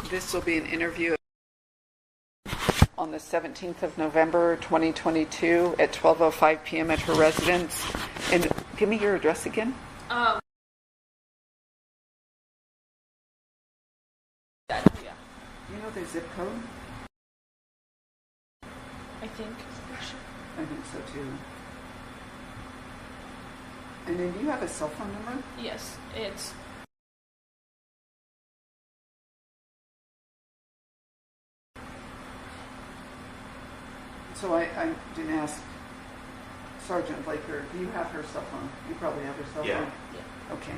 This will be an interview on the 17th of November, 2022 at 12:05 p.m. at her residence. And give me your address again. Yeah. You know the zip code? I think so too. And then do you have a cell phone number? yes, it's So I didn't ask Sergeant Blaker, do you have her cell phone? You probably have her cell Yeah. phone? yeah. Okay.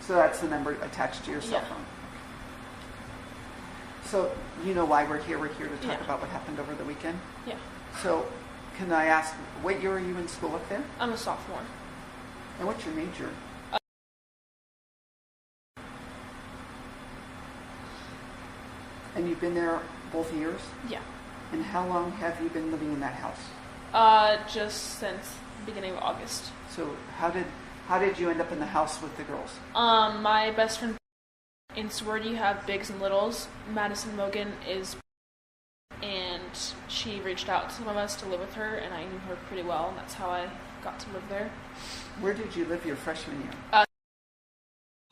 So that's the number attached to your cell Yeah. phone. So you know why we're here? We're here to talk Yeah. about what happened over the weekend. Yeah. So can I ask, what year are you in school up there? I'm a sophomore. And what's your major? And you've been there both years? Yeah. And how long have you been living in that house? Just since the beginning of August. So how did you end up in the house with the girls? My best friend in sorority have bigs and littles. Madison Mogan and she reached out to some of us to live with her, and I knew her pretty well, and that's how I got to live there. Where did you live your freshman year?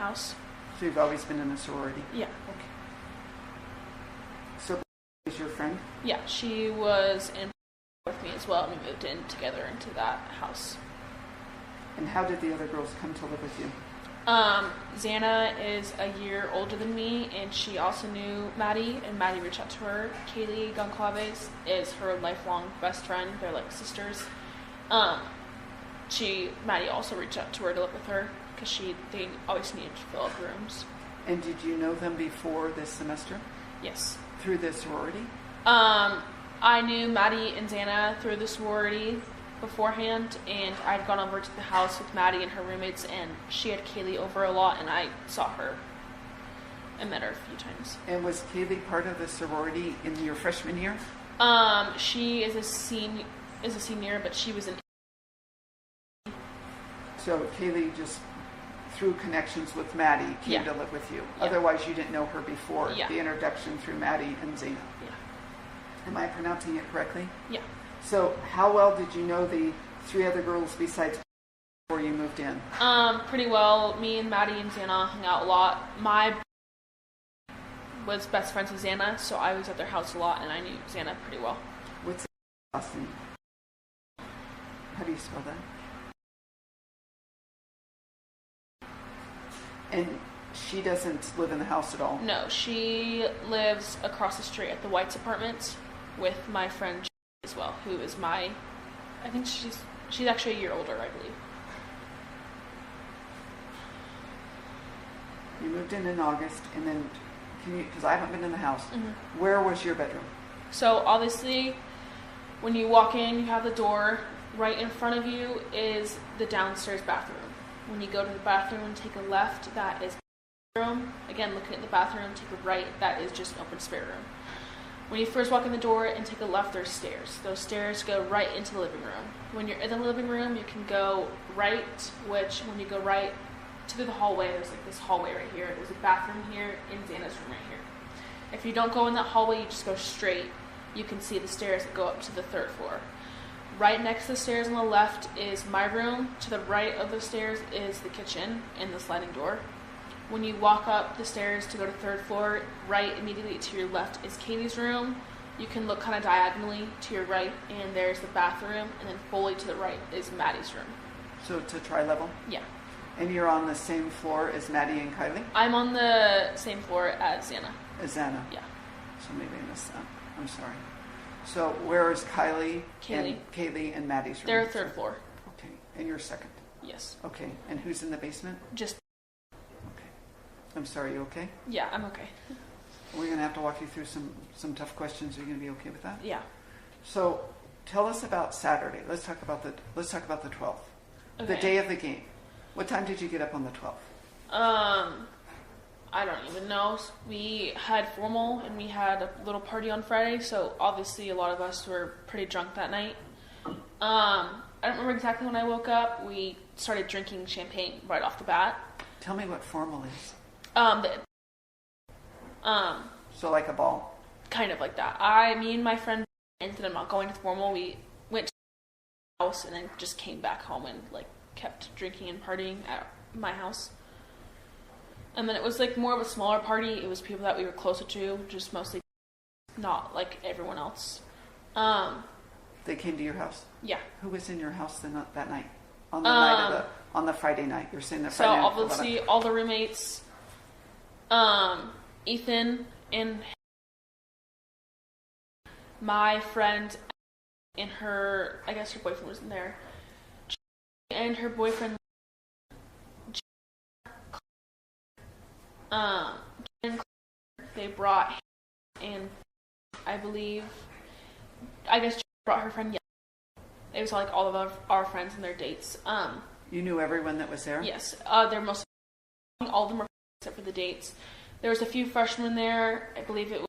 House. So you've always been in a sorority? Yeah. Okay. So is your friend? Yeah, she was in with me as well, and we moved in together into that house. And how did the other girls come to live with you? Xana is a year older than me, and she also knew Maddie, and Maddie reached out to her. Kaylee Goncalves is her lifelong best friend. They're like sisters. Maddie also reached out to her to live with her because they always needed to fill up rooms. And did you know them before this semester? Yes. Through the sorority? I knew Maddie and Xana through the sorority beforehand, and I'd gone over to the house with Maddie and her roommates, and she had Kaylee over a lot, and I saw her and met her a few times. And was Kaylee part of the sorority in your freshman year? She is a senior, but she was So Kaylee just through connections with Maddie came to live with you. Yeah. Otherwise you didn't know her before Yeah. the introduction through Maddie and Xana. Yeah. Am I pronouncing it correctly? Yeah. So how well did you know the three other girls besides before you moved in? Pretty well. Me and Maddie and Xana hung out a lot. My was best friends with Xana, so I was at their house a lot, and I knew Xana pretty well. What's the last name? How do you spell that? And she doesn't live in the house at all? No, she lives across the street at the White's apartments with my friend as well, who is I think she's actually a year older, I believe. You moved in August, and then, because I haven't been in the house, Mm-hmm. where was your bedroom? So obviously, when you walk in, you have the door. Right in front of you is the downstairs bathroom. When you go to the bathroom and take a left, that is the room. Again, looking at the bathroom, take a right, that is just an open spare room. When you first walk in the door and take a left, there's stairs. Those stairs go right into the living room. When you're in the living room, you can go right, which when you go right to the hallway, there's like this hallway right here. There's a bathroom here and Xana's room right here. If you don't go in that hallway, you just go straight. You can see the stairs that go up to the third floor. Right next to the stairs on the left is my room. To the right of the stairs is the kitchen and the sliding door. When you walk up the stairs to go to the third floor, right immediately to your left is Katie's room. You can look kind of diagonally to your right, and there's the bathroom, and then fully to the right is Maddie's room. So it's a tri-level? Yeah. And you're on the same floor as Maddie and Kylie? I'm on the same floor as Xana. As Xana? Yeah. So maybe I missed that. I'm sorry. So where is Kaylee and Maddie's room? They're third floor. Okay. And you're second? Yes. Okay. And who's in the basement? Just. Okay. I'm sorry, you okay? Yeah, I'm okay. We're going to have to walk you through some tough questions. Are you going to be okay with that? Yeah. So tell us about Saturday. Let's talk about the 12th. Okay. The day of the game. What time did you get up on the 12th? I don't even know. We had formal and we had a little party on Friday, so obviously a lot of us were pretty drunk that night. I don't remember exactly when I woke up. We started drinking champagne right off the bat. Tell me what formal is. So like a ball. Kind of like that. Me and my friend ended up not going to the formal. We went to the house and then just came back home and like kept drinking and partying at my house. And then it was like more of a smaller party. It was people that we were closer to, just mostly not like everyone else. They came to your house? Yeah. Who was in your house that night? On the night of on the Friday night. You're saying the Friday night. So obviously all the roommates, Ethan and my friend and her, I guess her boyfriend was in there, and her boyfriend, they brought, and I guess she brought her friend. It was like all of our friends and their dates. You knew everyone that was there? Yes, they're mostly all of them were except for the dates. There was a few freshmen there. I believe it was.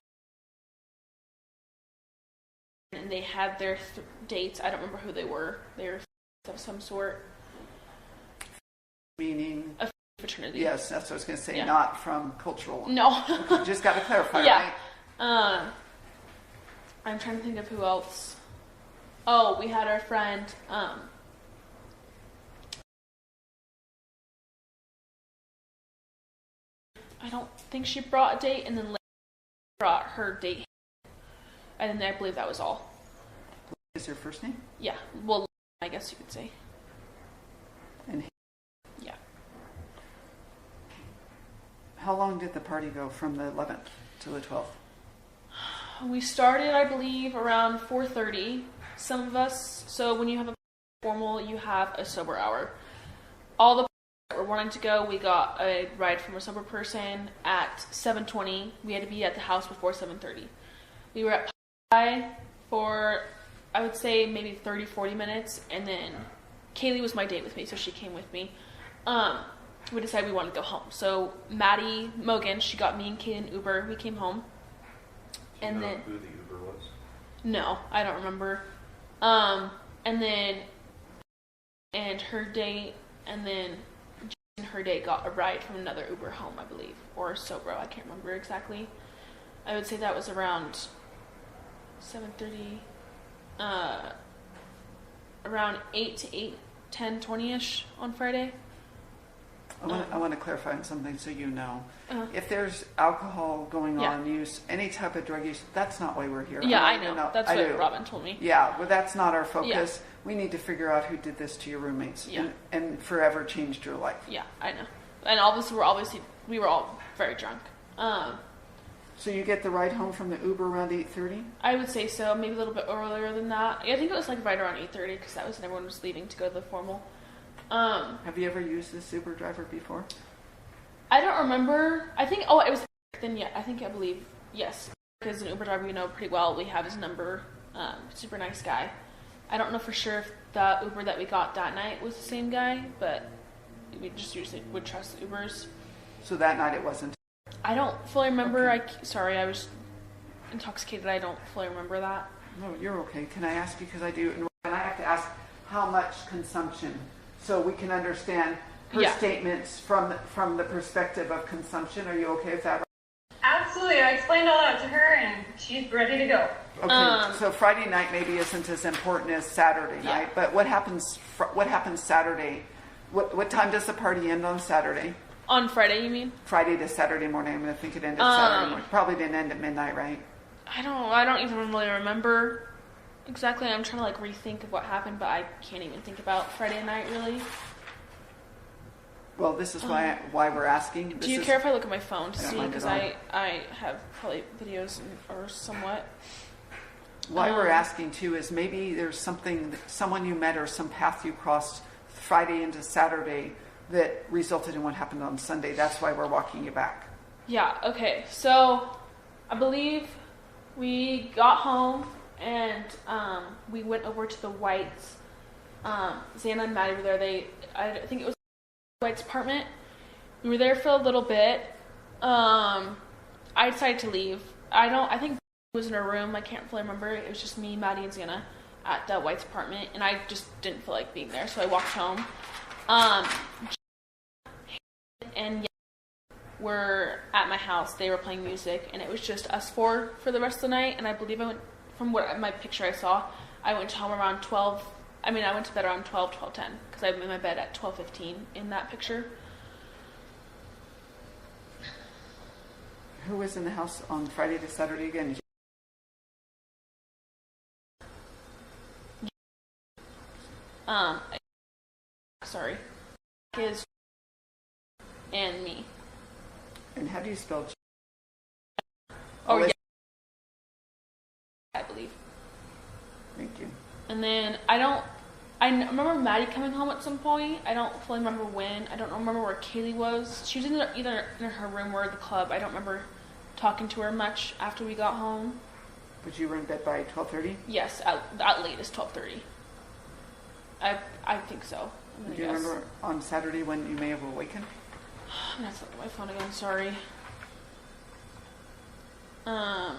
And they had their dates. I don't remember who they were. They were of some sort. Meaning? A fraternity. Yes, that's what I was going to say. Yeah. Not from cultural. No. Okay, just got to clarify, yeah. right? I'm trying to think of who else. Oh, we had our friend. I don't think she brought a date, and then brought her date. And then I believe that was all. Is her first name? Yeah. Well, I guess you could say. And yeah. How long did the party go from the 11th to the 12th? We started, I believe, around 4:30. Some of us. So when you have a formal, you have a sober hour. All the that were wanting to go, we got a ride from a sober person at 7:20. We had to be at the house before 7:30. We were at Pie for, I would say, maybe 30-40 minutes, and then Kaylee was my date with me, so she came with me. We decided we wanted to go home. So Maddie Mogan, she got me and Kaylee an Uber. We came home. Do you and know then who the Uber was? No, I don't remember. And then her date, and then her date got a ride from another Uber home, I believe, or Sobro. I can't remember exactly. I would say that was around 7:30, around 8 to 8:10, 20ish on Friday. I want to clarify on something so you know. Uh-huh. If there's alcohol going Yeah. on, use, any type of drug use, that's not why we're here. Yeah, I want you to know. That's what Robin told me. Yeah, well, that's not our focus. Yeah. We need to figure out who did this to your roommates Yeah. and forever changed your life. Yeah, I know. And obviously we were all very drunk. So you get the ride home from the Uber around 8:30? I would say so, maybe a little bit earlier than that. I think it was like right around 8:30 because that was when everyone was leaving to go to the formal. Have you ever used this Uber driver before? I don't remember. I think, it was then, yeah. I believe, yes. Because an Uber driver we know pretty well. We have his number. Super nice guy. I don't know for sure if the Uber that we got that night was the same guy, but we just usually would trust Ubers. So that night it wasn't? I don't fully remember. Okay. Sorry, I was intoxicated. I don't fully remember that. No, you're okay. Can I ask you, because I do, and I have to ask how much consumption, so we can understand her Yeah. statements from the perspective of consumption. Are you okay with that? Absolutely. I explained all that to her, and she's ready to go. Okay, so Friday night maybe isn't as important as Saturday Yeah. night, but what happens Saturday? What time does the party end on Saturday? On Friday, you mean? Friday to Saturday morning. I'm going to think it ended Saturday morning. Probably didn't end at midnight, right? I don't even really remember exactly. I'm trying to like rethink of what happened, but I can't even think about Friday night really. Well, this is why we're asking. Do you care if I look at my phone to I don't see? mind Because at I have probably videos or somewhat. Why we're asking too is maybe there's someone you met or some path you crossed Friday into Saturday that resulted in what happened on Sunday. That's why we're walking you back. Yeah, okay. So I believe we got home and we went over to the Whites. Xana and Maddie were there. I think it was White's apartment. We were there for a little bit. I decided to leave. I think was in her room. I can't fully remember. It was just me, Maddie, and Xana at the White's apartment, and I just didn't feel like being there, so I walked home. And were at my house. They were playing music, and it was just us four for the rest of the night. And I believe I went, from what my picture I saw, I went home around 12. I mean, I went to bed around 12:10 because I was in my bed at 12:15 in that picture. Who was in the house on Friday to Saturday again? Sorry, his and me. And how do you spell? Oh yeah, I believe. Thank you. And then I remember Maddie coming home at some point. I don't fully remember when. I don't remember where Kaylee was. She was either in her room or the club. I don't remember talking to her much after we got home. But you were in bed by 12:30? Yes, at latest 12:30. I think so. Do you remember on Saturday when you may have awakened? I'm gonna have to look at my phone again. Sorry. I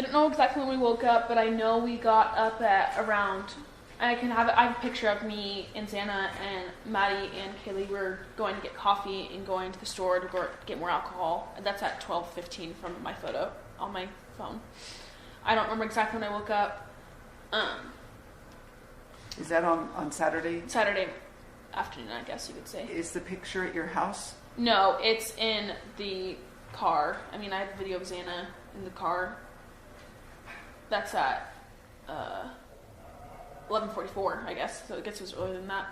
don't know exactly when we woke up, but I know we got up at around. I have a picture of me and Xana and Maddie and Kaylee were going to get coffee and going to the store to get more alcohol. And that's at 12:15 from my photo on my phone. I don't remember exactly when I woke up. Is that on Saturday? Saturday afternoon, I guess you could say. Is the picture at your house? No, it's in the car. I mean, I have a video of Xana in the car. That's at 11:44, I guess. So it gets us earlier than that.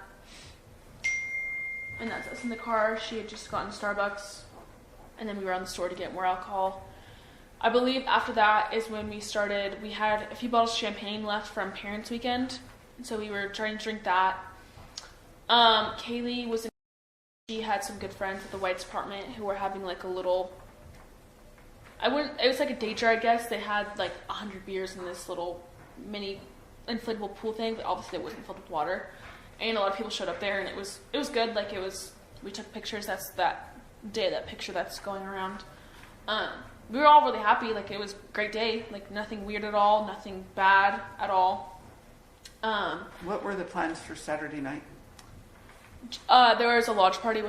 And that's us in the car. She had just gotten Starbucks, and then we were on the store to get more alcohol. I believe after that is when we started. We had a few bottles of champagne left from Parents' Weekend, and so we were trying to drink that. Kaylee was in. She had some good friends at the White's apartment who were having like a little. It was like a danger, I guess. They had like 100 beers in this little mini inflatable pool thing, but obviously it wasn't filled with water. And a lot of people showed up there, and it was good. Like we took pictures. That's that day, that picture that's going around. We were all really happy. Like it was a great day. Like nothing weird at all, nothing bad at all. What were the plans for Saturday night? There was a lodge party,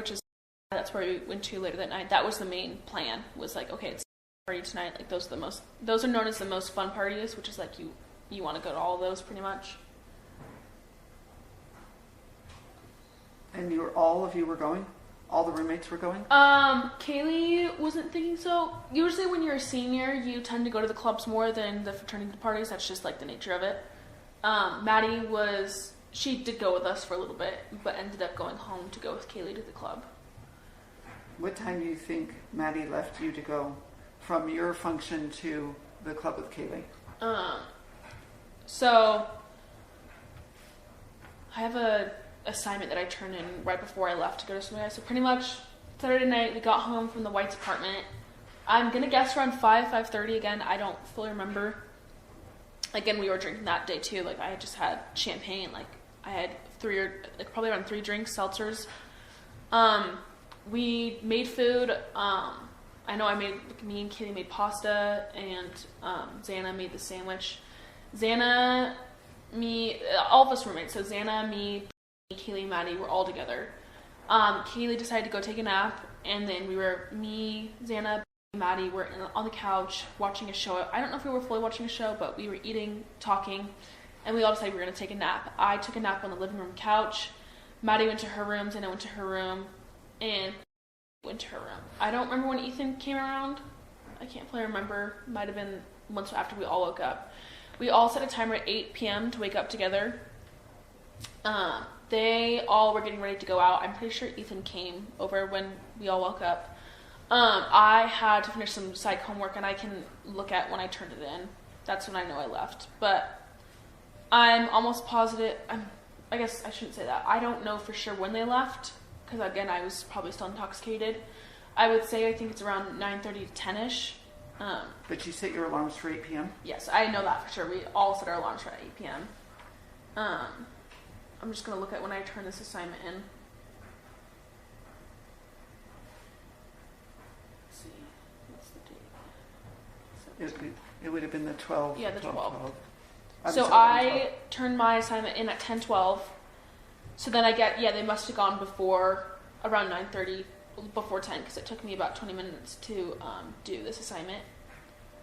that's where we went to later that night. That was the main plan. Was like, okay, it's party tonight. Like those are known as the most fun parties, which is like you want to go to all of those pretty much. And all of you were going? All the roommates were going? Kaylee wasn't thinking so. Usually when you're a senior, you tend to go to the clubs more than the fraternity parties. That's just like the nature of it. Maddie she did go with us for a little bit, but ended up going home to go with Kaylee to the club. What time do you think Maddie left you to go from your function to the club with Kaylee? So I have a assignment that I turned in right before I left to go to somewhere. So pretty much Saturday night we got home from the White's apartment. I'm gonna guess around 5:30 again. I don't fully remember. Again, we were drinking that day too. Like I had just had champagne. Like I had probably around 3 drinks, seltzers. We made food. I know me and Kitty made pasta, and Xana made the sandwich. Xana, me, all of us roommates. So Xana, me, Kaylee, Maddie were all together. Kaylee decided to go take a nap, and then me, Xana, Maddie were on the couch watching a show. I don't know if we were fully watching a show, but we were eating, talking, and we all decided we were going to take a nap. I took a nap on the living room couch. Maddie went to her room, Xana went to her room, and went to her room. I don't remember when Ethan came around. I can't fully remember. Might have been once after we all woke up. We all set a timer at 8 p.m. to wake up together. They all were getting ready to go out. I'm pretty sure Ethan came over when we all woke up. I had to finish some psych homework, and I can look at when I turned it in. That's when I know I left. But I'm almost positive. I guess I shouldn't say that. I don't know for sure when they left, because again, I was probably still intoxicated. I would say I think it's around 9:30 to 10ish. But you set your alarms for 8 p.m.? Yes, I know that for sure. We all set our alarms for 8 p.m. I'm just going to look at when I turn this assignment in. Let's see. What's the date? It would have been the 12. Yeah, the 12. I'm So sorry, I turned my assignment in at 10:12. So then they must have gone before around 9:30, before 10, because it took me about 20 minutes to do this assignment.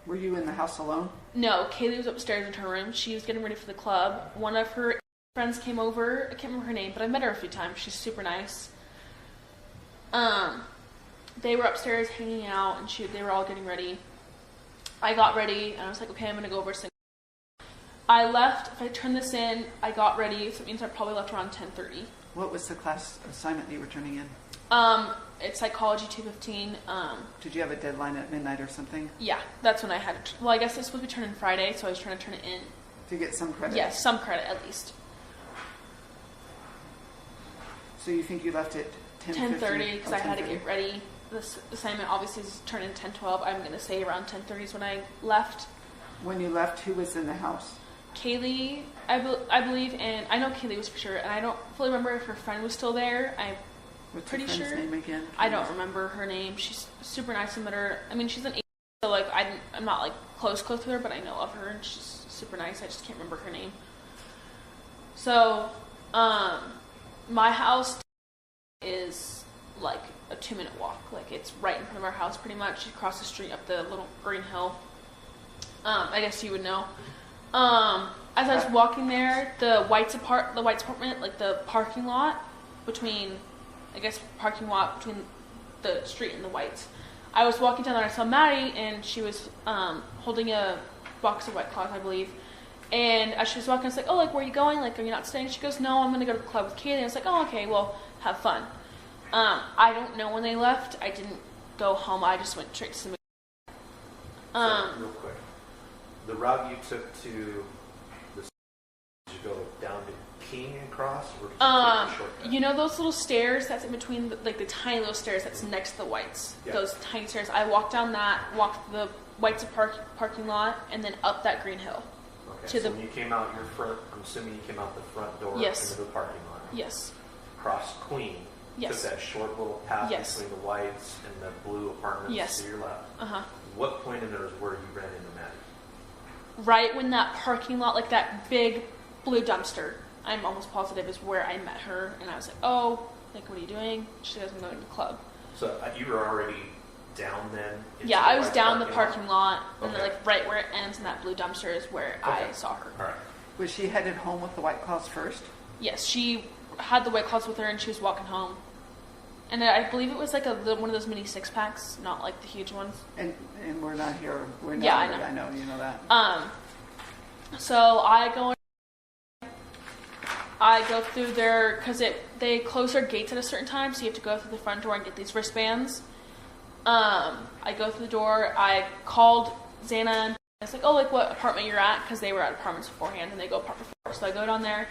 Were you in the house alone? No, Kaylee was upstairs in her room. She was getting ready for the club. One of her friends came over. I can't remember her name, but I met her a few times. She's super nice. They were upstairs hanging out, and they were all getting ready. I got ready, and I was like, okay, I'm going to go over to I left. If I turn this in, I got ready, so it means I probably left around 10:30. What was the class assignment that you were turning in? It's Psychology 215. Did you have a deadline at midnight or something? Yeah, that's when I had it. Well, I guess it's supposed to be turned in Friday, so I was trying to turn it in. To get some credit? Yes, some credit at least. So you think you left at 10:30 because I had to get ready. This assignment obviously is turned in 10:12. I'm going to say around 10:30 is when I left. When you left, who was in the house? Kaylee, I believe, and I know Kaylee was for sure, and I don't fully remember if her friend was still there. What's pretty your friend's sure. name again? I don't remember her name. She's super nice. I met her. I mean, she's an 8, so like I'm not like close with her, but I know of her, and she's super nice. I just can't remember her name. So, my house is like a 2-minute walk. Like it's right in front of our house, pretty much. Across the street up the little green hill. I guess you would know. As I was walking there, the White's apartment, like the parking lot between the street and the Whites. I was walking down there, I saw Maddie, and she was holding a box of White Claws, I believe. And as she was walking, I was like, oh, like, where are you going? Like, are you not staying? She goes, no, I'm going to go to the club with Kaylee. I was like, oh, okay, well, have fun. I don't know when they left. I didn't go home. I just went straight to the Real quick. The route you took to the did you go down to King and cross, or did you take a shortcut? you know those little stairs that's in between, the tiny little stairs that's next to the Whites? Yeah. Those tiny stairs. I walked down that, walked the Whites parking lot, and then up that green hill. Okay, to so the- when you came out your front, I'm assuming you came out the front door Yes. into the parking lot. Yes. Crossed Queen. Yes. Took that short little path Yes. between the Whites and the blue apartments Yes. to your left. Uh-huh. What point in there is where you ran into Maddie? Right when that parking lot, like that big blue dumpster, I'm almost positive is where I met her, and I was like, oh, like, what are you doing? She goes, I'm going to the club. So you were already down then? into Yeah, the I was White's down the parking lot, and then Okay. like right where it ends in that blue dumpster is where I Okay. saw her. All right. Was she headed home with the White Claws first? Yes, she had the White Claws with her, and she was walking home. And I believe it was like one of those mini 6-packs, not like the huge ones. And we're not here. We're not. Yeah, I know. You know that. So I go through there because they close their gates at a certain time, so you have to go through the front door and get these wristbands. I go through the door. I called Xana, and I was like, oh, like what apartment you're at? Because they were at apartments beforehand, and they go apartment 4. So I go down there.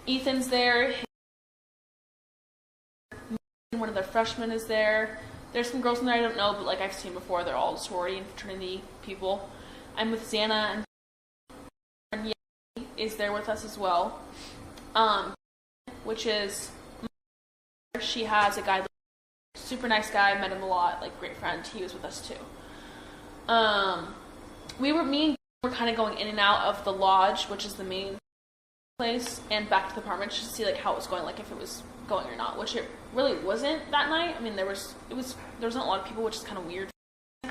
Ethan's there. One of the freshmen is there. There's some girls in there I don't know, but like I've seen before. They're all sorority and fraternity people. I'm with Xana, and Ye is there with us as well. Which is, she has a guy, super nice guy, met him a lot, like great friend. He was with us too. Me and were kind of going in and out of the lodge, which is the main place, and back to the apartment just to see like how it was going, like if it was going or not, which it really wasn't that night. I mean, there wasn't a lot of people, which is kind of weird.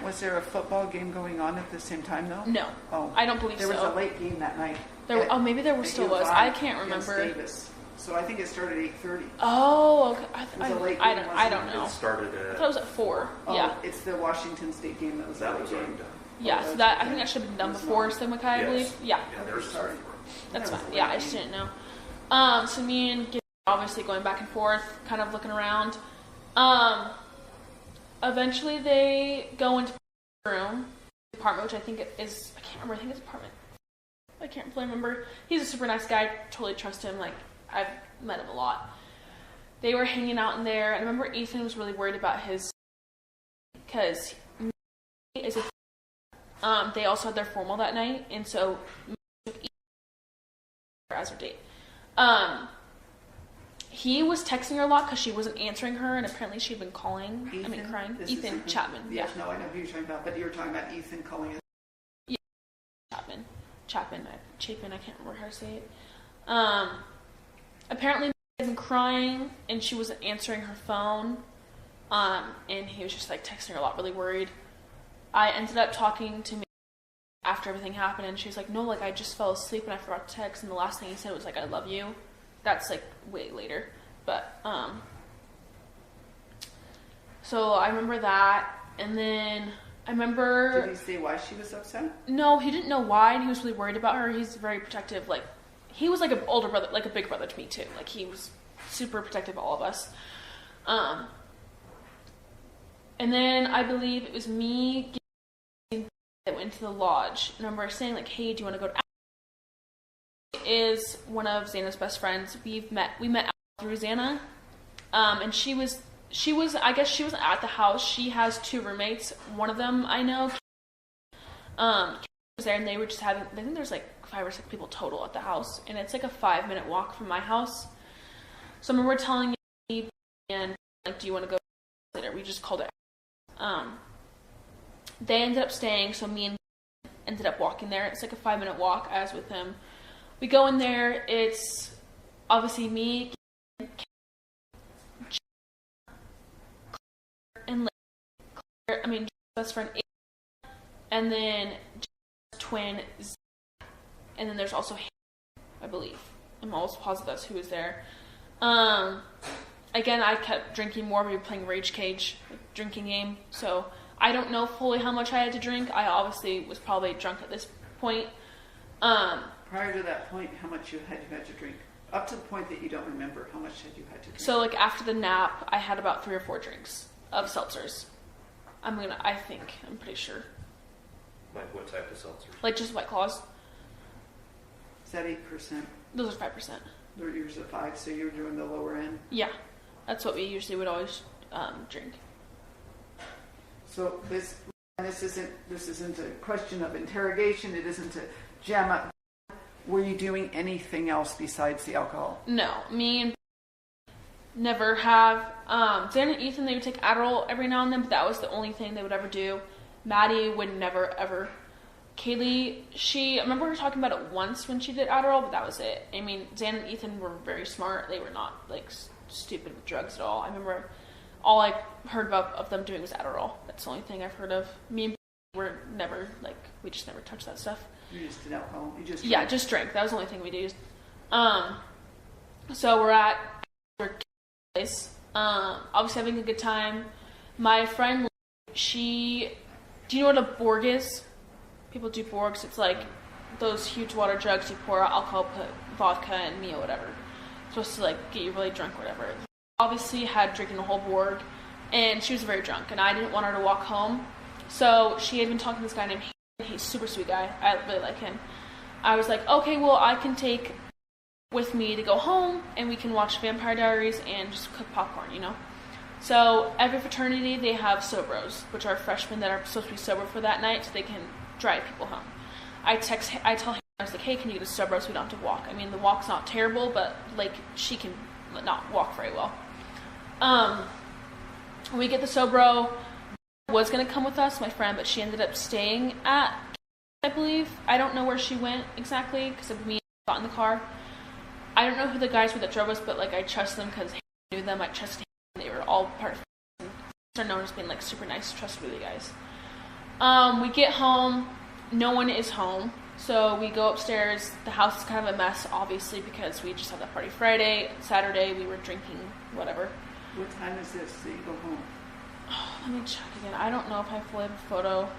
Was there a football game going on at the same time, though? No. Oh, I don't believe there so. was a late game that night. Maybe there still was. I can't against remember. Davis. So I think it started at 8:30. Oh, okay. was a late I game, don't wasn't know. It started I at... thought it was at 4. Oh, Yeah. It's the Washington State game that was That the was late already game. done. Yeah, so that I think that should have been done It's before not. Sigma Chi, I believe. Yeah. Yeah, there was Sorry. That's That was fine. a Yeah, late I just game. didn't know. So me and Gibby obviously going back and forth, kind of looking around. Eventually they go into the room, the apartment, which I think is, I can't remember, I think it's apartment. I can't really remember. He's a super nice guy, totally trust him, like, I've met him a lot. They were hanging out in there, and I remember Ethan was really worried about his, because is a, they also had their formal that night, and so took Ethan as her date. He was texting her a lot because she wasn't answering her, and apparently she'd been calling. Crying. This is Ethan Chapman. Yes, no, I know who you're talking about, but you were talking about Ethan calling us. Chapman. Chapin, I can't remember how to say it. Apparently had been crying and she wasn't answering her phone. And he was just like texting her a lot, really worried. I ended up talking to me after everything happened, and she was like, no, like I just fell asleep and I forgot to text, and the last thing he said was like, I love you. That's like way later. But so I remember that, and then I remember. Did he say why she was upset? No, he didn't know why, and he was really worried about her. He's very protective. Like, he was like an older brother, like a big brother to me too. Like, he was super protective of all of us. And then I believe it was me that went to the lodge. And I remember saying like, hey, do you want to go to is one of Xana's best friends. We met through Xana. And she was I guess she wasn't at the house. She has 2 roommates. One of them I know was there, and they were just having, I think there's like 5 or 6 people total at the house, and it's like a 5-minute walk from my house. So I remember telling me, and like, do you want to go later? We just called it. They ended up staying, so me and ended up walking there. It's like a 5-minute walk. I was with him. We go in there. It's obviously me, and Claire, I mean, best friend, and then twin, and then there's also him, I believe. I'm almost positive that's who was there. Again, I kept drinking more. We were playing Rage Cage, drinking game. So I don't know fully how much I had to drink. I obviously was probably drunk at this point. Prior to that point, how much you had to drink? Up to the point that you don't remember, how much had you had to drink? So like after the nap, I had about 3 or 4 drinks of seltzers. I'm pretty sure. Like what type of seltzer? Like just White Claws. Is that 8%? Those are 5%. They're yours at 5, so you're doing the lower end. Yeah, that's what we usually would always drink. So this isn't a question of interrogation. It isn't a jam up. Were you doing anything else besides the alcohol? No, me and never have. Dan and Ethan, they would take Adderall every now and then, but that was the only thing they would ever do. Maddie would never ever. Kaylee, I remember her talking about it once when she did Adderall, but that was it. I mean, Zan and Ethan were very smart. They were not like stupid with drugs at all. I remember all I heard of them doing was Adderall. That's the only thing I've heard of. Me and were never we just never touched that stuff. You just did alcohol. You just drank. Just drank. That was the only thing we did. So we're at her place. Obviously having a good time. My friend, do you know what a Borg is? People do Borgs. It's like those huge water jugs you pour out alcohol, put vodka and me or whatever. It's supposed to like get you really drunk or whatever. Obviously had drinking a whole Borg, and she was very drunk, and I didn't want her to walk home. So she had been talking to this guy named Hayden. He's a super sweet guy. I really like him. I was like, okay, well, I can take with me to go home, and we can watch Vampire Diaries and just cook popcorn, you know? So every fraternity, they have Sobros, which are freshmen that are supposed to be sober for that night so they can drive people home. I tell him, I was like, hey, can you get a Sobro so we don't have to walk? I mean, the walk's not terrible, but like she can not walk very well. We get the Sobro. Was going to come with us, my friend, but she ended up staying at, I believe. I don't know where she went exactly because of me got in the car. I don't know who the guys were that drove us, but like I trust them because I knew them. I trusted them. They were all part of it. They're known as being like super nice, trustworthy guys. We get home. No one is home. So we go upstairs. The house is kind of a mess, obviously, because we just had that party Friday. Saturday, we were drinking, whatever. What time is this that you go home? Oh, let me check again. I don't know if I fully have a photo.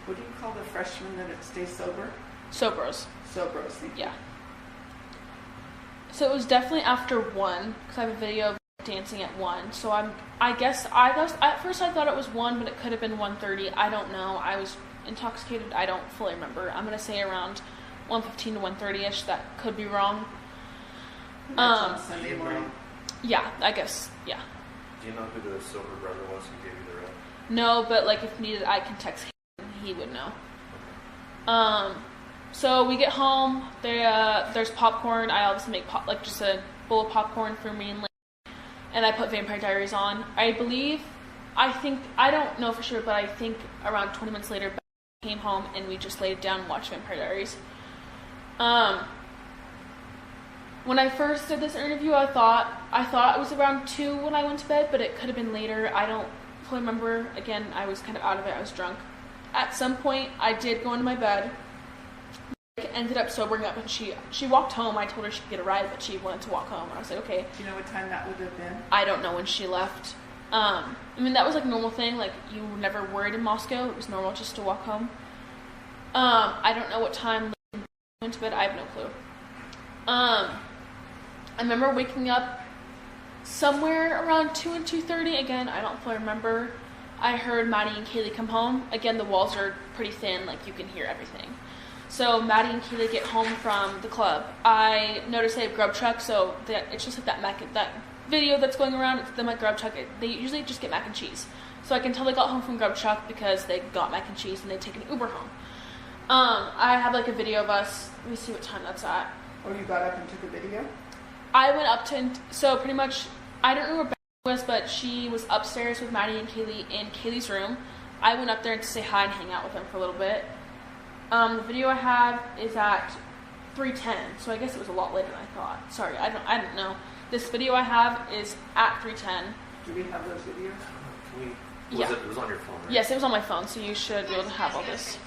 What do you call the freshmen that stay sober? Sobros. Sobros, thank you. Yeah. So it was definitely after 1, because I have a video of dancing at 1. So at first I thought it was 1, but it could have been 1:30. I don't know. I was intoxicated. I don't fully remember. I'm going to say around 1:15 to 1:30ish. That could be wrong. That's on Sunday morning. Yeah, I guess, yeah. Do you know who the sober brother was who gave you the ride? No, but like if needed, I can text him. He would know. So we get home. There's popcorn. I obviously make just a bowl of popcorn for me and Lynn. And I put Vampire Diaries on. I don't know for sure, but I think around 20 minutes later, Beth came home and we just laid it down and watched Vampire Diaries. When I first did this interview, I thought it was around 2 when I went to bed, but it could have been later. I don't fully remember. Again, I was kind of out of it. I was drunk. At some point, I did go into my bed. Ended up sobering up, and she walked home. I told her she could get a ride, but she wanted to walk home. And I was like, okay. Do you know what time that would have been? I don't know when she left. I mean, that was like a normal thing. Like, you were never worried in Moscow. It was normal just to walk home. I don't know what time I went to bed. I have no clue. I remember waking up somewhere around 2 and 2:30. Again, I don't fully remember. I heard Maddie and Kaylee come home. Again, the walls are pretty thin, like you can hear everything. So Maddie and Kaylee get home from the club. I noticed they have grub truck, so it's just like that video that's going around. It's them at grub truck. They usually just get mac and cheese. So I can tell they got home from grub truck because they got mac and cheese and they take an Uber home. I have like a video of us. Let me see what time that's at. Oh, you got up and took a video? I went up to, so pretty much, I don't know where Beth was, but she was upstairs with Maddie and Kaylee in Kaylee's room. I went up there to say hi and hang out with them for a little bit. The video I have is at 3:10, so I guess it was a lot later than I thought. Sorry, I don't know. This video I have is at 3:10. Do we have those videos? Yeah. It was on your phone, right? Yes, it was on my phone, so you should be able to have all this.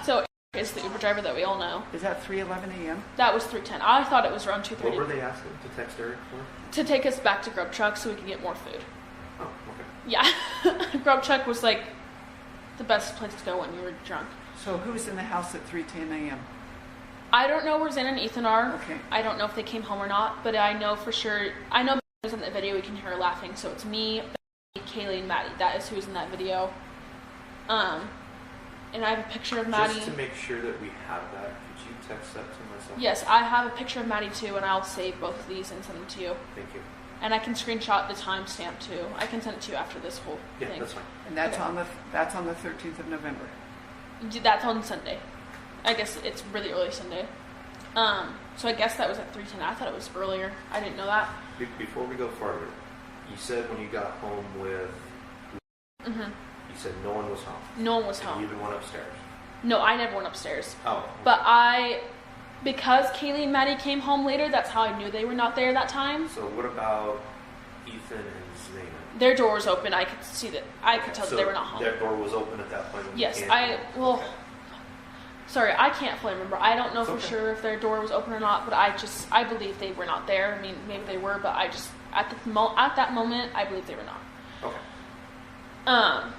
So it's the Uber driver that we all know. Is that 3:11 a.m.? That was 3:10. I thought it was around 2:30. What were they asking to text Eric for? To take us back to Grub Truck so we could get more food. Oh, okay. Yeah. Grub Truck was like the best place to go when you were drunk. So who's in the house at 3:10 a.m.? I don't know where Zen and Ethan are. Okay. I don't know if they came home or not, but I know for sure. I know who's in the video. We can hear her laughing. So it's me, Becky, Kaylee, and Maddie. That is who's in that video. And I have a picture of Maddie. Just to make sure that we have that, could you text that to myself? Yes, I have a picture of Maddie too, and I'll save both of these and send them to you. Thank you. And I can screenshot the timestamp too. I can send it to you after this whole Yeah, thing. that's fine. And that's on the 13th of November. That's on Sunday. I guess it's really early Sunday. So I guess that was at 3:10. I thought it was earlier. I didn't know that. Before we go farther, you said when you got home with, you said no one was home. No one was And home. you even went upstairs. No, I never went upstairs. Oh. But because Kaylee and Maddie came home later, that's how I knew they were not there that time. So what about Ethan and Zena? Their door was open. I could see that. I could tell that they were not home. Their door was open at that point when Yes, you came home? Sorry, I can't fully remember. I don't know It's for okay. sure if their door was open or not, but I believe they were not there. I mean, maybe they were, but at that moment, I believe they were not. Okay.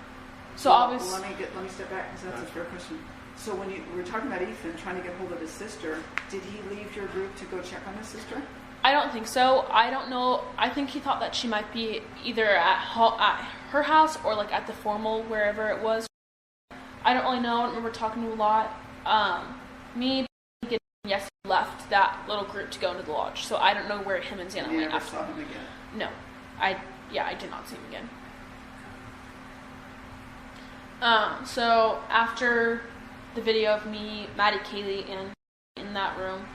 So obviously, Let me step back because that's a fair question. So when you were talking about Ethan trying to get hold of his sister, did he leave your group to go check on his sister? I don't think so. I don't know. I think he thought that she might be either at her house or like at the formal, wherever it was. I don't really know. I don't remember talking to him a lot. Yes, he left that little group to go into the lodge. So I don't know where him and Xana You went never after. saw him again? No. I did not see him again. So after the video of me, Maddie, Kaylee, and in that room,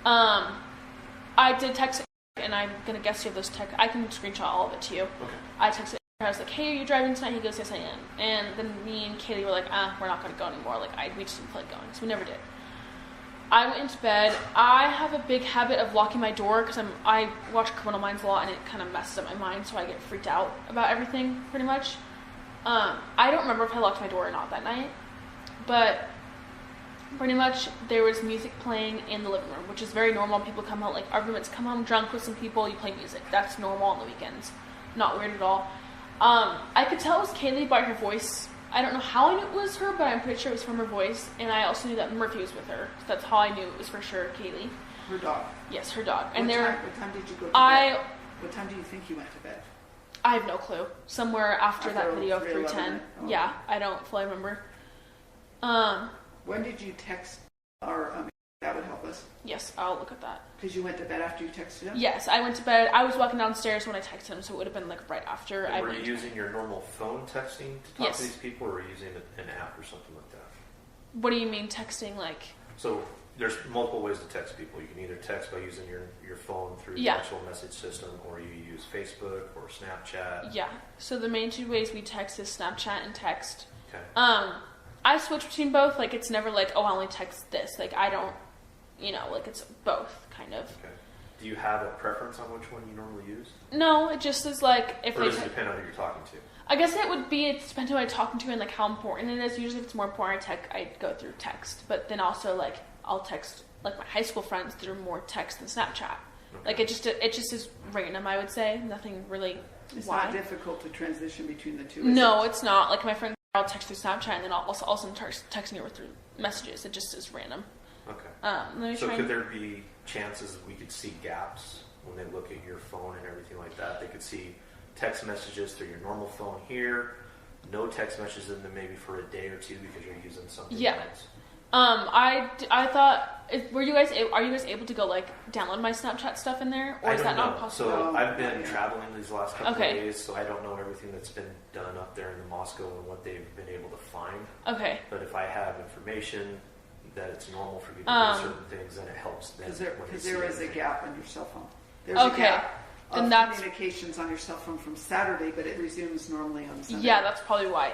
I did text it, and I'm gonna guess you have those text. I can screenshot all of it to you. Okay. I texted. I was like, "Hey, are you driving tonight?" He goes, "Yes, I am." And then me and Kaylee were like, we're not gonna go anymore. Like, we just didn't feel like going, so we never did. I went into bed. I have a big habit of locking my door because I watch Criminal Minds a lot, and it kind of messes up my mind, so I get freaked out about everything pretty much. I don't remember if I locked my door or not that night, but pretty much there was music playing in the living room, which is very normal. People come home, like our roommates come home drunk with some people, you play music. That's normal on the weekends. Not weird at all. I could tell it was Kaylee by her voice. I don't know how I knew it was her, but I'm pretty sure it was from her voice. And I also knew that Murphy was with her. So that's how I knew it was for sure Kaylee. Her dog. Yes, her dog. What And time did you go to bed? What time do you think you went to bed? I have no clue. Somewhere after that After video of 3:11? 3:10. Oh. Yeah, I don't fully remember. When did you text our, that would help us? Yes, I'll look at that. Because you went to bed after you texted him? Yes, I went to bed. I was walking downstairs when I texted him, so it would have been like right after I Were went. you using your normal phone texting to talk Yes. to these people, or were you using an app or something like that? What do you mean texting? Like, So there's multiple ways to text people. You can either text by using your phone through Yeah. the actual message system, or you use Facebook or Snapchat. yeah. So the main two ways we text is Snapchat and text. Okay. I switch between both. Like, it's never like, oh, I only text this. Like, I don't, like, it's both, kind of. Okay. Do you have a preference on which one you normally use? No, it just is like, if or does it depend on who you're talking to? I guess it depends on who I'm talking to and, like, how important it is. Usually if it's more important, I go through text. But then also, like, I'll text, like, my high school friends through more text than Snapchat. Okay. Like, it just is random, I would say. Nothing really. It's not difficult to transition between the two. No, it's not. Like, my friend, I'll text through Snapchat and then I'll also start texting her through messages. It just is random. Okay. So could there be chances we could see gaps when they look at your phone and everything like that? They could see text messages through your normal phone here, no text messages in them maybe for a day or two because you're using something else. I thought, are you guys able to go, like, download my Snapchat stuff in there, or is that not possible? So I've been traveling these last couple of days, so I don't know everything that's been done up there in Moscow and what they've been able to find. Okay. But if I have information that it's normal for you to do certain things, then it helps them. Because there is a gap on your cell phone. There's a gap of communications on your cell phone from Saturday, but it resumes normally on Sunday. Yeah, that's probably why.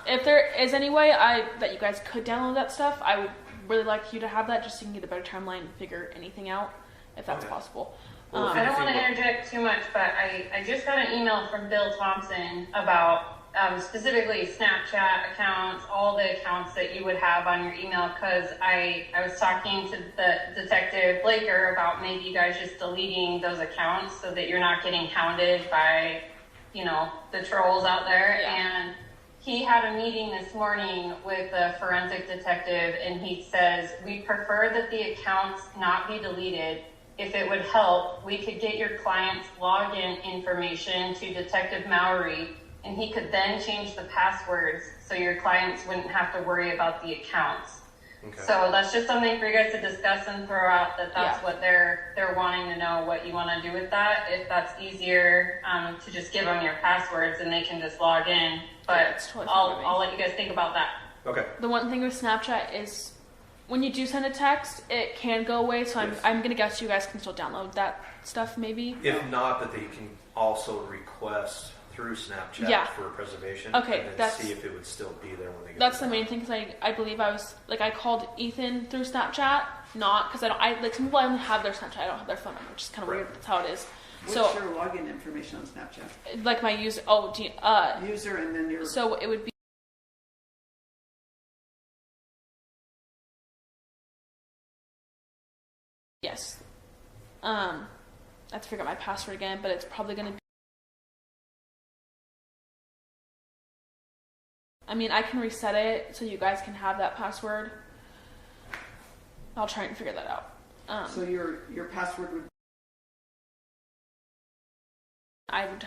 If there is any way that you guys could download that stuff, I would really like you to have that just so you can get a better timeline and figure anything out, if that's possible. Well, I don't want to interject too much, but I just got an email from Bill Thompson about specifically Snapchat accounts, all the accounts that you would have on your email, because I was talking to the Detective Blaker about maybe you guys just deleting those accounts so that you're not getting hounded by, the trolls out there. Yeah. And he had a meeting this morning with a forensic detective, and he says, we prefer that the accounts not be deleted. If it would help, we could get your client's login information to Detective Mowry, and he could then change the passwords so your clients wouldn't have to worry about the accounts. Okay. So that's just something for you guys to discuss and throw out, that's what they're wanting to know, what you want to do with that. If that's easier to just give them your passwords and they can just log in. But totally I'll let you guys think about that. Okay. The one thing with Snapchat is when you do send a text, it can go away. So I'm going to guess you guys can still download that stuff maybe. If not, that they can also request through Snapchat for preservation. Okay, and then see if it would still be there when they get. That's the main thing, because I believe I called Ethan through Snapchat, not because some people only have their Snapchat, I don't have their phone number, which is kind of weird. That's how it is. What's your login information on Snapchat? Like my user. User and then your. So it would be. Yes. I have to figure out my password again, but it's probably going to be. I mean, I can reset it so you guys can have that password. I'll try and figure that out. So your password would. I've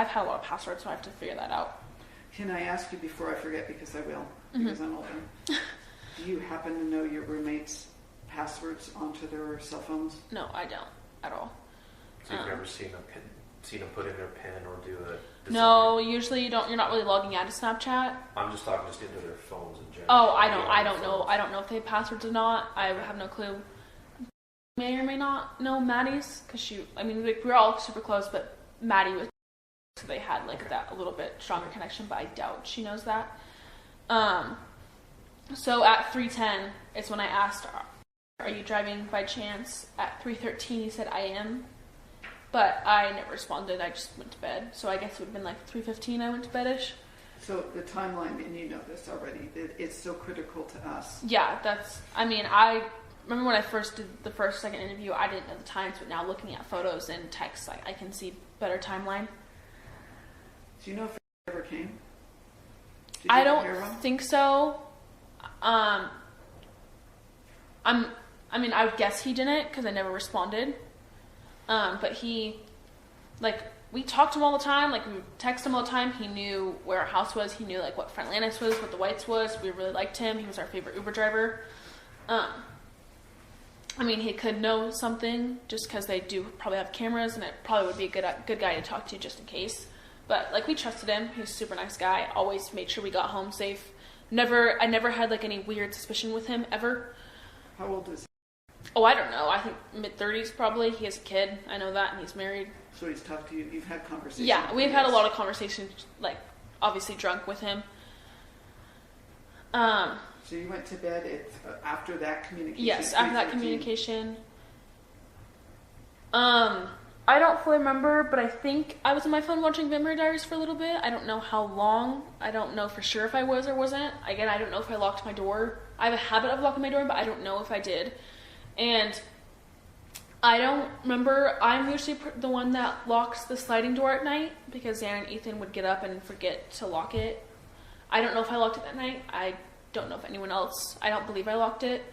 had a lot of passwords, so I have to figure that out. Can I ask you before I forget, because I will, because I'm open. Do you happen to know your roommates' passwords onto their cell phones? No, I don't at all. So you've never seen them put in their PIN or do a design? No, usually you don't. You're not really logging out of Snapchat. I'm just talking into their phones in general. Oh, I don't know. I don't know if they have passwords or not. I have no clue. May or may not know Maddie's, because we're all super close, but Maddie was, so they had that a little bit stronger connection, but I doubt she knows that. So at 3:10 is when I asked, "Are you driving by chance?" At 3:13 he said, "I am," but I never responded. I just went to bed. So I guess it would have been 3:15 I went to bed-ish. So the timeline, and you know this already, it's so critical to us. Yeah, I remember when I first did the second interview, I didn't know the times, but now looking at photos and text, I can see better timeline. Do you know if it ever came? I don't think so. I would guess he didn't, because I never responded. But he, we talked to him all the time. We would text him all the time. He knew where our house was. He knew what Front Lannis was, what the Whites was. We really liked him. He was our favorite Uber driver. He could know something just because they do probably have cameras, and it probably would be a good guy to talk to just in case. But we trusted him. He was a super nice guy. Always made sure we got home safe. I never had any weird suspicion with him ever. How old is he? Oh, I don't know. I think mid-30s probably. He has a kid. I know that, and he's married. So he's talked to you. You've had conversations. Yeah, we've had a lot of conversations. Obviously drunk with him. So you went to bed after that communication? Yes, after that communication. I don't fully remember, but I think I was on my phone watching Vampire Diaries for a little bit. I don't know how long. I don't know for sure if I was or wasn't. Again, I don't know if I locked my door. I have a habit of locking my door, but I don't know if I did. And I don't remember. I'm usually the one that locks the sliding door at night because Xan and Ethan would get up and forget to lock it. I don't know if I locked it that night. I don't know if anyone else. I don't believe I locked it.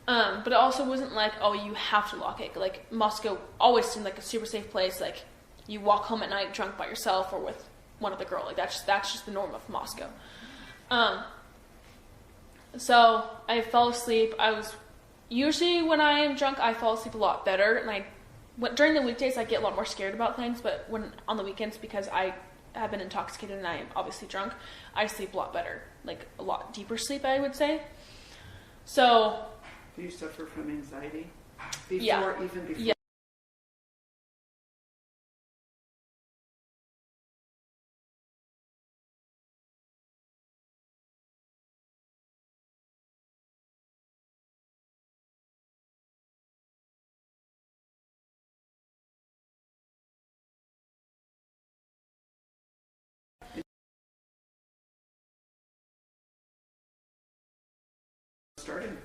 But it also wasn't like, oh, you have to lock it. Like, Moscow always seemed like a super safe place. Like, you walk home at night drunk by yourself or with one other girl. Like, that's just the norm of Moscow. So I fell asleep. Usually when I am drunk, I fall asleep a lot better. And during the weekdays, I get a lot more scared about things. But on the weekends, because I have been intoxicated and I am obviously drunk, I sleep a lot better. Like, a lot deeper sleep, I would say. So... Do you suffer from anxiety? Yeah. Even before? Yeah. Started.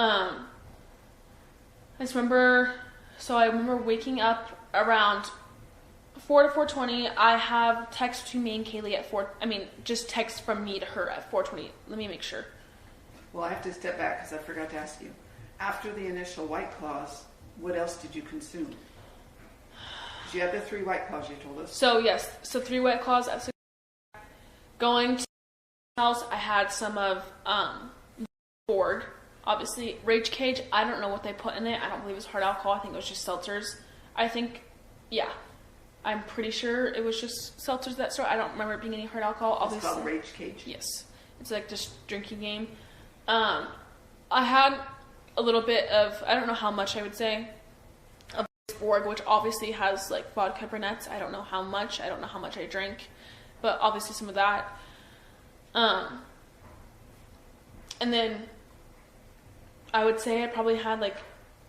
I just remember, I remember waking up around 4 to 4:20. I have text between me and Kaylee at just text from me to her at 4:20. Let me make sure. Well, I have to step back because I forgot to ask you. After the initial White Claws, what else did you consume? You had the 3 White Claws you told us. So, yes. So, 3 White Claws. Going to the house, I had some of Borg. Obviously, Rage Cage, I don't know what they put in it. I don't believe it was hard alcohol. I think it was just seltzers. I'm pretty sure it was just seltzers that store. I don't remember it being any hard alcohol. It's obviously. Called Rage Cage? Yes. It's like just drinking game. I had a little bit of, I don't know how much I would say, of Borg, which obviously has like vodka brunettes. I don't know how much. I don't know how much I drank. But obviously some of that. And then I would say I probably had like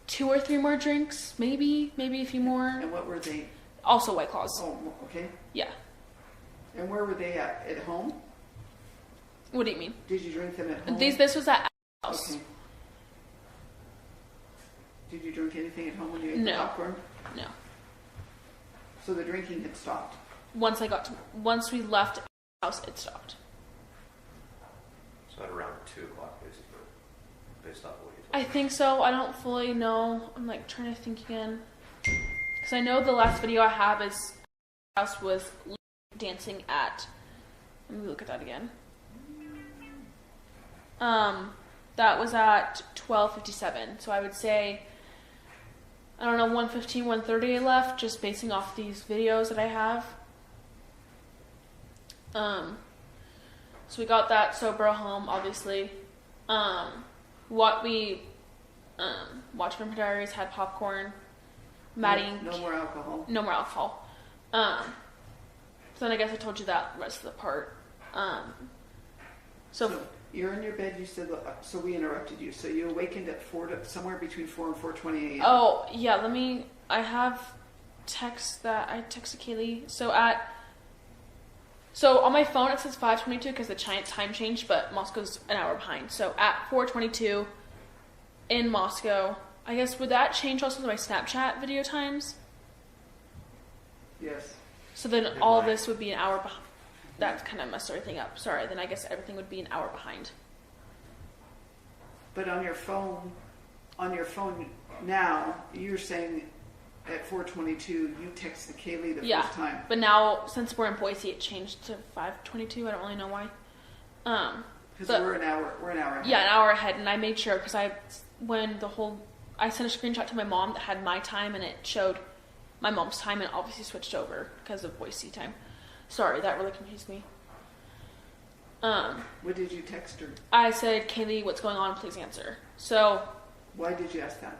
2 or 3 more drinks, maybe a few more. And what were they? Also White Claws. Oh, okay. Yeah. And where were they at home? What do you mean? Did you drink them at home? This was at house. Okay. Did you drink anything at home when you ate the popcorn? No. So the drinking had stopped? Once we left the house, it stopped. So at around 2 o'clock, basically, based off of what you told I think so. I don't fully know. I'm like trying to think again. Because I know the last video I have is house was dancing at. Let me look at that again. That was at 12:57. So I would say, I don't know, 1:15, 1:30 I left, just basing off these videos that I have. So we got that sober home, obviously. What we watched Vampire Diaries, had popcorn. Maddie. No more alcohol. No more alcohol. So then I guess I told you that rest of the part. So you're in your bed. You said so. We interrupted you. So you awakened at somewhere between 4 and 4:20 a.m. Oh yeah. I have text that I texted Kaylee. So at So on my phone it says 5:22 because the time changed, but Moscow's an hour behind. So at 4:22 in Moscow, I guess would that change also my Snapchat video times? Yes. So then all of this would be an hour behind. That kind of messed everything up. Sorry. Then I guess everything would be an hour behind. But on your phone now, you're saying at 4:22 you texted Kaylee the first time. But now since we're in Boise, it changed to 5:22. I don't really know why. Because we're an hour ahead. Yeah, an hour ahead, and I made sure because I sent a screenshot to my mom that had my time, and it showed my mom's time, and obviously switched over because of Boise time. Sorry, that really confused me. What did you text her? I said, Kaylee, what's going on? Please answer. So. Why did you ask that?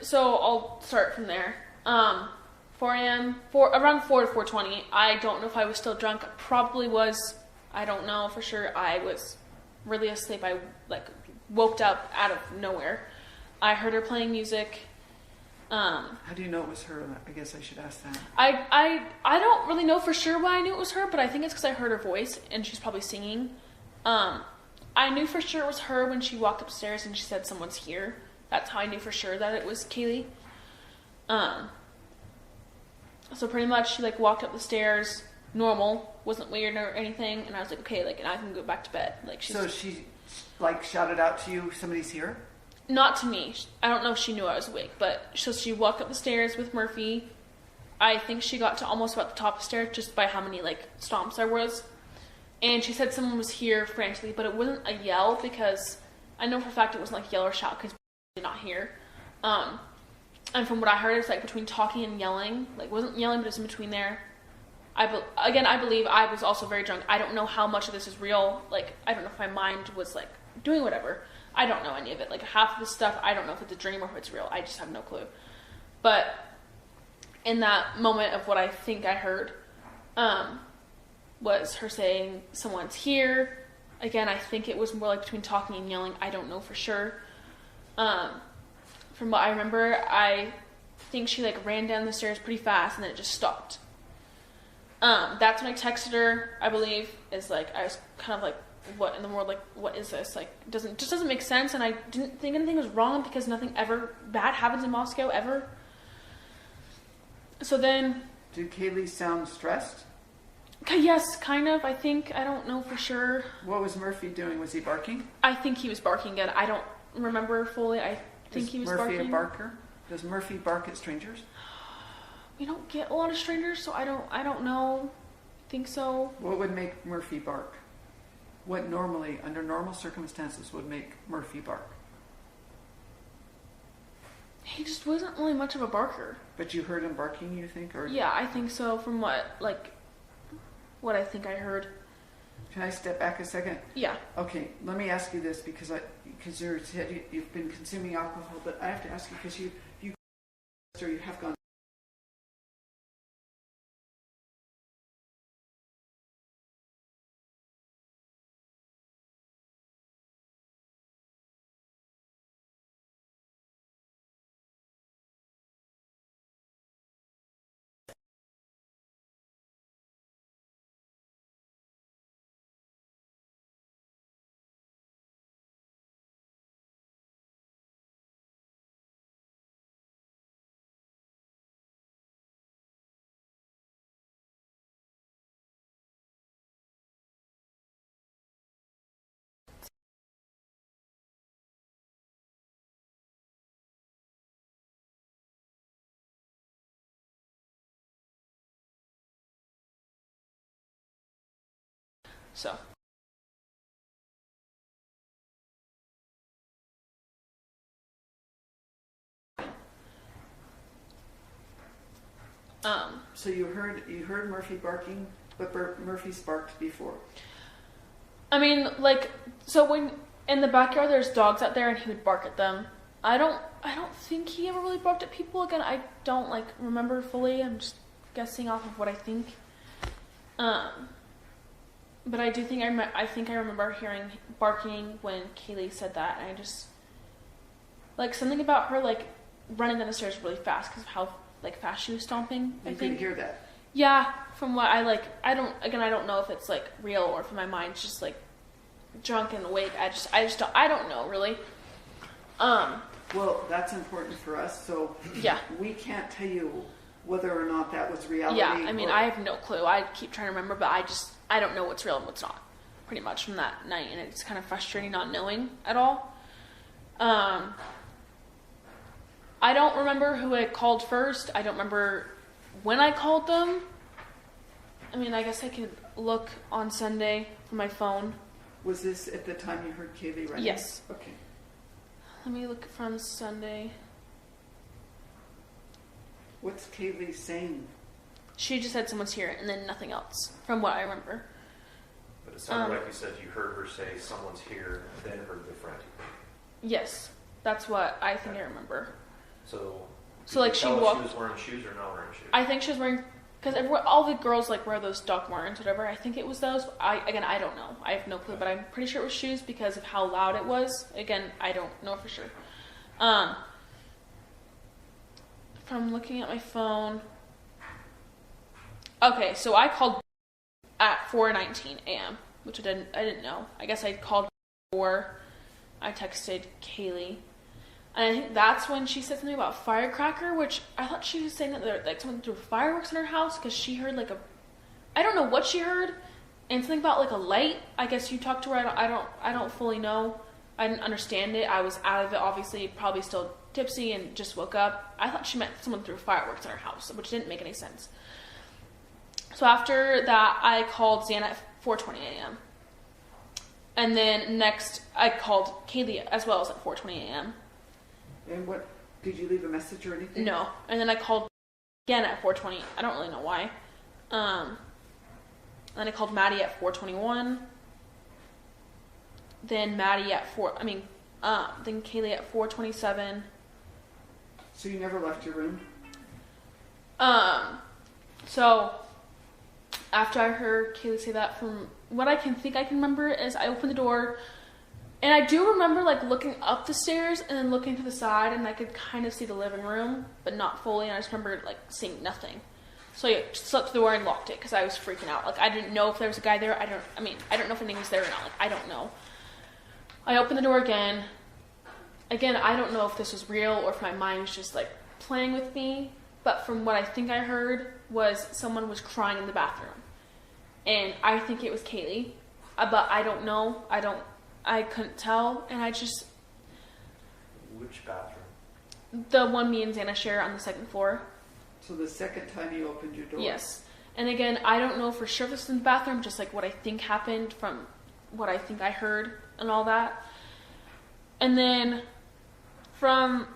So I'll start from there. 4 a.m., around 4 to 4:20. I don't know if I was still drunk. Probably was. I don't know for sure. I was really asleep. I woke up out of nowhere. I heard her playing music. How do you know it was her? I guess I should ask that. I don't really know for sure why I knew it was her, but I think it's because I heard her voice and she's probably singing. I knew for sure it was her when she walked upstairs and she said someone's here. That's how I knew for sure that it was Kaylee. So pretty much she walked up the stairs normal, wasn't weird or anything, and I was like, okay, and I can go back to bed. So she shouted out to you, somebody's here? Not to me. I don't know if she knew I was awake, but so she walked up the stairs with Murphy. I think she got to almost about the top of the stairs just by how many stomps there was. And she said someone was here frantically, but it wasn't a yell because I know for a fact it wasn't yell or shout because not here. And from what I heard, it's between talking and yelling. It wasn't yelling, but it was in between there. I believe I was also very drunk. I don't know how much of this is real. I don't know if my mind was doing whatever. I don't know any of it. Half of the stuff, I don't know if it's a dream or if it's real. I just have no clue. But in that moment of what I think I heard, was her saying someone's here. Again, I think it was more between talking and yelling. I don't know for sure. From what I remember, I think she ran down the stairs pretty fast and then it just stopped. That's when I texted her, I believe, is I was kind of what in the world, what is this? Doesn't make sense, and I didn't think anything was wrong because nothing ever bad happens in Moscow, ever. So then... Did Kaylee sound stressed? Yes, kind of, I think. I don't know for sure. What was Murphy doing? Was he barking? I think he was barking again. I don't remember fully. I think he was barking. Is Murphy a barker? Does Murphy bark at strangers? We don't get a lot of strangers, so I don't know. I think so. What would make Murphy bark? What normally, under normal circumstances, would make Murphy bark? He just wasn't really much of a barker. But you heard him barking, you think? Or yeah, I think so, from what I think I heard. Can I step back a second? Yeah. Okay, let me ask you this, because you've been consuming alcohol, but I have to ask you, because you have gone. So. So you heard Murphy barking, but Murphy's barked before. I mean, so when in the backyard there's dogs out there and he would bark at them. I don't think he ever really barked at people. Again, I don't remember fully. I'm just guessing off of what I think. But I do think I remember hearing barking when Kaylee said that, and I just something about her running down the stairs really fast because of how fast she was stomping. You could hear that. Yeah, from what I don't know if it's like real or if my mind's just like drunk and awake. I don't know really. Well, that's important for us, so yeah, we can't tell you whether or not that was reality. Yeah, I mean, I have no clue. I keep trying to remember, but I don't know what's real and what's not, pretty much from that night, and it's kind of frustrating not knowing at all. I don't remember who I called first. I don't remember when I called them. I mean, I guess I could look on Sunday from my phone. Was this at the time you heard Kaylee running? Yes. Okay. Let me look from Sunday. What's Kaylee saying? She just said someone's here and then nothing else, from what I remember. But it sounded like you said you heard her say someone's here, then heard the friend. Yes, that's what I think I remember. So like she walked. She was wearing shoes or not wearing shoes? I think she was wearing, because all the girls like wear those Doc Martens, whatever. I think it was those. I don't know. I have no clue, but I'm pretty sure it was shoes because of how loud it was. Again, I don't know for sure. From looking at my phone. Okay, so I called at 4:19 a.m., which I didn't know. I guess I called before I texted Kaylee. And I think that's when she said something about firecracker, which I thought she was saying that there, like someone threw fireworks in her house because she heard like I don't know what she heard, and something about like a light. I guess you talked to her. I don't fully know. I didn't understand it. I was out of it, obviously, probably still tipsy and just woke up. I thought she meant someone threw fireworks in her house, which didn't make any sense. So after that, I called Xana at 4:20 a.m. And then next, I called Kaylee as well as at 4:20 a.m. And what, did you leave a message or anything? No. And then I called again at 4:20. I don't really know why. Then I called Maddie at 4:21. Then Maddie at then Kaylee at 4:27. So you never left your room? So after I heard Kaylee say that, from what I can remember is I opened the door, and I do remember like looking up the stairs and then looking to the side, and I could kind of see the living room, but not fully, and I just remember like seeing nothing. So I slept to the door and locked it because I was freaking out. Like I didn't know if there was a guy there. I don't know if anything was there or not. Like I don't know. I opened the door again. Again, I don't know if this was real or if my mind was just like playing with me, but from what I think I heard was someone was crying in the bathroom. And I think it was Kaylee, but I don't know. I couldn't tell, and I just... Which bathroom? The one me and Xana share on the second floor. So the second time you opened your door? Yes. And again, I don't know for sure if this is in the bathroom, just like what I think happened from what I think I heard and all that. And then from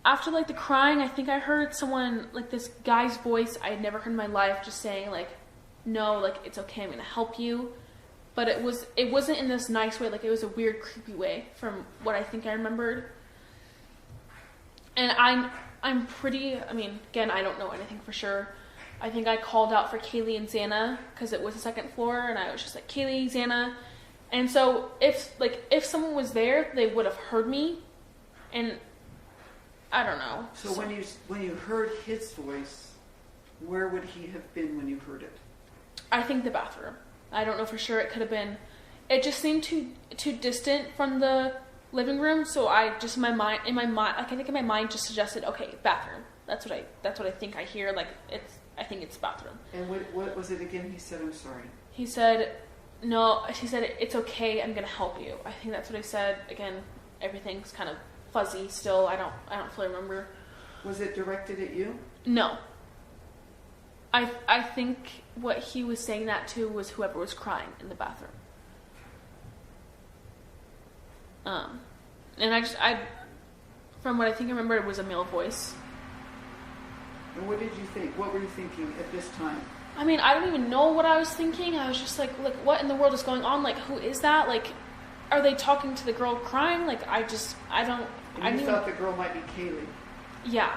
after like the crying, I think I heard someone, like this guy's voice I had never heard in my life, just saying like, no, like it's okay, I'm gonna help you. But it wasn't in this nice way, like it was a weird, creepy way from what I think I remembered. And I'm pretty, again, I don't know anything for sure. I think I called out for Kaylee and Xana because it was the second floor, and I was just like, Kaylee, Xana. And so if someone was there, they would have heard me, and I don't know. So when you heard his voice, where would he have been when you heard it? I think the bathroom. I don't know for sure. It could have been. It just seemed too distant from the living room. So I just in my mind, I think in my mind just suggested, okay, bathroom. That's what I think I hear. Like I think it's bathroom. And what was it again? He said, I'm sorry. He said, no. He said, it's okay. I'm gonna help you. I think that's what he said. Again, everything's kind of fuzzy still. I don't fully remember. Was it directed at you? No. I think what he was saying that to was whoever was crying in the bathroom. And I from what I think I remember, it was a male voice. And what did you think? What were you thinking at this time? I don't even know what I was thinking. I was just like what in the world is going on? Like, who is that? Like, are they talking to the girl crying? Like, I don't... And you thought the girl might be Kaylee? Yeah.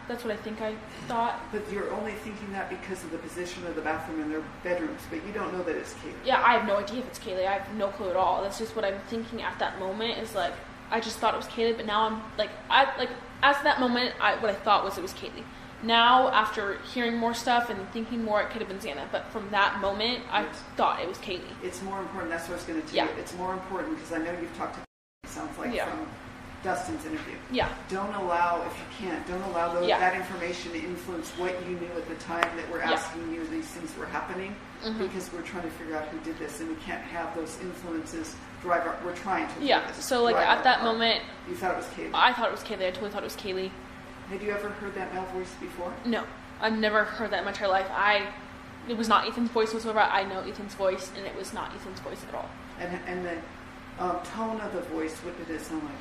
That's what I think I thought. But you're only thinking that because of the position of the bathroom in their bedrooms, but you don't know that it's Kaylee. Yeah, I have no idea if it's Kaylee. I have no clue at all. That's just what I'm thinking at that moment is like, I just thought it was Kaylee, but now I'm like, as of that moment, what I thought was it was Kaylee. Now, after hearing more stuff and thinking more, it could have been Xana. But from that moment, I thought it was Kaylee. It's more important. That's what I was going to tell you. It's more important because I know you've talked to, it sounds like, from Dustin's interview. Yeah. Don't allow, if you can't, don't allow that information to influence what you knew at the time that we're asking you these things were happening, because we're trying to figure out who did this, and we can't have those influences drive our, we're trying to. Yeah, so like at that moment. You thought it was Kaylee? I thought it was Kaylee. I totally thought it was Kaylee. Had you ever heard that male voice before? No. I've never heard that in my entire life. It was not Ethan's voice whatsoever. I know Ethan's voice, and it was not Ethan's voice at all. And the tone of the voice, what did it sound like?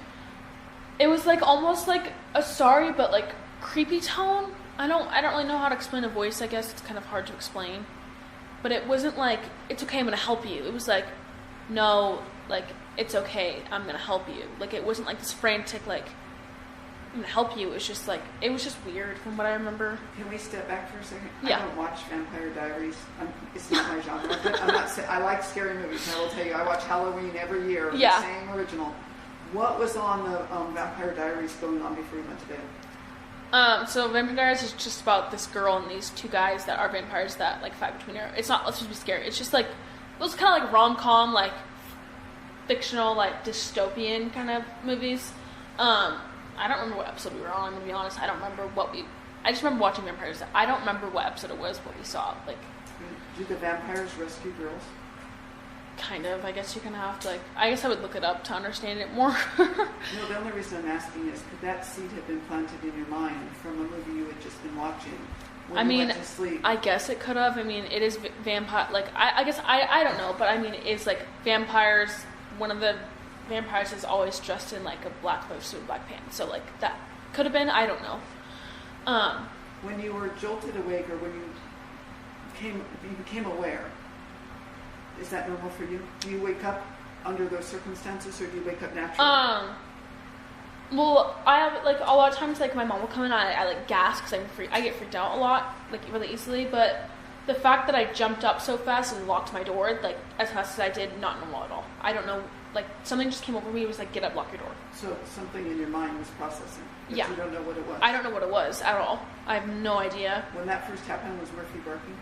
It was like almost like a sorry but like creepy tone. I don't really know how to explain a voice. I guess it's kind of hard to explain. But it wasn't like, it's okay, I'm gonna help you. It was like, no, like, it's okay, I'm gonna help you. Like, it wasn't like this frantic, like, I'm gonna help you. It was just like, it was just weird from what I remember. Can we step back for a second? Yeah. I don't watch Vampire Diaries. It's not my genre. But I'm not I like scary movies, and I will tell you, I watch Halloween every year. Yeah. The same original. What was on the Vampire Diaries going on before you went to bed? So Vampire Diaries is just about this girl and these two guys that are vampires that like fight between her. It's not, let's just be scary. It's just like, those kind of like rom-com, like fictional, like dystopian kind of movies. I don't remember what episode we were on, I'm gonna be honest. I don't remember I just remember watching Vampires. I don't remember what episode it was, what we saw. Like, do the vampires rescue girls? Kind of. I guess you kind of have to, like, I guess I would look it up to understand it more. No, the only reason I'm asking is, could that seed have been planted in your mind from a movie you had just been watching when you went to sleep? I guess it could have. I mean, it is vampire, like, I guess, I don't know, but I mean, it's like vampires, one of the vampires is always dressed in like a black suit, black pants, so like, that could have been, I don't know. When you were jolted awake, or when you became aware, is that normal for you? Do you wake up under those circumstances, or do you wake up naturally? Well, I have, like, a lot of times, like, my mom will come in and I like, gasp because I get freaked out a lot, like, really easily, but the fact that I jumped up so fast and locked my door, like, as fast as I did, not normal at all. I don't know, like, something just came over me, it was like, get up, lock your door. So something in your mind was processing, but yeah. You don't know what it was? I don't know what it was at all. I have no idea. When that first happened, was Murphy barking?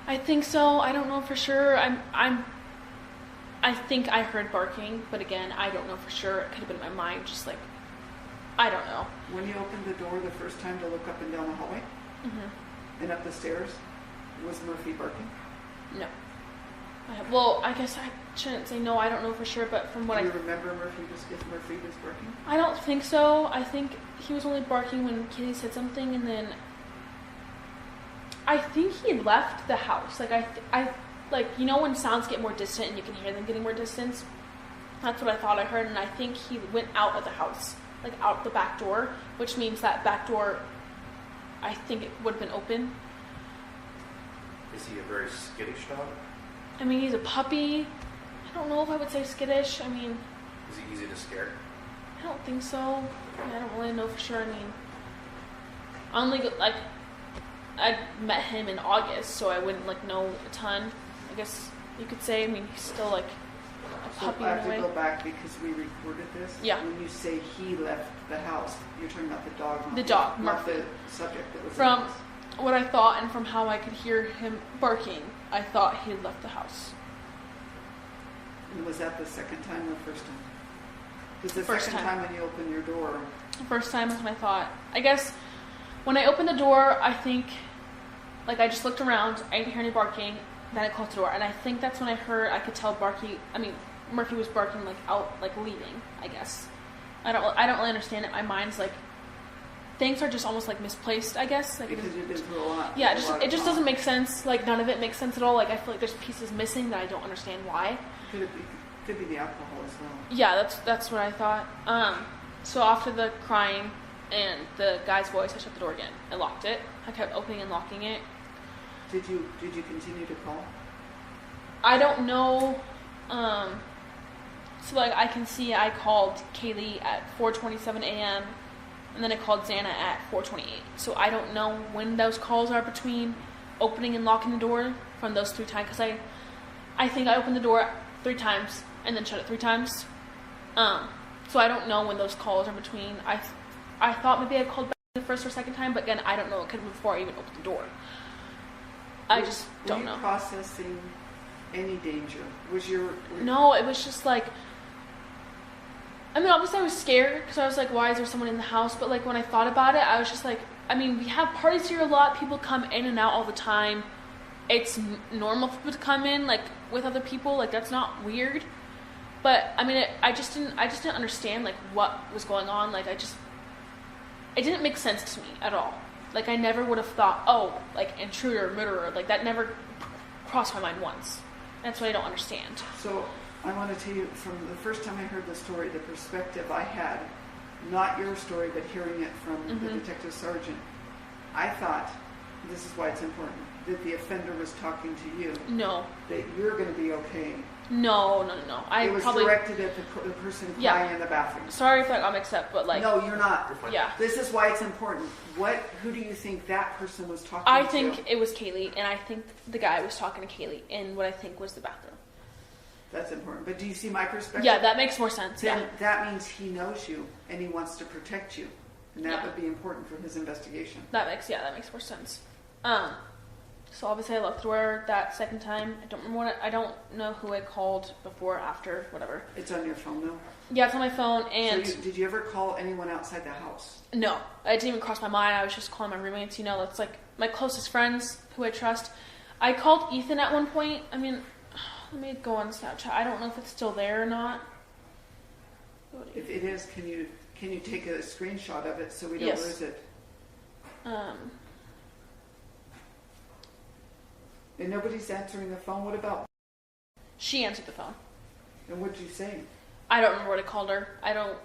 I think so. I don't know for sure. I think I heard barking, but again, I don't know for sure. It could have been in my mind, just like, I don't know. When you opened the door the first time to look up and down the hallway, and up the stairs, was Murphy barking? No. Well, I guess I shouldn't say no. I don't know for sure, but from what Do you remember if Murphy was barking? I don't think so. I think he was only barking when Kitty said something, and then I think he left the house. Like, I like, you know when sounds get more distant and you can hear them getting more distant? That's what I thought I heard, and I think he went out of the house, like out the back door, which means that back door, I think it would have been open. Is he a very skittish dog? I mean, he's a puppy. I don't know if I would say skittish. I mean... Is he easy to scare? I don't think so. I mean, I don't really know for sure. I mean... I met him in August, so I wouldn't, like, know a ton, I guess you could say. I mean, he's still, like, a puppy in a way. I have to go back because we recorded this. Yeah. When you say he left the house, you're talking about the dog, not the dog, not Murphy. the subject that was From in the house. what I thought and from how I could hear him barking, I thought he had left the house. And was that the second time or first time? Because the First second time. when you opened your door... The first time is when I thought. I guess when I opened the door, I think, like, I just looked around, I didn't hear any barking, then I closed the door, and I think that's when I could tell Murphy was barking, like, out, like, leaving, I guess. I don't really understand it. My mind's, like, things are just almost, like, misplaced, I guess. Like, Because you've been through a lot. Yeah, it just doesn't make sense. Like, none of it makes sense at all. Like, I feel like there's pieces missing that I don't understand why. Could be the alcohol as well. Yeah, that's what I thought. So after the crying and the guy's voice, I shut the door again. I locked it. I kept opening and locking it. Did you continue to call? I don't know. So, like, I can see I called Kaylee at 4:27 a.m. and then I called Xana at 4:28. So I don't know when those calls are between opening and locking the door from those 3 times. Because I think I opened the door 3 times and then shut it 3 times. So I don't know when those calls are between. I thought maybe I called back the first or second time, but again, I don't know. It could have been before I even opened the door. I just don't know. Were you processing any danger? No, it was just like, I mean, obviously I was scared because I was like, why is there someone in the house? But like when I thought about it, I was just like, I mean, we have parties here a lot. People come in and out all the time. It's normal for people to come in like with other people. Like that's not weird. But I mean, I just didn't understand like what was going on. Like it didn't make sense to me at all. Like I never would have thought, oh, like intruder, murderer. Like that never crossed my mind once. That's what I don't understand. So I want to tell you, from the first time I heard the story, the perspective I had, not your story, but hearing it from the detective sergeant, I thought, this is why it's important, that the offender was talking to you. No. That you're going to be okay. No. It was directed at the person crying in the bathroom. Sorry if I got mixed up, but like... No, you're not. Yeah. This is why it's important. Who do you think that person was talking to? I think it was Kaylee, and I think the guy was talking to Kaylee in what I think was the bathroom. That's important. But do you see my perspective? Yeah, that makes more sense. Then that means he knows you, and he wants to protect you. And that would be important for his investigation. That makes more sense. So obviously I locked the door that second time. I don't know who I called before, after, whatever. It's on your phone though? Yeah, it's on my phone. And so did you ever call anyone outside the house? No, it didn't even cross my mind. I was just calling my roommates. That's like my closest friends who I trust. I called Ethan at one point. I mean, let me go on Snapchat. I don't know if it's still there or not. If it is, can you take a screenshot of it so we don't lose it? And nobody's answering the phone. What about? She answered the phone. And what did you say? I don't remember what I called her. I don't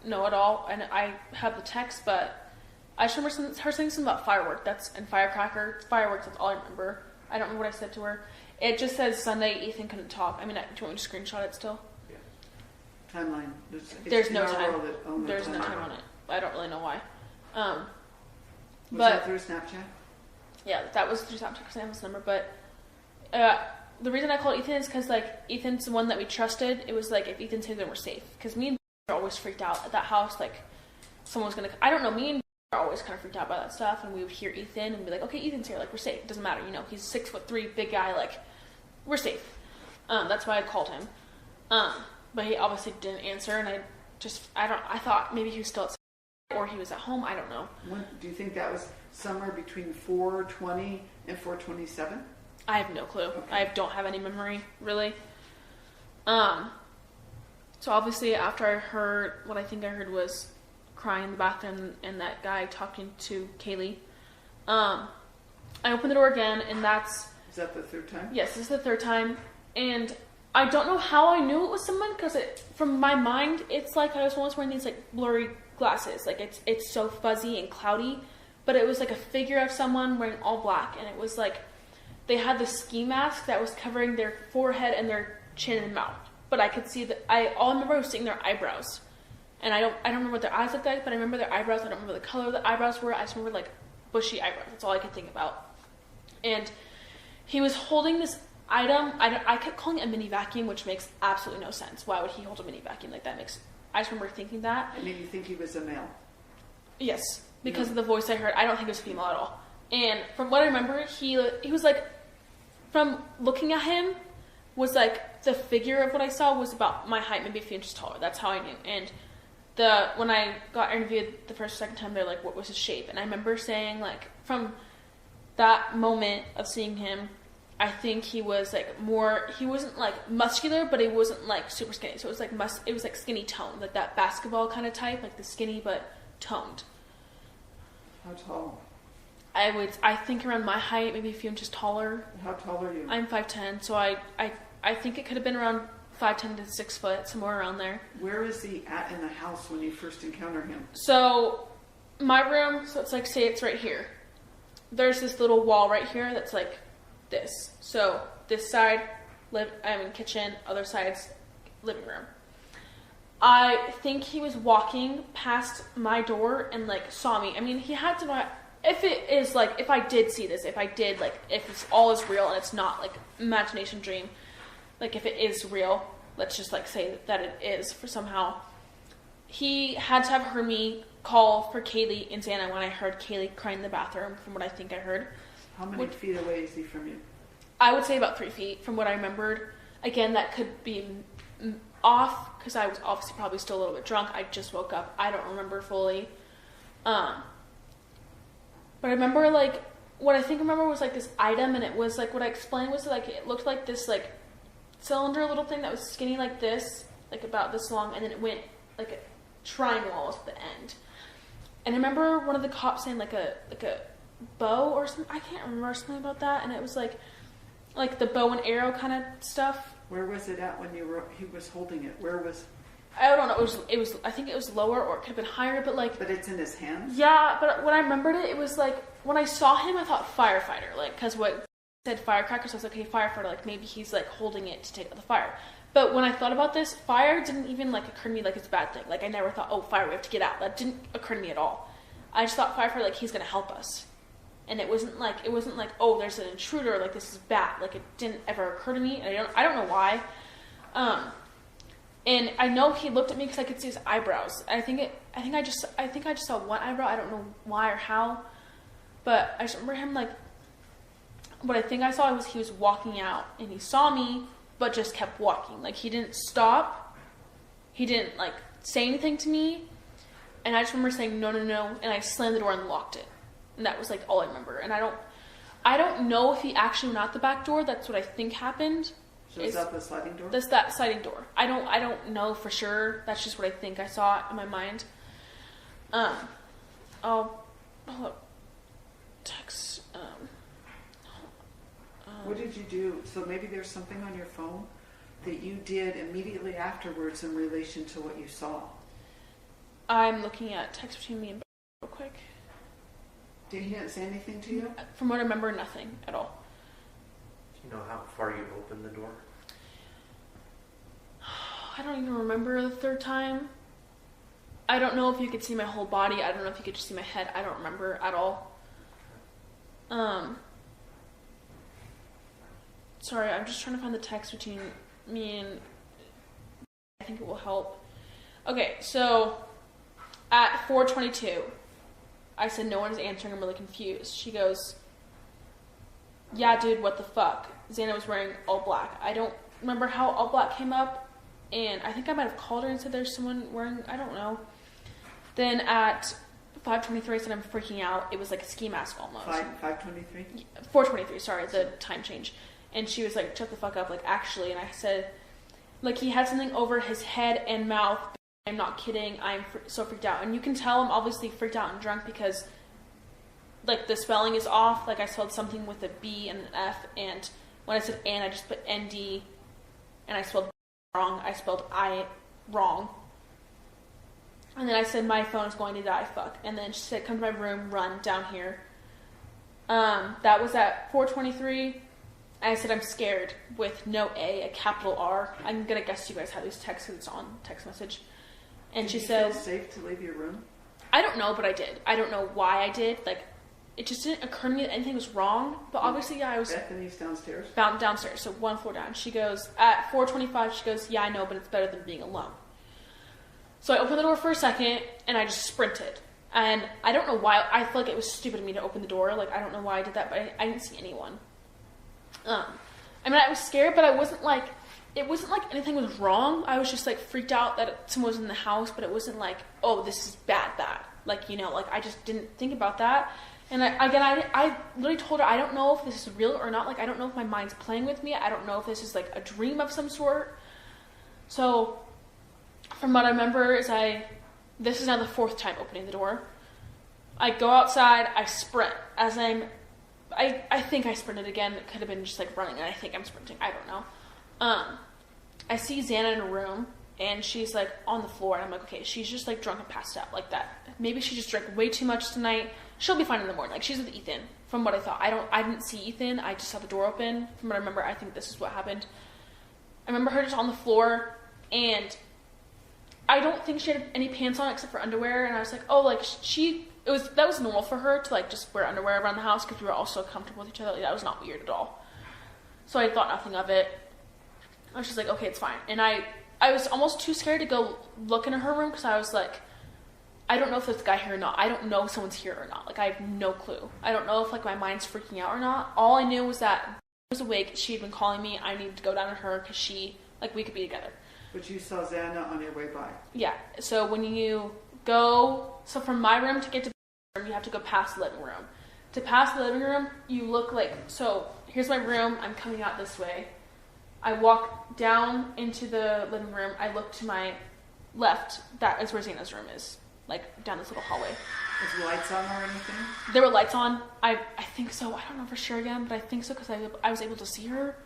know at all. And I have the text, but I just remember her saying something about fireworks. Fireworks. That's all I remember. I don't remember what I said to her. It just says Sunday. Ethan couldn't talk. I mean, do you want me to screenshot it still? Yeah. Timeline. There's no time. There's no time on it. I don't really know why. Was that through Snapchat? Yeah, that was through Snapchat because I have his number. But the reason I called Ethan is because like Ethan's the one that we trusted. It was like if Ethan's here, then we're safe. Because me and are always freaked out at that house. Like someone's gonna. I don't know. Me and are always kind of freaked out by that stuff, and we would hear Ethan and be like, "Okay, Ethan's here. Like we're safe. It doesn't matter. He's 6'3", big guy. Like we're safe." That's why I called him. But he obviously didn't answer, and I thought maybe he was still at or he was at home. I don't know. Do you think that was somewhere between 4:20 and 4:27? I have no clue. Okay. I don't have any memory, really. So obviously after I heard, what I think I heard was crying in the bathroom and that guy talking to Kaylee, I opened the door again, and Is that the third time? Yes, this is the third time. And I don't know how I knew it was someone, because from my mind, it's like I was once wearing these like blurry glasses. Like it's so fuzzy and cloudy, but it was like a figure of someone wearing all black, and it was like they had the ski mask that was covering their forehead and their chin and mouth. But I could see all I remember was seeing their eyebrows. And I don't remember what their eyes looked like, but I remember their eyebrows. I don't remember the color of the eyebrows were. I just remember like bushy eyebrows. That's all I could think about. And he was holding this item. I kept calling it a mini vacuum, which makes absolutely no sense. Why would he hold a mini vacuum? Like I just remember thinking that. And you think he was a male? Yes, because of the voice I heard. I don't think it was female at all. And from what I remember, he was like, from looking at him, was like the figure of what I saw was about my height, maybe a few inches taller. That's how I knew. And when I got interviewed the first or second time, they're like, what was his shape? And I remember saying, like, from that moment of seeing him, I think he was like he wasn't like muscular, but he wasn't like super skinny. So it was like it was like skinny toned, like that basketball kind of type, like the skinny but toned. How tall? I think around my height, maybe a few inches taller. How tall are you? I'm 5'10", so I think it could have been around 5'10" to 6 foot, somewhere around there. Where is he at in the house when you first encounter him? So my room, so it's like, say it's right here. There's this little wall right here that's like this. So this side, kitchen, other side's living room. I think he was walking past my door and like saw me. I mean, he had to not. If it is like, if I did see this, if it's all is real and it's not like imagination dream, like if it is real, let's just like say that it is for somehow. he had to have heard me call for Kaylee and Xana when I heard Kaylee crying in the bathroom, from what I think I heard. How many feet away is he from you? I would say about 3 feet from what I remembered. Again, that could be off because I was obviously probably still a little bit drunk. I just woke up. I don't remember fully. But I remember, like, what I think I remember was, like, this item, and it was, like, what I explained was, like, it looked like this, like, cylinder little thing that was skinny like this, like, about this long, and then it went, like, a triangle at the end. And I remember one of the cops saying, like a bow or something. I can't remember something about that, and it was, like the bow and arrow kind of stuff. Where was it at when he was holding it? Where was... I don't know. It was. I think it was lower, or it could have been higher. But like. But it's in his hands. Yeah, but when I remembered it, it was like when I saw him, I thought firefighter, like because what said firecracker, so I was like, okay, firefighter, like maybe he's like holding it to take out the fire. But when I thought about this, fire didn't even like occur to me like it's a bad thing. Like I never thought, oh, fire, we have to get out. That didn't occur to me at all. I just thought firefighter, like he's gonna help us, and it wasn't like oh, there's an intruder, like this is bad. Like it didn't ever occur to me, and I don't know why. And I know he looked at me because I could see his eyebrows. I think I just saw one eyebrow. I don't know why or how, but I just remember him like. What I think I saw was he was walking out and he saw me, but just kept walking. Like he didn't stop. He didn't like say anything to me, and I just remember saying no, and I slammed the door and locked it. And that was like all I remember. And I don't know if he actually went out the back door. That's what I think happened. So is that the sliding door? That's that sliding door. I don't know for sure. That's just what I think I saw in my mind. I'll text. What did you do? So maybe there's something on your phone that you did immediately afterwards in relation to what you saw. I'm looking at text between me and real quick. Did he not say anything to you? From what I remember, nothing at all. Do you know how far you opened the door? I don't even remember the third time. I don't know if you could see my whole body. I don't know if you could just see my head. I don't remember at all. Sorry, I'm just trying to find the text between me and... I think it will help. Okay, so at 4:22, I said no one's answering. I'm really confused. She goes, yeah, dude, what the fuck? Xana was wearing all black. I don't remember how all black came up, and I think I might have called her and said there's someone wearing, I don't know. Then at 5:23, I said I'm freaking out. It was like a ski mask almost. 5:23? 4:23, sorry, the time change. And she was like, shut the fuck up, like actually. And I said, like he had something over his head and mouth. I'm not kidding. I'm so freaked out. And you can tell I'm obviously freaked out and drunk because like the spelling is off. Like I spelled something with a B and an F, and when I said and, I just put ND, and I spelled wrong. I spelled I wrong. And then I said my phone is going to die, fuck. And then she said come to my room, run down here. That was at 4:23. I said I'm scared with no A, a capital R. I'm gonna guess you guys have these texts because it's on text message. And she says, "Did you feel safe to leave your room?" I don't know, but I did. I don't know why I did. Like, it just didn't occur to me that anything was wrong. But obviously, yeah, I was. Bethany's downstairs. Downstairs, so one floor down. She goes at 4:25. She goes, yeah, I know, but it's better than being alone. So I opened the door for a second, and I just sprinted. And I don't know why. I feel like it was stupid of me to open the door. Like I don't know why I did that, but I didn't see anyone. I mean, I was scared, but I wasn't like. It wasn't like anything was wrong. I was just like freaked out that someone was in the house, but it wasn't like, oh, this is bad. Like, you know, like I just didn't think about that. And I literally told her, I don't know if this is real or not. Like, I don't know if my mind's playing with me. I don't know if this is like a dream of some sort. So from what I remember is this is now the fourth time opening the door. I go outside, I sprint as I think I sprinted again. It could have been just like running, and I think I'm sprinting. I don't know. I see Xana in a room, and she's like on the floor, and I'm like, okay, she's just like drunk and passed out like that. Maybe she just drank way too much tonight. She'll be fine in the morning. Like she's with Ethan, from what I thought. I didn't see Ethan. I just saw the door open. From what I remember, I think this is what happened. I remember her just on the floor, and I don't think she had any pants on except for underwear. And I was like, oh, like that was normal for her to like just wear underwear around the house because we were all so comfortable with each other. Like, that was not weird at all. So I thought nothing of it. I was just like, okay, it's fine. And I I was almost too scared to go look into her room because I was like, I don't know if there's a guy here or not. I don't know if someone's here or not. Like, I have no clue. I don't know if, like, my mind's freaking out or not. All I knew was that I was awake. She had been calling me. I needed to go down to her because she, like, we could be together. But you saw Xana on your way by. Yeah. So when you go, so from my room to get to the room, you have to go past the living room. To pass the living room, you look like, so here's my room. I'm coming out this way. I walk down into the living room. I look to my left. That is where Xana's room is. Like, down this little hallway. Was the lights on or anything? There were lights on. I think so. I don't know for sure again, but I think so because I was able to see her.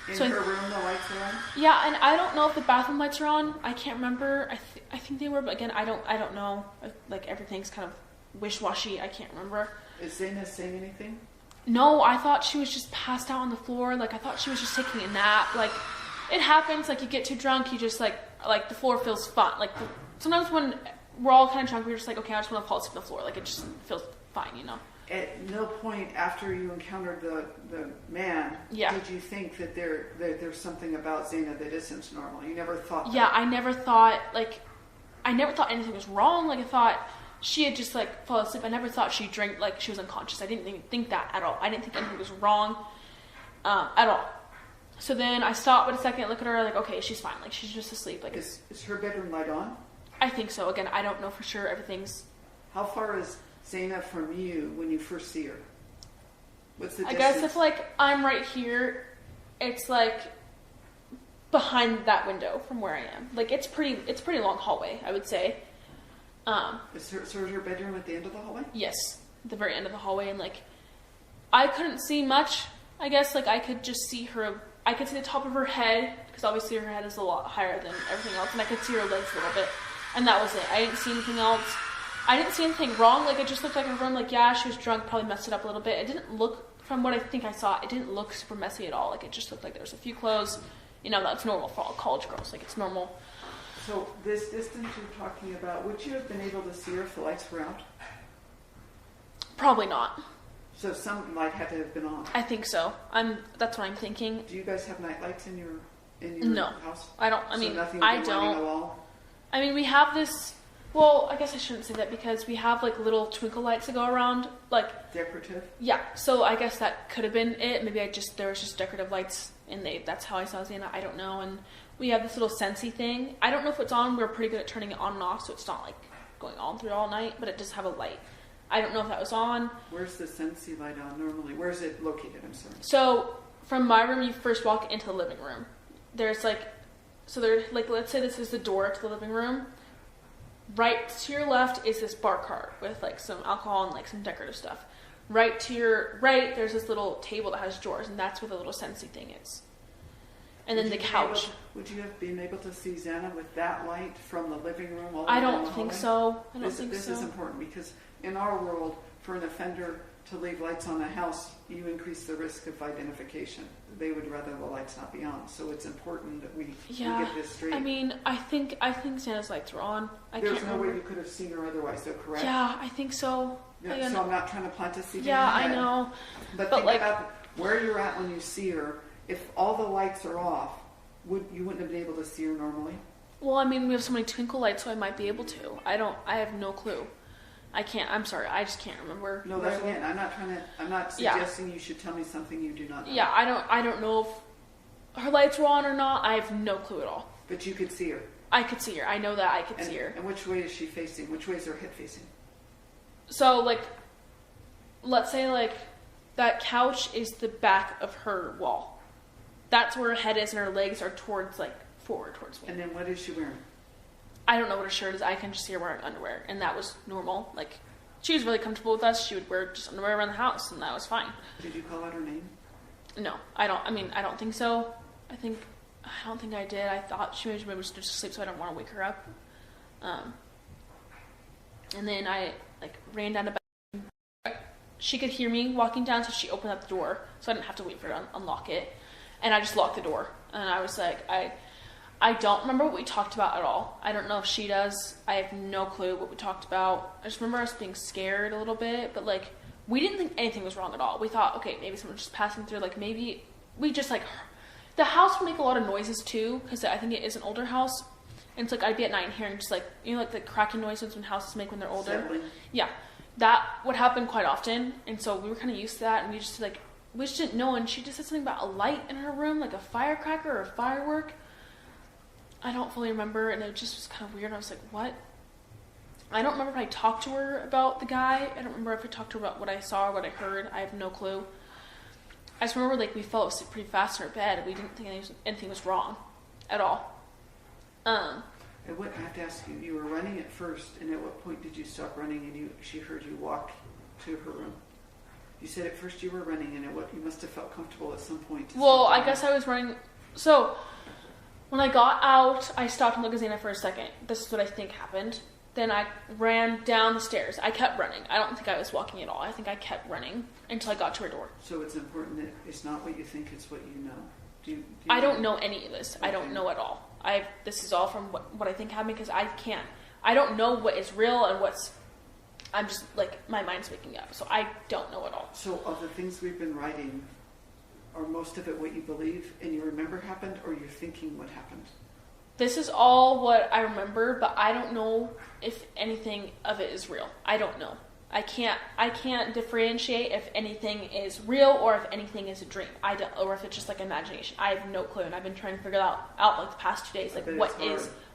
In her room, the lights are on? Yeah, and I don't know if the bathroom lights are on. I can't remember. I think they were, but again, I don't know. Like, everything's kind of wish-washy. I can't remember. Is Xana saying anything? No, I thought she was just passed out on the floor. Like, I thought she was just taking a nap. Like, it happens. Like, you get too drunk, you just, like the floor feels fun. Like, sometimes when we're all kind of drunk, we're just like, okay, I just want to fall asleep on the floor. Like, it just feels fine, you know? At no point after you encountered the man, did you think that there's something about Xana that isn't normal? You never thought that? Yeah, I never thought anything was wrong. Like, I thought she had just, like, fallen asleep. I never thought she drank, like, she was unconscious. I didn't even think that at all. I didn't think anything was wrong at all. So then I stopped for a second, look at her, like, okay, she's fine. Like, she's just asleep. Like, is her bedroom light on? I think so. Again, I don't know for sure. Everything's... How far is Xana from you when you first see her? What's the distance? I guess if, like, I'm right here, it's, like, behind that window from where I am. Like, it's pretty long hallway, I would say. Is her bedroom at the end of the hallway? Yes, the very end of the hallway. And, like, I couldn't see much. I guess, like, I could just see her... I could see the top of her head, because obviously her head is a lot higher than everything else, and I could see her legs a little bit. And that was it. I didn't see anything else. I didn't see anything wrong. Like, it just looked like her room. Like, yeah, she was drunk, probably messed it up a little bit. It didn't look, from what I think I saw, it didn't look super messy at all. Like, it just looked like there was a few clothes. You know, that's normal for all college girls. Like, it's normal. So, this distance you're talking about, would you have been able to see her if the lights were out? Probably not. So, some light had to have been on. I think so. That's what I'm thinking. Do you guys have night lights in your no, house? I don't. I mean, so nothing I lighting don't. the wall? I mean, we have this. Well, I guess I shouldn't say that because we have, like, little twinkle lights that go around, like... Decorative? Yeah, so I guess that could have been it. Maybe there was just decorative lights, and that's how I saw Xana. I don't know. And we have this little Scentsy thing. I don't know if it's on. We're pretty good at turning it on and off, so it's not, like, going on through all night, but it does have a light. I don't know if that was on. Where's the Scentsy light on normally? Where's it located? I'm sorry. So, from my room, you first walk into the living room. There's, like... So, there's, like, let's say this is the door to the living room. Right to your left is this bar cart with, like, some alcohol and, like, some decorative stuff. Right to your right, there's this little table that has drawers, and that's where the little Scentsy thing is. And then the couch. Would you have been able to see Xana with that light from the living room? I don't think so. This is important because in our world, for an offender to leave lights on a house, you increase the risk of identification. They would rather the lights not be on. So it's important that we get this straight. I mean, I think Xana's lights were on. There's no way you could have seen her otherwise, though, correct? Yeah, I think so. Yeah, so I'm not trying to plant a seed in your head. head. I know. But think about where you're at when you see her. If all the lights are off, you wouldn't have been able to see her normally? Well, I mean, we have so many twinkle lights, so I might be able to. I have no clue. I'm sorry, I just can't remember. No, that's again, I'm not suggesting you should tell me something you do not know. Yeah, I don't know if her lights were on or not. I have no clue at all. But you could see her. I could see her. I know that I could see her. And which way is she facing? Which way is her head facing? So, like, let's say, like, that couch is the back of her wall. That's where her head is, and her legs are towards, like, forward towards me. And then what is she wearing? I don't know what her shirt is. I can just see her wearing underwear, and that was normal. Like, she was really comfortable with us. She would wear just underwear around the house, and that was fine. Did you call out her name? No, I don't think so. I don't think I did. I thought she maybe was just asleep, so I don't want to wake her up. And then I, like, ran down to bed. She could hear me walking down, so she opened up the door, so I didn't have to wait for her to unlock it. And I just locked the door, and I was like, I don't remember what we talked about at all. I don't know if she does. I have no clue what we talked about. I just remember us being scared a little bit, but, like, we didn't think anything was wrong at all. We thought, okay, maybe someone's just passing through. Like, maybe we just, like, the house would make a lot of noises too, because I think it is an older house. And it's like I'd be at night hearing just like, you know, like the cracking noises when houses make when they're older. Settling. Yeah, that would happen quite often. And so we were kind of used to that, and we just didn't know. And she just said something about a light in her room, like a firecracker or a firework. I don't fully remember, and it just was kind of weird. I was like, what? I don't remember if I talked to her about the guy. I don't remember if I talked to her about what I saw or what I heard. I have no clue. I just remember, like, we fell asleep pretty fast in our bed, and we didn't think anything was wrong at all. I have to ask you, you were running at first, and at what point did you stop running and she heard you walk to her room? You said at first you were running, and you must have felt comfortable at some point. Well, I guess I was running. So, when I got out, I stopped and looked at Zana for a second. This is what I think happened. Then I ran down the stairs. I kept running. I don't think I was walking at all. I think I kept running until I got to her door. So it's important that it's not what you think, it's what you know. Do you I don't know any of this. Okay. I don't know at all. This is all from what I think happened, because I don't know what is real and I'm just, like, my mind's waking up. So I don't know at all. So of the things we've been writing, are most of it what you believe and you remember happened, or you're thinking what happened? This is all what I remember, but I don't know if anything of it is real. I don't know. I can't differentiate if anything is real or if anything is a dream. Or if it's just like imagination. I have no clue, and I've been trying to figure that out like the past 2 days. Like,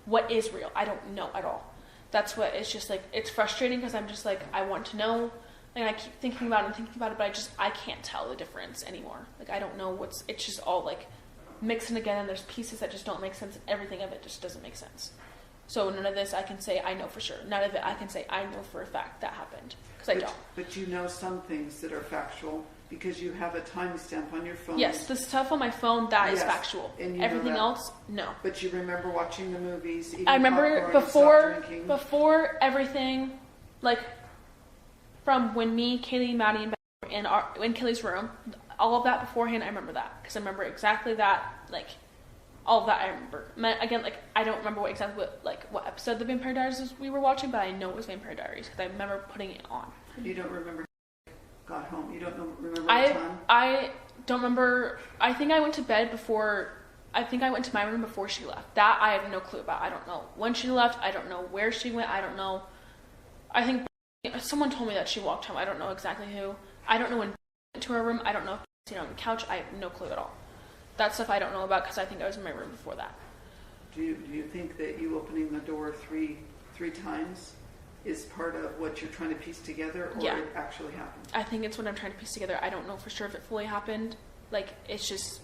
what is real? I don't know at all. That's what it's just like. It's frustrating because I'm just like, I want to know, and I keep thinking about it, but I can't tell the difference anymore. Like, I don't know it's just all like mixing together, and there's pieces that just don't make sense. Everything of it just doesn't make sense. So none of this I can say I know for sure. None of it I can say I know for a fact that happened, because I don't. But you know some things that are factual because you have a timestamp on your phone. Yes, the stuff on my phone, that is factual. And everything else, no. But you remember watching the movies, eating I remember popcorn, before everything, like from when me, Kaylee, Maddie, and Ben were in Kaylee's room, all of that beforehand, I remember that. Because I remember exactly that, like, all of that I remember. Again, like, I don't remember what episode of the Vampire Diaries we were watching, but I know it was Vampire Diaries because I remember putting it on. You don't remember got home? You don't remember what time? I don't remember. I think I went to bed before. I think I went to my room before she left. That I have no clue about. I don't know when she left. I don't know where she went. I don't know. I think someone told me that she walked home. I don't know exactly who. I don't know when she went to her room. I don't know if she was on the couch. I have no clue at all. That stuff I don't know about because I think I was in my room before that. Do you think that you opening the door three times is part of what you're trying to piece together, or it actually happened? I think it's what I'm trying to piece together. I don't know for sure if it fully happened. Like, it's just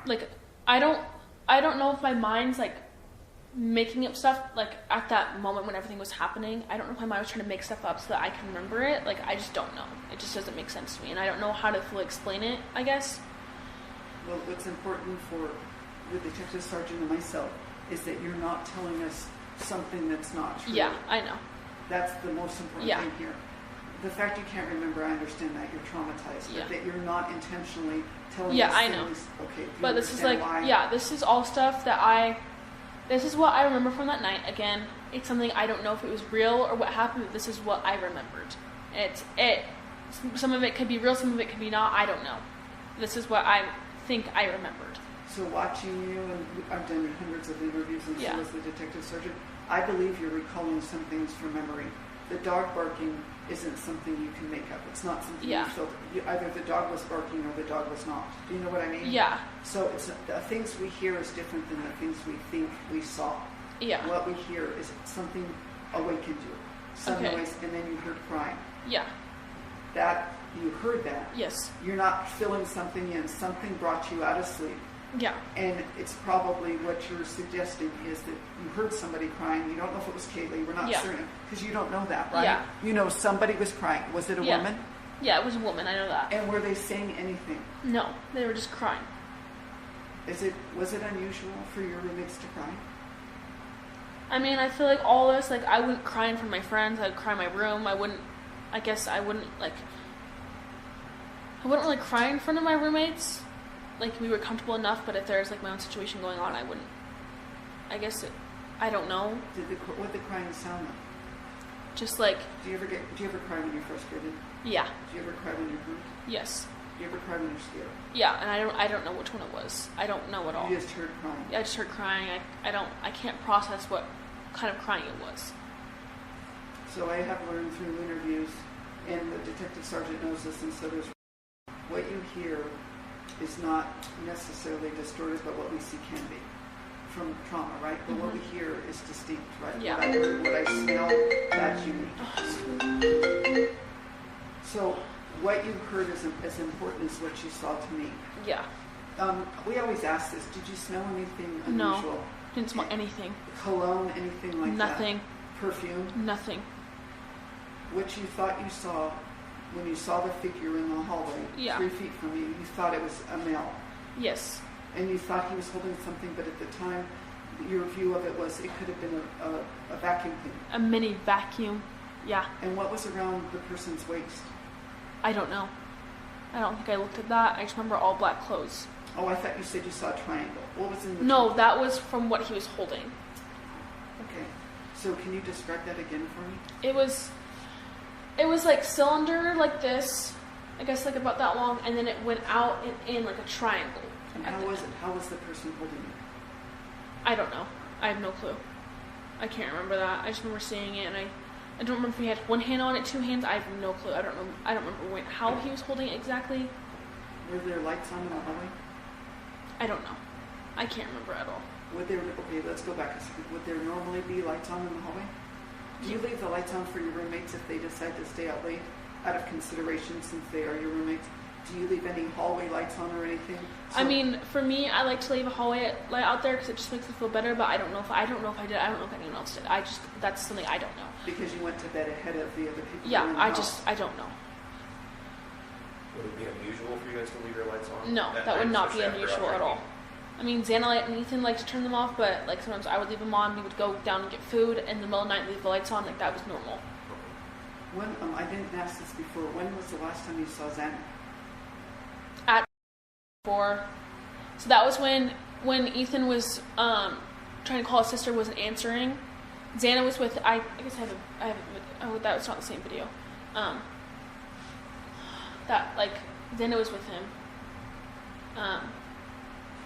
like I don't know if my mind's like making up stuff like at that moment when everything was happening. I don't know if my mind was trying to make stuff up so that I can remember it. Like, I just don't know. It just doesn't make sense to me, and I don't know how to fully explain it, I guess. Well, what's important for the detective sergeant and myself is that you're not telling us something that's not true. Yeah, I know. That's the most important thing here. The fact you can't remember, I understand that you're traumatized, but that you're not intentionally telling us I things. know. Okay, but this is like, this is all stuff that this is what I remember from that night. Again, it's something I don't know if it was real or what happened, but this is what I remembered. Some of it could be real, some of it could be not, I don't know. This is what I think I remembered. So watching you, and I've done hundreds of interviews, and so as the detective sergeant, I believe you're recalling some things from memory. The dog barking isn't something you can make up. It's not something you felt. Either the dog was barking or the dog was not. Do you know what I mean? Yeah. So the things we hear is different than the things we think we saw. Yeah. What we hear is something awakened you. Some noise, and then you heard crying. Yeah. That, you heard that. Yes. You're not filling something in. Something brought you out of sleep. Yeah. And it's probably what you're suggesting is that you heard somebody crying. You don't know if it was Kaylee. We're not certain because you don't know that, right? Yeah. You know somebody was crying. Was it a woman? Yeah, it was a woman. I know that. And were they saying anything? No, they were just crying. Was it unusual for your roommates to cry? I mean, I feel like all this, like, I wouldn't cry in front of my friends. I'd cry in my room. I wouldn't really cry in front of my roommates. Like, we were comfortable enough, but if there's like my own situation going on, I wouldn't. I guess I don't know. What the crying sound like? Just like. Do you ever cry when you're frustrated? Yeah. Do you ever cry when you're hurt? Yes. You ever cry when you're scared? Yeah, and I don't know which one it was. I don't know at all. You just heard crying. Yeah, I just heard crying. I can't process what kind of crying it was. So I have learned through interviews, and the detective sergeant knows this, and so there's what you hear is not necessarily distorted, but what we see can be from trauma, right? But what we hear is distinct, right? Yeah. What I heard, what I smell, that's unique. So what you heard is as important as what you saw to me. Yeah. We always ask this, did you smell anything unusual? No, didn't smell anything. Cologne, anything like that? Nothing. Perfume? Nothing. What you thought you saw when you saw the figure in the hallway, 3 feet from you, you thought it was a male. Yes. And you thought he was holding something, but at the time, your view of it was it could have been a vacuum cleaner. A mini vacuum. Yeah. And what was around the person's waist? I don't know. I don't think I looked at that. I just remember all black clothes. Oh, I thought you said you saw a triangle. What was in the No, that was from what he was holding. Okay. So can you describe that again for me? It was like cylinder like this, I guess like about that long, and then it went out and in like a triangle. And how was it? How was the person holding it? I don't know. I have no clue. I can't remember that. I just remember seeing it, and I don't remember if he had one hand on it, two hands. I have no clue. I don't know. I don't remember how he was holding it exactly. Were there lights on in the hallway? I don't know. I can't remember at all. Okay, let's go back a second. Would there normally be lights on in the hallway? Do you leave the lights on for your roommates if they decide to stay out late out of consideration since they are your roommates? Do you leave any hallway lights on or anything? I mean, for me, I like to leave a hallway light out there because it just makes me feel better. But I don't know if I did. I don't know if anyone else did. That's something I don't know. Because you went to bed ahead of the other people. Yeah, I don't know. Would it be unusual for you guys to leave your lights on? No, that would not be unusual at all. I mean, Xana and Ethan like to turn them off, but like sometimes I would leave them on. We would go down and get food, and in the middle of the night leave the lights on. Like that was normal. When I didn't ask this before. When was the last time you saw Xana? At 4. So that was when Ethan was trying to call his sister, wasn't answering. Xana was with I guess I have oh, that was not the same video. That like Xana was with him.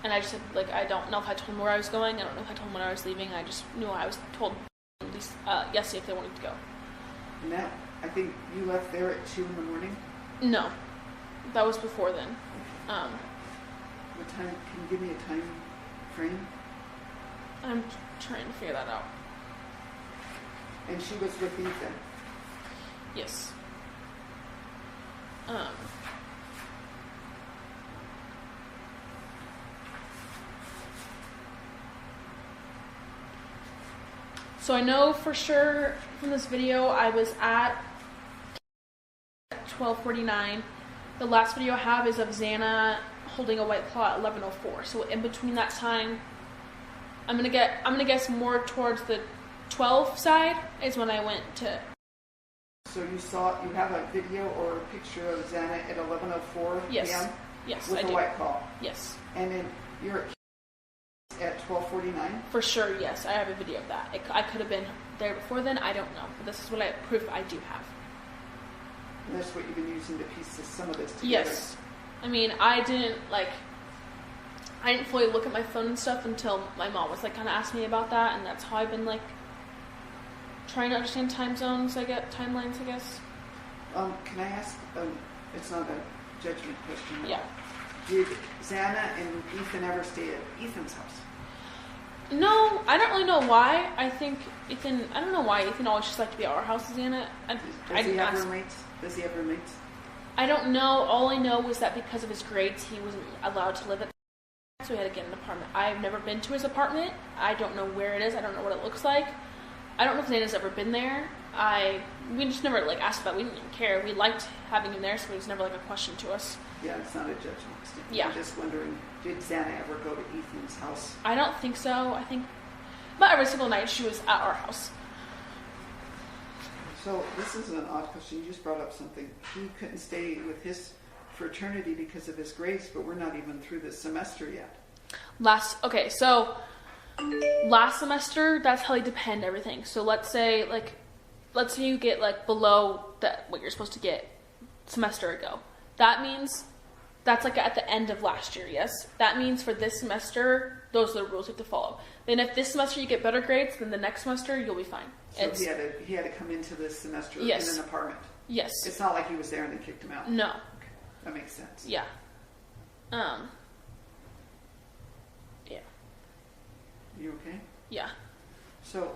And I just said, like, I don't know if I told him where I was going. I don't know if I told him when I was leaving. I just knew I was told at least yesterday if they wanted to go. And that, I think you left there at 2 in the morning? No. That was before then. What time? Can you give me a time frame? I'm trying to figure that out. And she was with Ethan? Yes. So I know for sure from this video I was at 12:49. The last video I have is of Xana holding a White Claw at 11:04. So in between that time, I'm gonna guess more towards the 12 side is when I went to. So you have a video or a picture of Xana at 11:04 Yes. p.m. Yes, with I a do. White Claw. Yes. And then you're at 12:49. For sure, yes. I have a video of that. I could have been there before then. I don't know, but this is what proof I do have. And that's what you've been using to piece some of this together. Yes. I mean, I didn't fully look at my phone and stuff until my mom was like kind of asking me about that, and that's how I've been like trying to understand timelines, I guess. Can I ask? It's not a judgment question. Yeah. Did Xana and Ethan ever stay at Ethan's house? No, I don't really know why. I think Ethan. I don't know why Ethan always just liked to be at our house with Xana. Does he have roommates? Does he have roommates? I don't know. All I know was that because of his grades, he wasn't allowed to live at the so he had to get an apartment. I've never been to his apartment. I don't know where it is. I don't know what it looks like. I don't know if Xana's ever been there. We just never like asked about. We didn't even care. We liked having him there, so it was never like a question to us. Yeah, it's not a judgment. Yeah. I'm just wondering, did Xana ever go to Ethan's house? I don't think so. I think about every single night she was at our house. So this is an odd question. You just brought up something. He couldn't stay with his fraternity because of his grades, but we're not even through this semester yet. Last semester, that's how they depend everything. So let's say you get like below that what you're supposed to get semester ago. That means That's like at the end of last year, yes. That means for this semester, those are the rules you have to follow. Then if this semester you get better grades, then the next semester you'll be fine. So he had to come into this semester in an apartment. Yes. It's not like he was there and they kicked him out. No. Okay. That makes sense. Yeah. Yeah. You okay? Yeah. So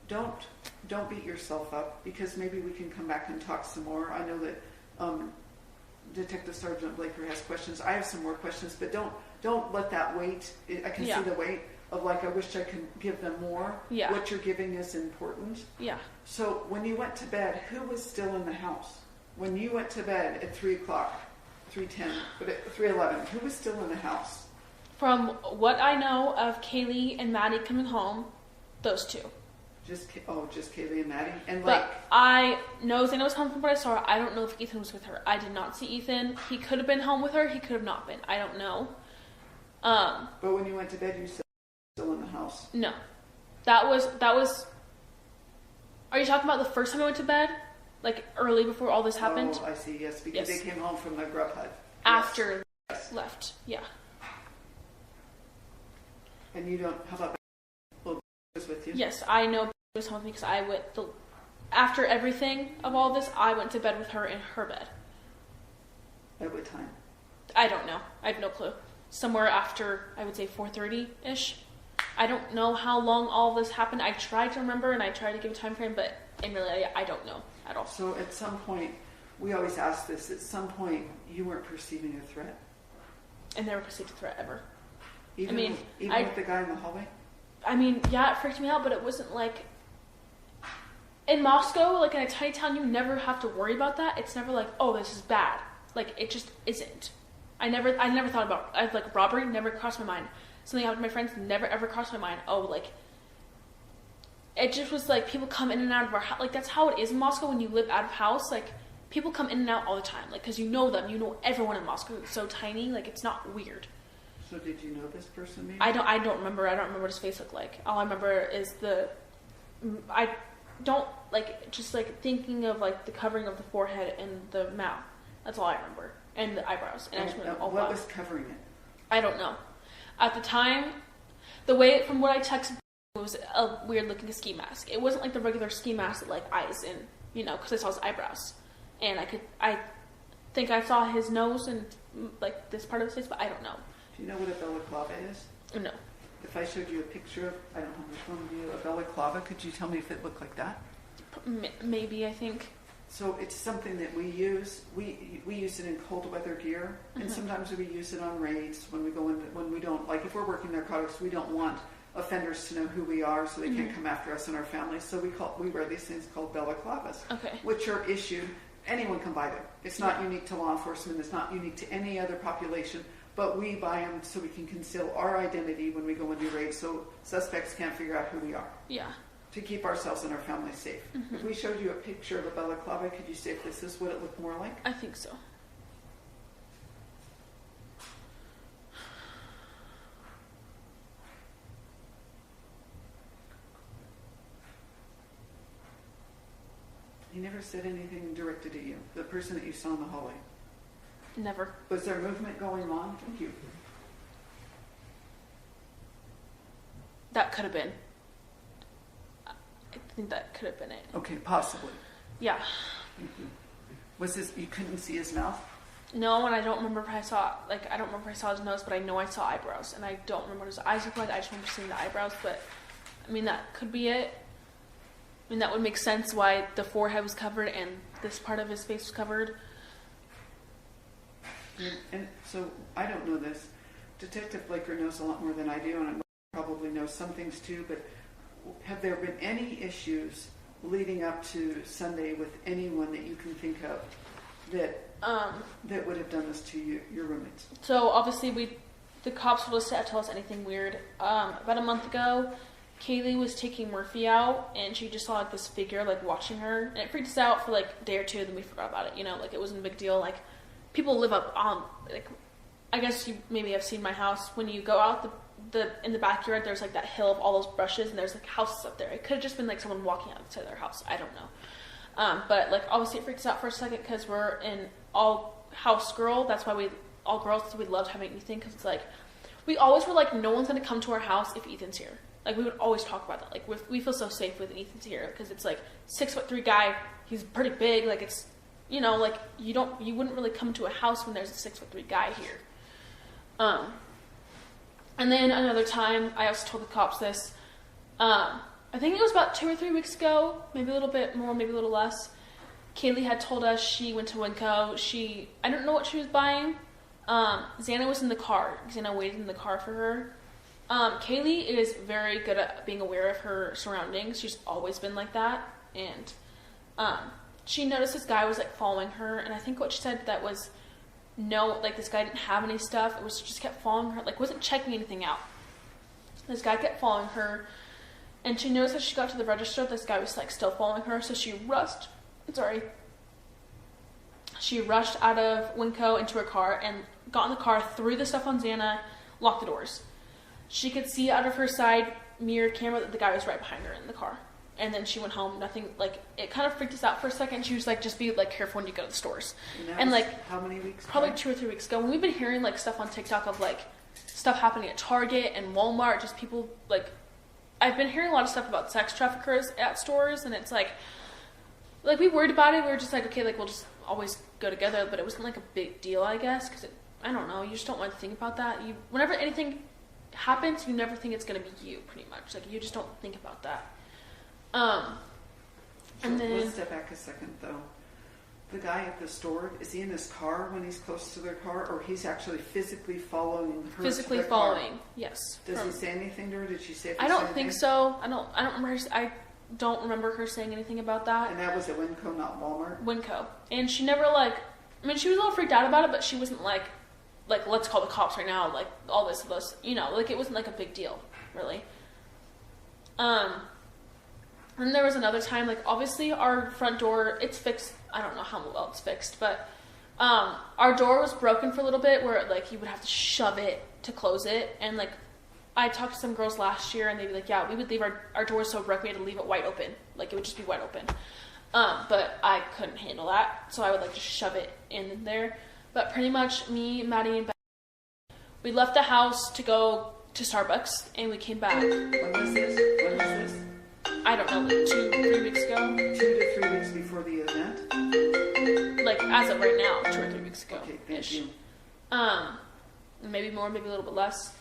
don't beat yourself up, because maybe we can come back and talk some more. I know that Detective Sergeant Blaker has questions. I have some more questions, but don't let that wait. I can see the weight of like, I wish I could give them more. Yeah. What you're giving is important. Yeah. So when you went to bed, who was still in the house? When you went to bed at 3 o'clock, 3:10, but at 3:11, who was still in the house? From what I know of Kaylee and Maddie coming home, those two. Just Kaylee and Maddie? And but I know Zana was home from what I saw. I don't know if Ethan was with her. I did not see Ethan. He could have been home with her. He could have not been. I don't know. But when you went to bed, you said still in the house. No. That was Are you talking about the first time I went to bed? Like early before all this happened? Oh, I see. Yes, because they came home from the grub hut. After left. Yeah. And you don't, how about was with you? Yes, I know he was home with me because I went after everything of all this, I went to bed with her in her bed. At what time? I don't know. I have no clue. Somewhere after, I would say 4:30-ish. I don't know how long all this happened. I tried to remember and I tried to give a time frame, but in reality, I don't know at all. So at some point, we always ask this, at some point you weren't perceiving a threat? I never perceived a threat ever. Even with the guy in the hallway? I mean, yeah, it freaked me out, but it wasn't like... In Moscow, like in a tiny town, you never have to worry about that. It's never like, oh, this is bad. Like, it just isn't. I never thought about it. Like, robbery never crossed my mind. Something happened to my friends never ever crossed my mind. Oh, like... It just was like, people come in and out of our house. Like, that's how it is in Moscow when you live out of house. Like, people come in and out all the time. Like, because you know them. You know everyone in Moscow. It's so tiny. Like, it's not weird. So did you know this person maybe? I don't remember. I don't remember what his face looked like. All I remember is I don't, like, just, like, thinking of, like, the covering of the forehead and the mouth. That's all I remember. And the eyebrows. And I just remember, what was covering it? I don't know. At the time, the way, from what I texted, it was a weird-looking ski mask. It wasn't, like, the regular ski mask with, like, eyes in, you know, because I saw his eyebrows. And I think I saw his nose and, like, this part of his face, but I don't know. Do you know what a balaclava is? No. If I showed you a picture of, I don't know which one of you, a balaclava, could you tell me if it looked like that? Maybe, I think. So it's something that we use. We use it in cold weather gear, and sometimes we use it on raids when we go in, when we don't, like if we're working narcotics, we don't want offenders to know who we are, so they can't come after us and our families. So we wear these things called balaclavas, which are issued. Anyone can buy them. It's not unique to law enforcement. It's not unique to any other population. But we buy them so we can conceal our identity when we go into raids, so suspects can't figure out who we are. Yeah. To keep ourselves and our families safe. If we showed you a picture of a balaclava, could you say if this is what it looked more like? I think so. He never said anything directed at you, the person that you saw in the hallway? Never. Was there movement going on? Thank you. That could have been. I think that could have been it. Okay, possibly. Yeah. Was this, you couldn't see his mouth? No, and I don't remember if I saw, like, I don't remember if I saw his nose, but I know I saw eyebrows, and I don't remember what his eyes looked like. I just remember seeing the eyebrows, but, I mean, that could be it. I mean, that would make sense why the forehead was covered and this part of his face was covered. And so, I don't know this. Detective Blaker knows a lot more than I do, and I probably know some things too, but have there been any issues leading up to Sunday with anyone that you can think of that would have done this to you, your roommates? So, obviously, the cops will just tell us anything weird. About a month ago, Kaylee was taking Murphy out, and she just saw, like, this figure, like, watching her, and it freaked us out for, like, a day or two, then we forgot about it, you know, like, it wasn't a big deal. Like, people live up on, like, I guess you maybe have seen my house. When you go out in the backyard, there's, like, that hill of all those brushes, and there's, like, houses up there. It could have just been, like, someone walking outside their house. I don't know. But, like, obviously it freaked us out for a second because we're in all house girl. That's why we loved having Ethan, because it's like we always were like, no one's gonna come to our house if Ethan's here. Like we would always talk about that. Like we feel so safe with Ethan's here because it's like 6'3" guy. He's pretty big. Like it's, you know, like you wouldn't really come to a house when there's a 6'3" guy here. And then another time, I also told the cops this. I think it was about 2 or 3 weeks ago, maybe a little bit more, maybe a little less. Kaylee had told us she went to Winco. I don't know what she was buying. Xana was in the car. Xana waited in the car for her. Kaylee is very good at being aware of her surroundings. She's always been like that. And she noticed this guy was like following her. And I think what she said that was, no, like this guy didn't have any stuff. It was just kept following her, like wasn't checking anything out. This guy kept following her. And she noticed as she got to the register, this guy was like still following her. So she rushed out of Winco into her car and got in the car, threw the stuff on Xana, locked the doors. She could see out of her side mirror camera that the guy was right behind her in the car. And then she went home, nothing, like, it kind of freaked us out for a second. She was like, just be, like, careful when you go to the stores. And like, how many weeks probably 2 or 3 weeks ago. And we've been hearing, like, stuff on TikTok of, like, stuff happening at Target and Walmart, just people, like, I've been hearing a lot of stuff about sex traffickers at stores, and it's like we worried about it. We were just like, okay, like, we'll just always go together, but it wasn't, like, a big deal, I guess, because I don't know, you just don't want to think about that. Whenever anything happens, you never think it's going to be you, pretty much. Like, you just don't think about that. And then... Let's step back a second, though. The guy at the store, is he in his car when he's close to their car, or he's actually physically following her physically to their following, car? Yes. Does he say anything to her? Did she say I don't think so. I don't remember her saying anything about that. And that was at Winco, not Walmart? Winco. And she never, like... I mean, she was a little freaked out about it, but she wasn't like, let's call the cops right now, like, all this, you know, like, it wasn't, like, a big deal, really. And there was another time, like, obviously our front door, it's fixed, I don't know how well it's fixed, but, our door was broken for a little bit, where, like, you would have to shove it to close it, and, like, I talked to some girls last year, and they'd be like, yeah, we would leave our doors so broken, we had to leave it wide open, like, it would just be wide open. But I couldn't handle that, so I would like just shove it in there. But pretty much me, Maddie, and Beth, we left the house to go to Starbucks, and we came back. When was this? I don't know, like 2 or 3 weeks ago. 2 to 3 weeks before the event? Like, as of right now, 2 or 3 weeks ago. Okay, thank you. Maybe more, maybe a little bit less.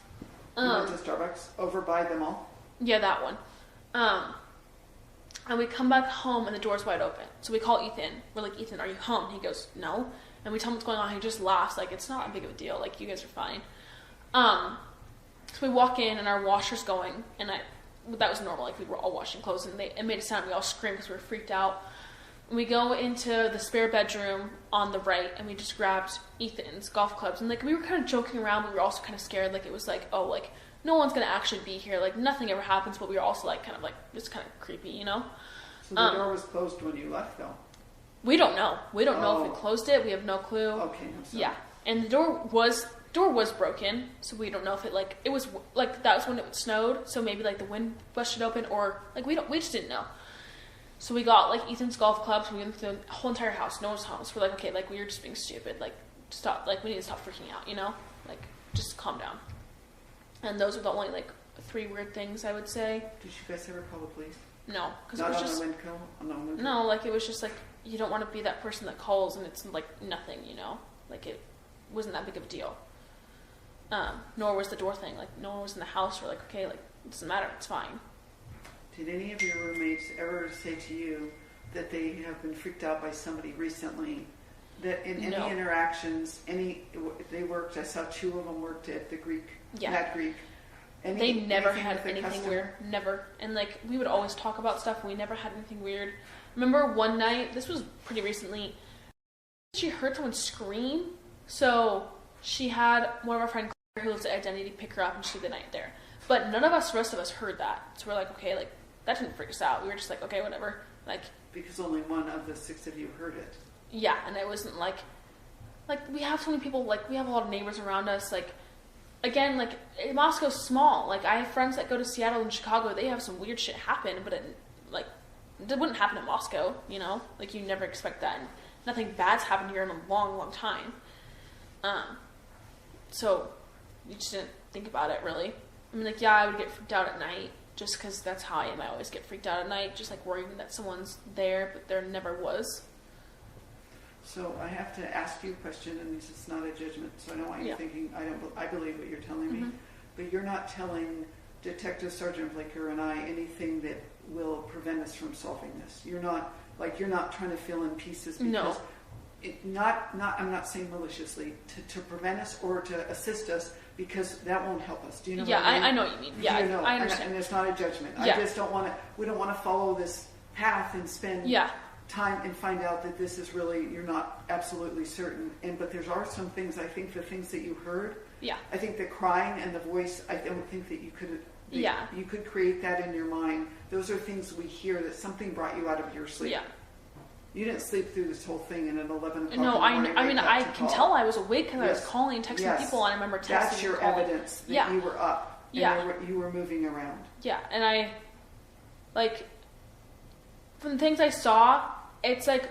You went to Starbucks? Over by them all? Yeah, that one. And we come back home and the door's wide open. So we call Ethan. We're like, Ethan, are you home? And he goes, no. And we tell him what's going on. He just laughs. Like, it's not a big of a deal. Like, you guys are fine. So we walk in and our washer's going. And that was normal. Like, we were all washing clothes. And it made a sound. We all screamed because we were freaked out. And we go into the spare bedroom on the right. And we just grabbed Ethan's golf clubs. And, like, we were kind of joking around. But we were also kind of scared. Like, it was like, oh, like, no one's going to actually be here. Like, nothing ever happens, but we were also, like, kind of, like, just kind of creepy, you know? So the door was closed when you left, though? We don't know. We don't know if it closed it. We have no clue. Okay, I'm sorry. Yeah. And the door was broken, so we don't know if it was, like, that was when it snowed, so maybe, like, the wind busted open, or, like, we just didn't know. So we got, like, Ethan's golf clubs. We went through the whole entire house. No one's home. So we're like, okay, like, we were just being stupid. Like, stop. Like, we need to stop freaking out, you know? Like, just calm down. And those are the only, like, 3 weird things, I would say. Did you guys ever call the police? No. Because Not it was on just... the Winco? No, like, it was just, like, you don't want to be that person that calls and it's, like, nothing, you know? Like, it wasn't that big of a deal. Nor was the door thing. Like, no one was in the house. We're like, okay, like, it doesn't matter. It's fine. Did any of your roommates ever say to you that they have been freaked out by somebody recently? That in any interactions, they worked, I saw 2 of them worked at the Greek, Mad Greek. They never had anything weird. Never. And, like, we would always talk about stuff, and we never had anything weird. Remember one night, this was pretty recently, she heard someone scream, so she had one of our friends who lives at Identity pick her up and stay the night there. But none of us, the rest of us, heard that. So we're like, okay, like, that didn't freak us out. We were just like, okay, whatever. Like, because only one of the 6 of you heard it. Yeah, and it wasn't like, we have so many people, like, we have a lot of neighbors around us, like, again, like, Moscow's small. Like, I have friends that go to Seattle and Chicago, they have some weird shit happen, but it wouldn't happen in Moscow, you know? Like, you never expect that, and nothing bad's happened here in a long, long time. So you just didn't think about it really. I mean, like, yeah, I would get freaked out at night just because that's how I am. I always get freaked out at night, just like worrying that someone's there, but there never was. So I have to ask you a question, and this is not a judgment, so I don't want you thinking, I believe what you're telling me, but you're not telling Detective Sergeant Blaker and I anything that will prevent us from solving this. You're not trying to fill in pieces because No. I'm not saying maliciously to prevent us or to assist us, because that won't help us. Do you know Yeah, what I mean? I know what you mean. Yeah, you know, I understand. And it's not a judgment. Yeah. I just don't want to, we don't want to follow this path and spend time and find out that this is really, you're not absolutely certain. But there are some things, I think the things that you heard, I think the crying and the voice, I don't think that you could, you could create that in your mind. Those are things we hear, that something brought you out of your sleep. Yeah. You didn't sleep through this whole thing, and at 11 o'clock. No, I can tell I was awake because I was calling, texting people, and I remember texting. That's your evidence that you were up. And you were moving around. Yeah, and I, like, from the things I saw, it's like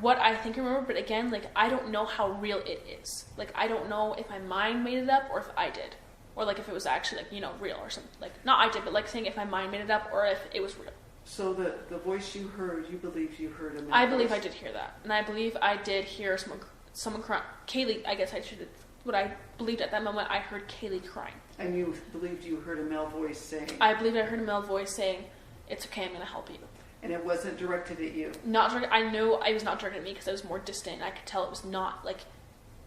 what I think I remember, but again, like, I don't know how real it is. Like, I don't know if my mind made it up or if I did. Or, like, if it was actually, like, you know, real or something. Like, not I did, but, like, saying if my mind made it up or if it was real. So the voice you heard, you believe you heard a man I believe I did hear that. And I believe I did hear someone crying. Kaylee, I guess I should have, what I believed at that moment, I heard Kaylee crying. And you believed you heard a male voice saying? I believed I heard a male voice saying, "It's okay, I'm going to help you." And it wasn't directed at you? Not directed, I knew it was not directed at me because it was more distant. I could tell it was not, like,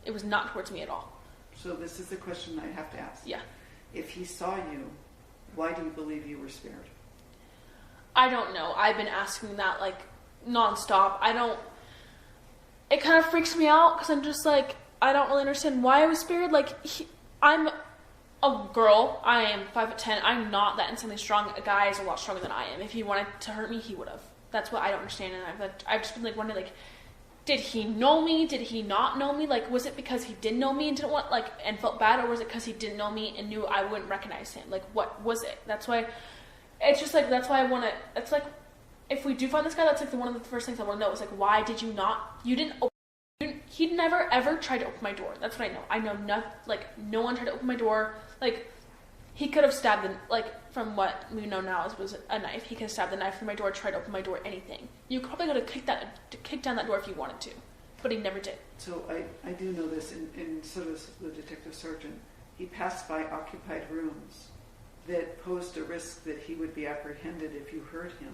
it was not towards me at all. So this is the question I have to ask. Yeah. If he saw you, why do you believe you were spared? I don't know. I've been asking that, like, nonstop. It kind of freaks me out because I'm just like, I don't really understand why I was spared. Like, I'm a girl. I am 5'10". I'm not that insanely strong. A guy is a lot stronger than I am. If he wanted to hurt me, he would have. That's what I don't understand. And I've just been, like, wondering, like, did he know me? Did he not know me? Like, was it because he didn't know me and didn't want, like, and felt bad? Or was it because he didn't know me and knew I wouldn't recognize him? Like, what was it? That's why... It's just like, that's why I want to, it's like, if we do find this guy, that's like one of the first things I want to know. Is like, why did you not, he never ever tried to open my door. That's what I know. I know no one tried to open my door. Like, he could have stabbed from what we know now was a knife. He could have stabbed the knife through my door, tried to open my door, anything. You probably could have kicked down that door if you wanted to, but he never did. So I do know this, and so does the detective sergeant. He passed by occupied rooms that posed a risk that he would be apprehended if you hurt him.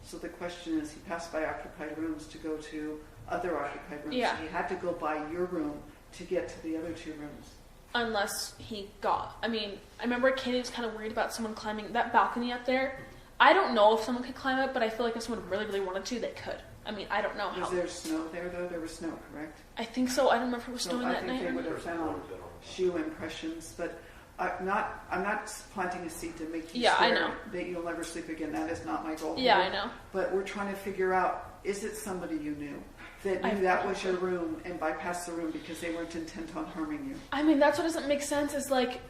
So the question is, he passed by occupied rooms to go to other occupied rooms. Yeah. So he had to go by your room to get to the other two rooms. Unless he got, I mean, I remember Katie was kind of worried about someone climbing that balcony up there. I don't know if someone could climb it, but I feel like if someone really, really wanted to, they could. I mean, I don't know how. Was there snow there, though? There was snow, correct? I think so. I don't remember if it was snowing that night. I think they would have found shoe impressions, but I'm not planting a seed to make you swear that you'll never sleep again. That is not my goal. Yeah, I know. But we're trying to figure out, is it somebody you knew that knew that was your room and bypassed the room because they weren't intent on harming you? I mean, that's what doesn't make sense is, like,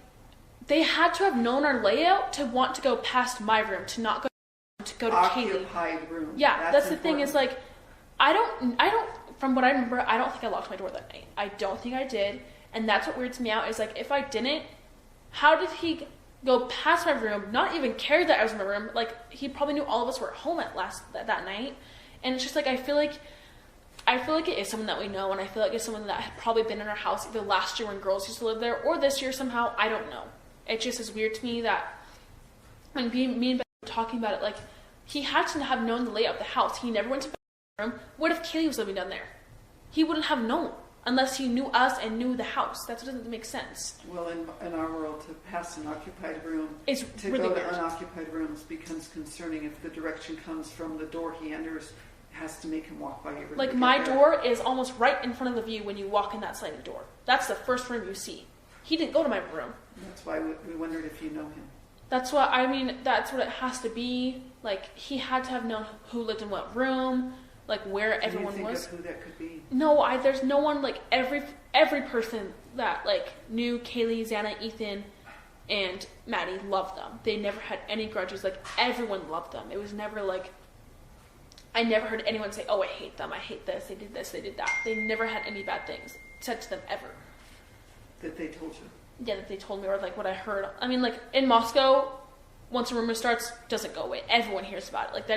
they had to have known our layout to want to go past my room, to not go to Kaylee. Occupied room. Yeah, that's the thing is, like, I don't, from what I remember, I don't think I locked my door that night. I don't think I did. And that's what weirds me out is, like, if I didn't, how did he go past my room, not even care that I was in my room? Like, he probably knew all of us were at home that night. And it's just like, I feel like it is someone that we know, and I feel like it's someone that had probably been in our house either last year when girls used to live there, or this year somehow. I don't know. It just is weird to me that when me and Ben were talking about it, like, he had to have known the layout of the house. He never went to Ben's room. What if Kaylee was living down there? He wouldn't have known. Unless he knew us and knew the house. That doesn't make sense. Well, in our world, to pass an occupied room, to really go weird. to unoccupied rooms becomes concerning if the direction comes from the door he enters, has to make him walk by your room. Like, my door is almost right in front of the view when you walk in that sliding door. That's the first room you see. He didn't go to my room. That's why we wondered if you know him. That's what it has to be. Like, he had to have known who lived in what room, like, where everyone was. Of who that could be? No, there's no one, like, every person that, like, knew Kaylee, Xana, Ethan, and Maddie loved them. They never had any grudges. Like, everyone loved them. It was never, like, I never heard anyone say, oh, I hate them, I hate this, they did that. They never had any bad things said to them, ever. That they told you. Yeah, that they told me, or like what I heard. I mean, like in Moscow, once a rumor starts, doesn't go away. Everyone hears about it. Like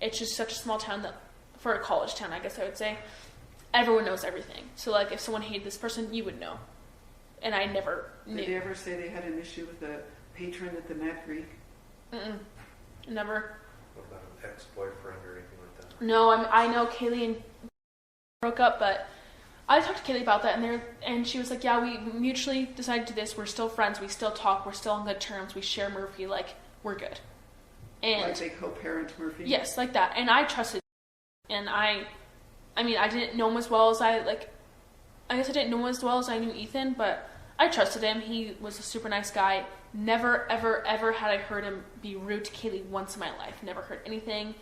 it's just such a small town that, for a college town, I guess I would say, everyone knows everything. So like if someone hated this person, you would know. And I never knew. Did they ever say they had an issue with a patron at the Mad Creek? Never. What about an ex-boyfriend or anything like that? No, I know Kaylee and broke up, but I talked to Kaylee about that, and she was like, yeah, we mutually decided to do this. We're still friends. We still talk. We're still on good terms. We share Murphy. Like, we're good. And like they co-parent Murphy? Yes, like that. And I trusted him. And I mean, I didn't know him as well as I guess I didn't know him as well as I knew Ethan, but I trusted him. He was a super nice guy. Never, ever, ever had I heard him be rude to Kaylee once in my life. Never heard anything.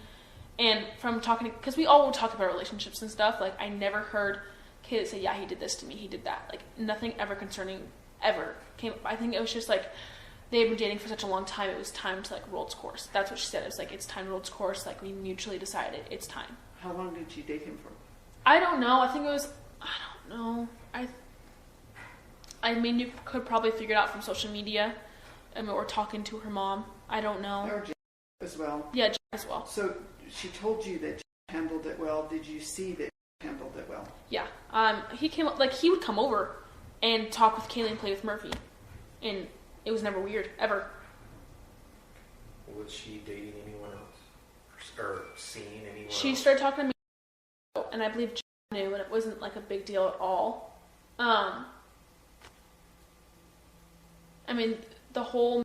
And from talking, because we all would talk about relationships and stuff, like, I never heard Kaylee say, yeah, he did this to me, he did that. Like, nothing ever concerning ever came up. I think it was just, like, they had been dating for such a long time, it was time to, like, roll its course. That's what she said. It was, like, it's time to roll its course. Like, we mutually decided it's time. How long did she date him for? I don't know. I think it was, I don't know. I mean, you could probably figure it out from social media. I mean, or talking to her mom. I don't know. Or Jack as well. Yeah, Jack as well. So she told you that Jack handled it well. Did you see that Jack handled it well? Yeah. He came, like, he would come over and talk with Kaylee and play with Murphy. And it was never weird, ever. Was she dating anyone else? Or seeing anyone She else? started talking to me, and I believe Jack knew, and it wasn't, like, a big deal at all. I mean, the whole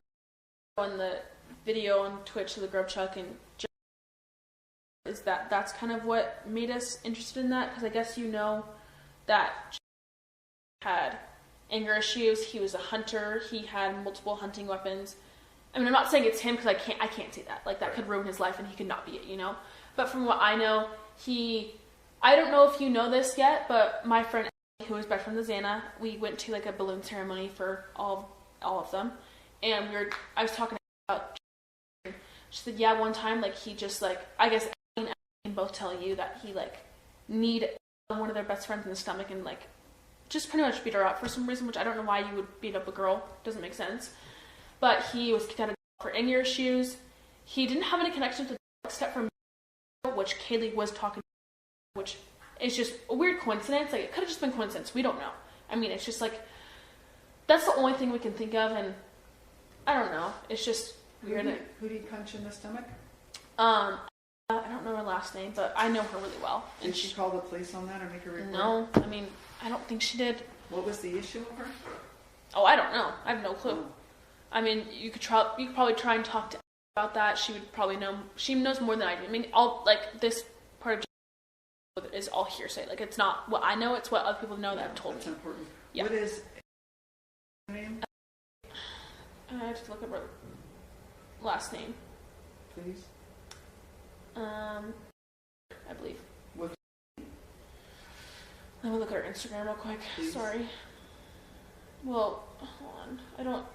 on the video on Twitch of the Grub Chuck and Jack, is that's kind of what made us interested in that, because I guess you know that Jack had anger issues. He was a hunter. He had multiple hunting weapons. I mean, I'm not saying it's him, because I can't say that. Like, that could ruin his life, and he could not be it, you know? But from what I know, I don't know if you know this yet, but my friend, who was best friend with Xana, we went to, like, a balloon ceremony for all of them, and I was talking about, she said, yeah, one time, like, he just, like, I guess I can both tell you that he, like, need one of their best friends in the stomach and, like, just pretty much beat her up for some reason, which I don't know why you would beat up a girl. Doesn't make sense. But he was kicked out of jail for anger issues. He didn't have any connection to except for which Kaylee was talking to, which is just a weird coincidence. Like, it could have just been coincidence. We don't know. I mean, it's just, like, that's the only thing we can think of, and I don't know. It's just weird. Who did he punch in the stomach? I don't know her last name, but I know her really well. Did she call the police on that or make a report? No, I mean, I don't think she did. What was the issue of her? Oh, I don't know. I have no clue. I mean, you could probably try and talk to her about that. She would probably know. She knows more than I do. I mean, this part of is all hearsay. Like, it's not what I know. It's what other people know that have told me. That's important. Yeah. What is her name? I have to look up her last name. Please. I believe. What? Let me look at her Instagram real quick. Please. Sorry. Well, hold on. I don't.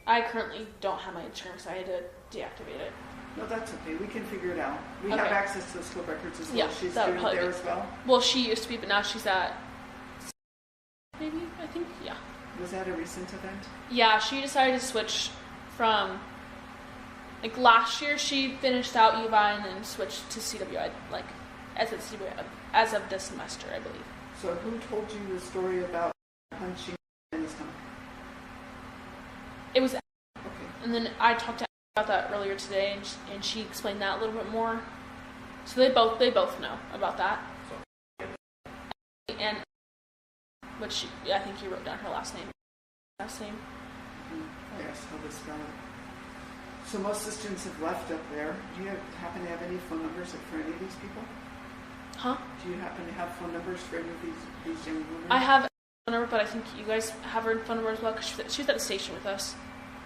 I currently don't have my Instagram, so I had to deactivate it. No, that's okay. We can figure it out. We Okay. have access to the school records as well. Yeah, She's that would doing probably there be- as well. Well, she used to be, but now she's at. Maybe? I think, yeah. Was that a recent event? Yeah, she decided to switch from. Like, last year, she finished out UBI and then switched to CWI, like, as of this semester, I believe. So who told you the story about punching in the stomach? It was. Okay. And then I talked to her about that earlier today, and she explained that a little bit more. So they both know about that. And which I think you wrote down her last name. Yes, how to spell it. So most of the students have left up there. Do you happen to have any phone numbers for any of these people? Huh? Do you happen to have phone numbers for any of these young women? I have a phone number, but I think you guys have her phone number as well, because she was at the station with us.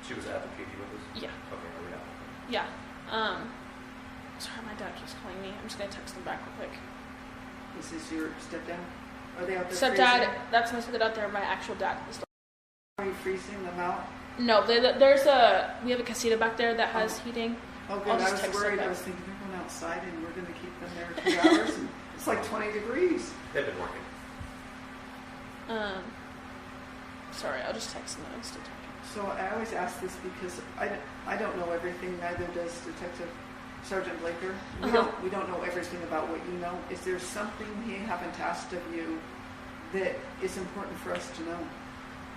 She was at the PD with us? Yeah. Okay, hurry up. Yeah. Sorry, my dad keeps calling me. I'm just gonna text them back real quick. This is your stepdad? Are they out there Stepdad, freezing? that's my stepdad out there. My actual dad. Are you freezing them out? No, we have a casita back there that has heating. Oh, good. I'll I just was text worried. them I back. was thinking they're going outside and we're going to keep been there 2 hours, and it's like 20 degrees. They've been working. Sorry, I'll just text them instead. So I always ask this because I don't know everything, neither does Detective Sergeant Blaker. We don't know everything about what you know. Is there something he haven't asked of you that is important for us to know?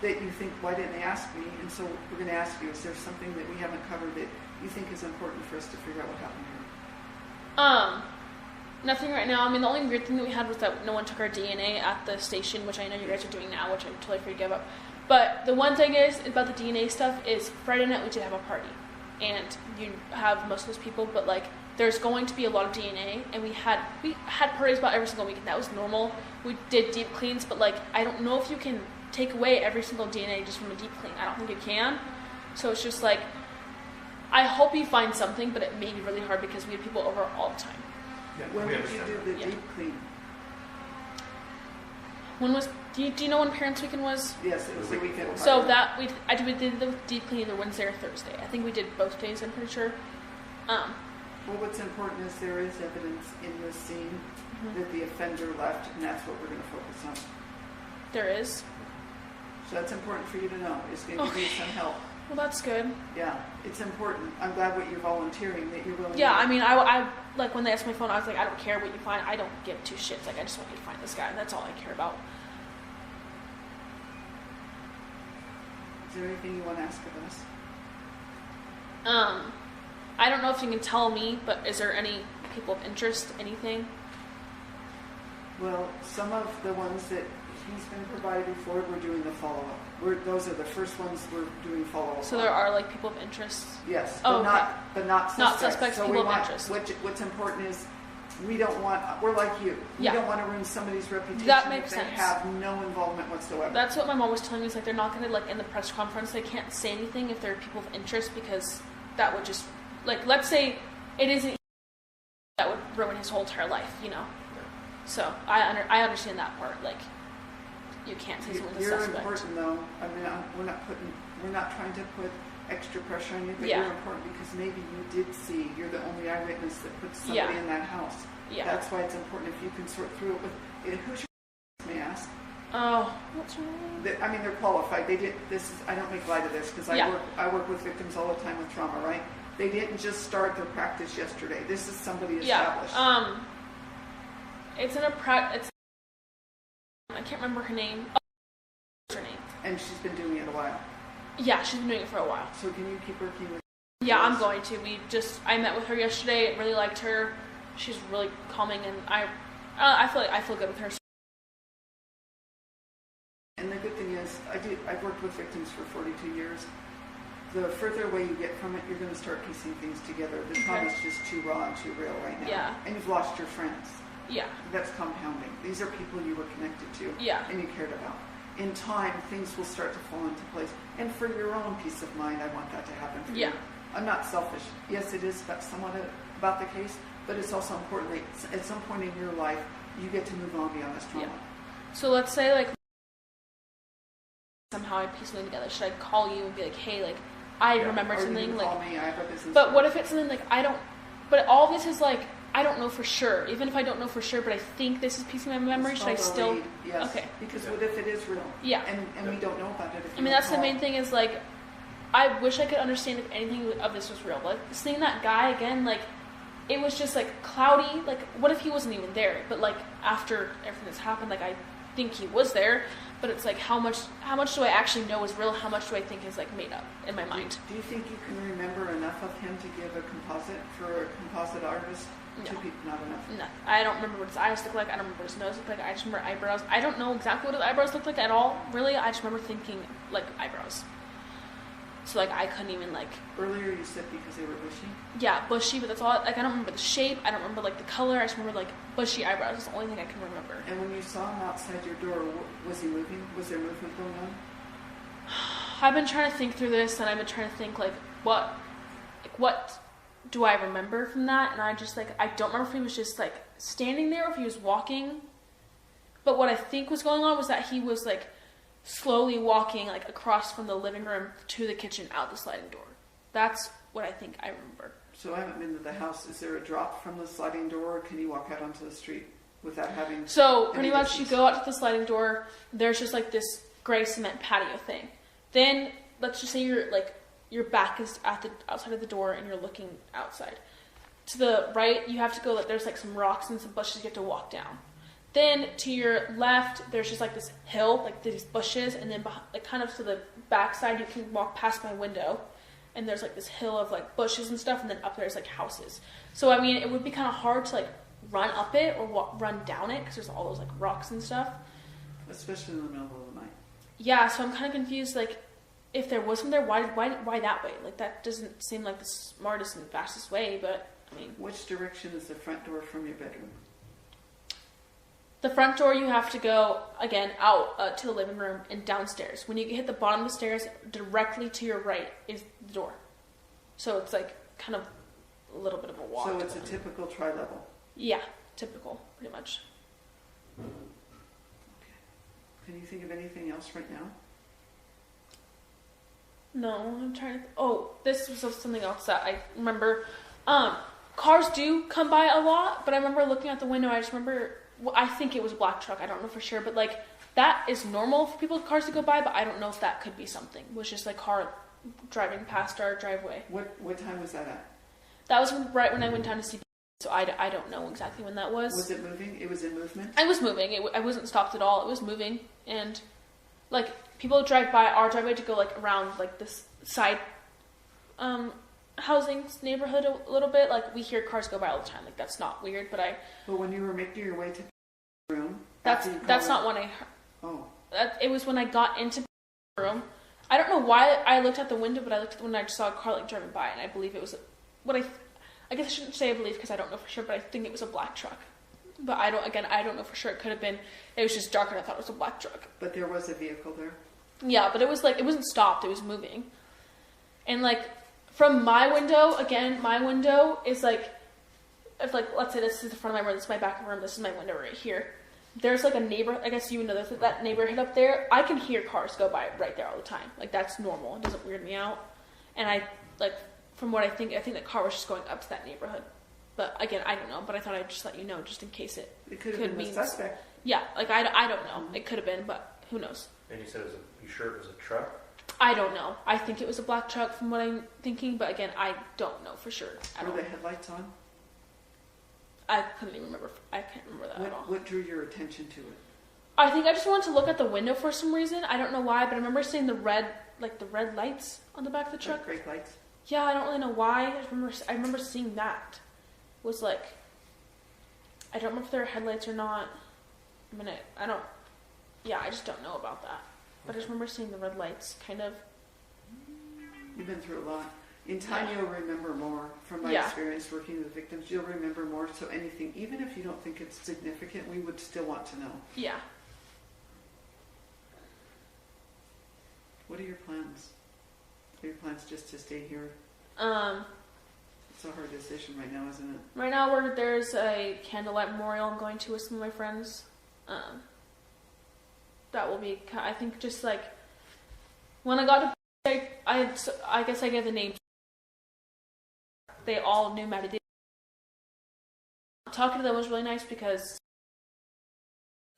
That you think, why didn't they ask me? And so we're going to ask you, is there something that we haven't covered that you think is important for us to figure out what happened here? Nothing right now. I mean, the only weird thing that we had was that no one took our DNA at the station, which I know you guys are doing now, which I'm totally free to give up. But the one thing is about the DNA stuff is Friday night we did have a party, and you have most of those people, but like there's going to be a lot of DNA, and we had parties about every single week, and that was normal. We did deep cleans, but like I don't know if you can take away every single DNA just from a deep clean. I don't think you can. So it's just like I hope you find something, but it may be really hard because we had people over all the time. Yeah, when did you do the deep clean? Do you know when Parents Weekend was? Yes, it was the weekend. So we did the deep clean either Wednesday or Thursday. I think we did both days, I'm pretty sure. Well, what's important is there is evidence in this scene that the offender left, and that's what we're going to focus on. There is? So that's important for you to know. It's going to give you some help. Well, that's good. Yeah, it's important. I'm glad what you're volunteering, that you're willing Yeah, to... I mean, I like when they asked my phone, I was like, I don't care what you find. I don't give two shits. Like, I just want you to find this guy. That's all I care about. Is there anything you want to ask of us? I don't know if you can tell me, but is there any people of interest, anything? Well, some of the ones that he's been provided before, we're doing the follow-up. Those are the first ones we're doing follow-up. So there are like people of interest? Yes, but not suspects. Not suspects, so people of interest. What's important is we're like you. We don't want to ruin somebody's reputation that makes if they sense. have no involvement whatsoever. That's what my mom was telling me. Is like they're not going to like in the press conference. They can't say anything if there are people of interest because that would just like let's say it isn't that would ruin his whole entire life, you know. So I understand that part. Like you can't say someone's a suspect. You're important though. I mean, we're not trying to put extra pressure on you, but you're important because maybe you did see. You're the only eyewitness that put somebody in that house. Yeah. That's why it's important if you can sort through it with who's your may I ask. Oh, what's your name? I mean, they're qualified. They did this. I don't make light of this because I work with victims all the time with trauma. Right? They didn't just start their practice yesterday. This is somebody established. Yeah. It's in a practice. I can't remember her name. What's her name? And she's been doing it a while. Yeah, she's been doing it for a while. So can you keep working with her? Yeah, I'm going to. I met with her yesterday. Really liked her. She's really calming, and I feel good with her. And the good thing is, I've worked with victims for 42 years. The further away you get from it, you're going to start piecing things together. The trauma is just too raw and too real right now. Yeah. And you've lost your friends. Yeah. That's compounding. These are people you were connected to. Yeah. And you cared about. In time, things will start to fall into place. And for your own peace of mind, I want that to happen for you. I'm not selfish. Yes, it is somewhat about the case, but it's also important that at some point in your life, you get to move on beyond this trauma. Yeah. So let's say, like, somehow I piece something together. Should I call you and be like, hey, like, I remembered something? You like, call me. I have a business. But what if it's something like, but all this is like, I don't know for sure. Even if I don't know for sure, but I think this is piecing my memory, should I still? Yes. Okay. Because what if it is real? Yeah. And we don't know about it. I mean, that's the main thing is like, I wish I could understand if anything of this was real. Like, seeing that guy again, like, it was just like cloudy. Like, what if he wasn't even there? But like, after everything that's happened, like, I think he was there. But it's like, how much do I actually know is real? How much do I think is like made up in my mind? Do you think you can remember enough of him to give a composite for a composite artist? No. Not enough. No, I don't remember what his eyes look like. I don't remember what his nose looked like. I just remember eyebrows. I don't know exactly what his eyebrows looked like at all. Really, I just remember thinking like eyebrows. So like I couldn't even like. Earlier you said because they were bushy. Yeah, bushy, but that's all. Like I don't remember the shape. I don't remember like the color. I just remember like bushy eyebrows. That's the only thing I can remember. And when you saw him outside your door, was he moving? Was there movement going on? I've been trying to think through this, and I've been trying to think like what do I remember from that? And I just like I don't remember if he was just like standing there or if he was walking. But what I think was going on was that he was like slowly walking like across from the living room to the kitchen out the sliding door. That's what I think I remember. So I haven't been to the house. Is there a drop from the sliding door, or can you walk out onto the street without having? So pretty much distance? you go out to the sliding door. There's just like this gray cement patio thing. Then let's just say your back is at the outside of the door and you're looking outside. To the right, you have to go. There's like some rocks and some bushes you have to walk down. Then to your left, there's just like this hill, like these bushes, and then behind, like kind of to the back side, you can walk past my window, and there's like this hill of like bushes and stuff, and then up there's like houses. So I mean, it would be kind of hard to like run up it or run down it because there's all those like rocks and stuff. Especially in the middle of the night. Yeah, so I'm kind of confused. Like, if there was one there, why that way? Like that doesn't seem like the smartest and fastest way. But I mean, which direction is the front door from your bedroom? The front door, you have to go, again, out to the living room and downstairs. When you hit the bottom of the stairs, directly to your right is the door. So it's like kind of a little bit of a walk. So it's a typical tri-level? Yeah, typical, pretty much. Okay. Can you think of anything else right now? No, I'm trying to... Oh, this was something else that I remember. Cars do come by a lot, but I remember looking out the window, I just remember... Well, I think it was a black truck. I don't know for sure, but like that is normal for cars to go by. But I don't know if that could be something. It was just like car driving past our driveway. What time was that at? That was right when I went down to see. So I don't know exactly when that was. Was it moving? It was in movement. I was moving. I wasn't stopped at all. It was moving, and like people drive by our driveway to go like around like this side housing neighborhood a little bit. Like we hear cars go by all the time. Like that's not weird, but when you were making your way to the room, that's not when I heard. Oh. It was when I got into the room. I don't know why I looked out the window, but I looked when I just saw a car like driving by, and I believe it was what I guess I shouldn't say I believe because I don't know for sure, but I think it was a black truck. But I don't know for sure. It could have been. It was just dark, and I thought it was a black truck. But there was a vehicle there. Yeah, but it was like it wasn't stopped. It was moving, and like. From my window, again, my window is like, if like, let's say this is the front of my room, this is my back room, this is my window right here. There's like a neighbor, I guess you know that neighborhood up there. I can hear cars go by right there all the time. Like that's normal. It doesn't weird me out. And I, like, from what I think that car was just going up to that neighborhood. But again, I don't know. But I thought I'd just let you know just in case it could have been a suspect. Yeah, like I don't know. It could have been, but who knows. And you said you sure it was a truck? I don't know. I think it was a black truck from what I'm thinking, but again, I don't know for sure. Were the headlights on? I couldn't even remember. I can't remember that at all. What drew your attention to it? I think I just wanted to look at the window for some reason. I don't know why, but I remember seeing the red lights on the back of the truck. Brake lights? Yeah, I don't really know why. I remember seeing that. It was like, I don't know if they're headlights or not. I just don't know about that. But I just remember seeing the red lights, kind of. You've been through a lot. In time, you'll remember more. From my experience working with victims, you'll remember more. So anything, even if you don't think it's significant, we would still want to know. Yeah. What are your plans? Are your plans just to stay here? It's a hard decision right now, isn't it? Right now, there's a candlelight memorial I'm going to with some of my friends. That will be, I think, just like when I got to, I guess I gave the name. They all knew Maddie. Talking to them was really nice because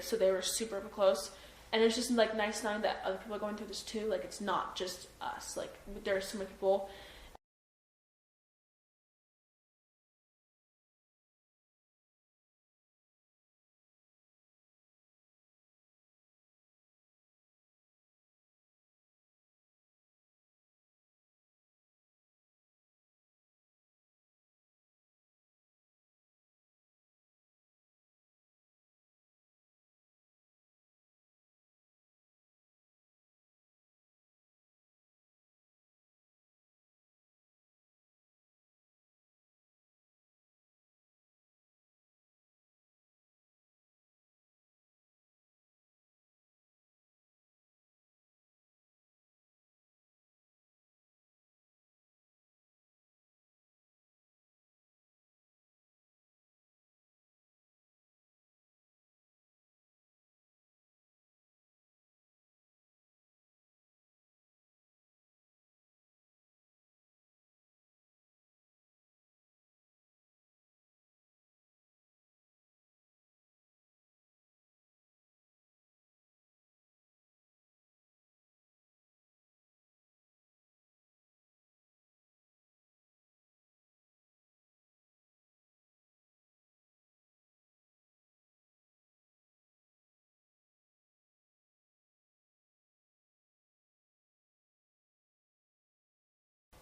so they were super close, and it's just like nice knowing that other people are going through this too. Like it's not just us. Like there are so many people.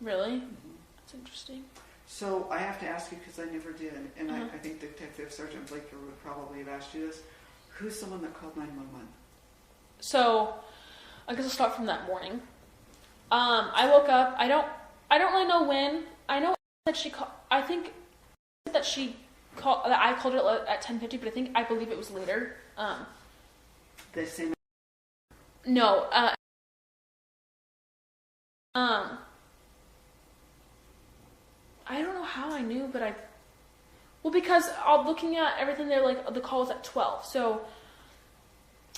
Really? That's interesting. So I have to ask you because I never did, and I think Detective Sergeant Blaker would probably have asked you this. Who's someone that called 911? So, I guess I'll start from that morning. I woke up. I don't really know when. I know that she called. I think that she called. That I called her at 10:50, but I believe it was later. The same. No. I don't know how I knew, but because looking at everything there, like the call was at 12, so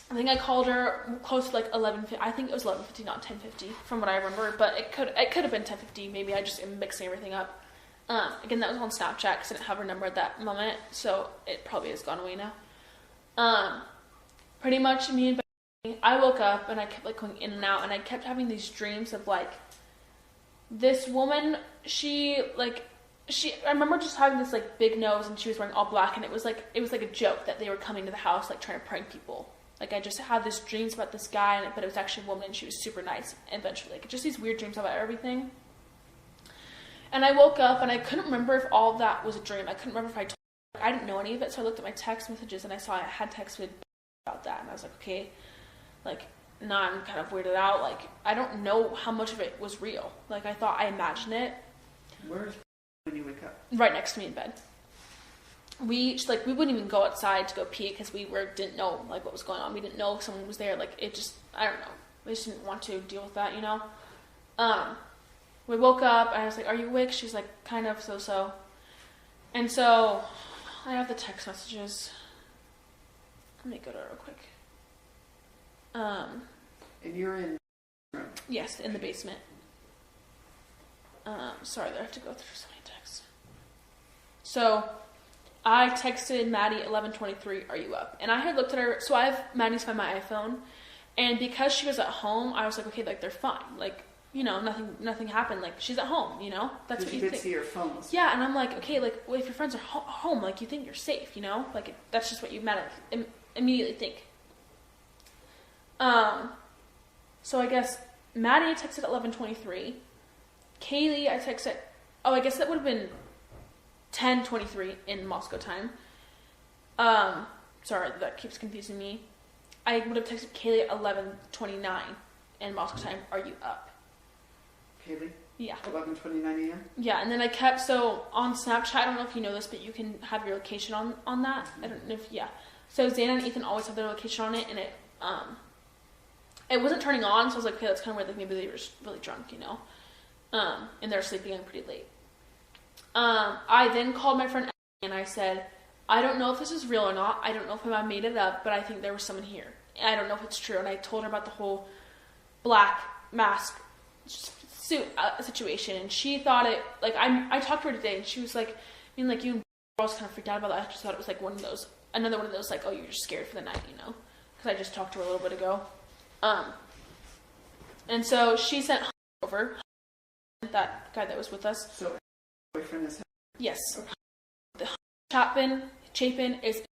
I think I called her close to like 11:50. I think it was 11:50, not 10:50, from what I remember. But it could have been 10:50. Maybe I just am mixing everything up. Again, that was on Snapchat because I didn't have her number at that moment, so it probably has gone away now. Pretty much, me and Becky, I woke up and I kept like going in and out, and I kept having these dreams of like this woman. I remember just having this like big nose, and she was wearing all black, and it was like a joke that they were coming to the house like trying to prank people. Like I just had these dreams about this guy, but it was actually a woman, and she was super nice. Eventually, like just these weird dreams about everything. And I woke up, and I couldn't remember if all of that was a dream. I couldn't remember if I didn't know any of it, so I looked at my text messages, and I saw I had texted about that, and I was like, okay, like now I'm kind of weirded out. Like I don't know how much of it was real. Like I thought I imagined it. Where's when you wake up? Right next to me in bed. We wouldn't even go outside to go pee because we didn't know like what was going on. We didn't know if someone was there. Like it just, I don't know. We just didn't want to deal with that, you know. We woke up and I was like, "Are you awake?" She's like, "Kind of, so." And so I have the text messages. Let me go to it real quick. And you're in. Yes, in the basement. Sorry, I have to go through so many texts. So I texted Maddie at 11:23, "Are you up?" And I had looked at her, so I have Maddie's Find My iPhone, and because she was at home, I was like, okay, like they're fine, like, you know, nothing happened, like she's at home, you know, that's what you think. You could see her phones. Yeah, and I'm like, okay, like well, if your friends are home, like you think you're safe, you know, like that's just what you immediately think. So I guess Maddie I texted at 11:23. Kaylee I texted. Oh, I guess that would have been 10:23 in Moscow time. Sorry, that keeps confusing me. I would have texted Kaylee at 11:29 in Moscow time. "Are you up?" Kaylee? Yeah. 11:29 a.m.? Yeah, and then I kept, so on Snapchat, I don't know if you know this, but you can have your location on that. I don't know if, yeah. So Xana and Ethan always have their location on it, and it wasn't turning on, so I was like, okay, that's kind of weird, like maybe they were just really drunk, you know? And they're sleeping in pretty late. I then called my friend and I said, "I don't know if this is real or not. I don't know if I made it up, but I think there was someone here. And I don't know if it's true." And I told her about the whole black mask suit situation, and she thought it, like, I talked to her today, and she was like, I mean, like, you girls kind of freaked out about that. I just thought it was like another one of those, like, oh, you're just scared for the night, you know? Because I just talked to her a little bit ago. And so she sent over that guy that was with us. So boyfriend is. Yes. Okay. The Chapin is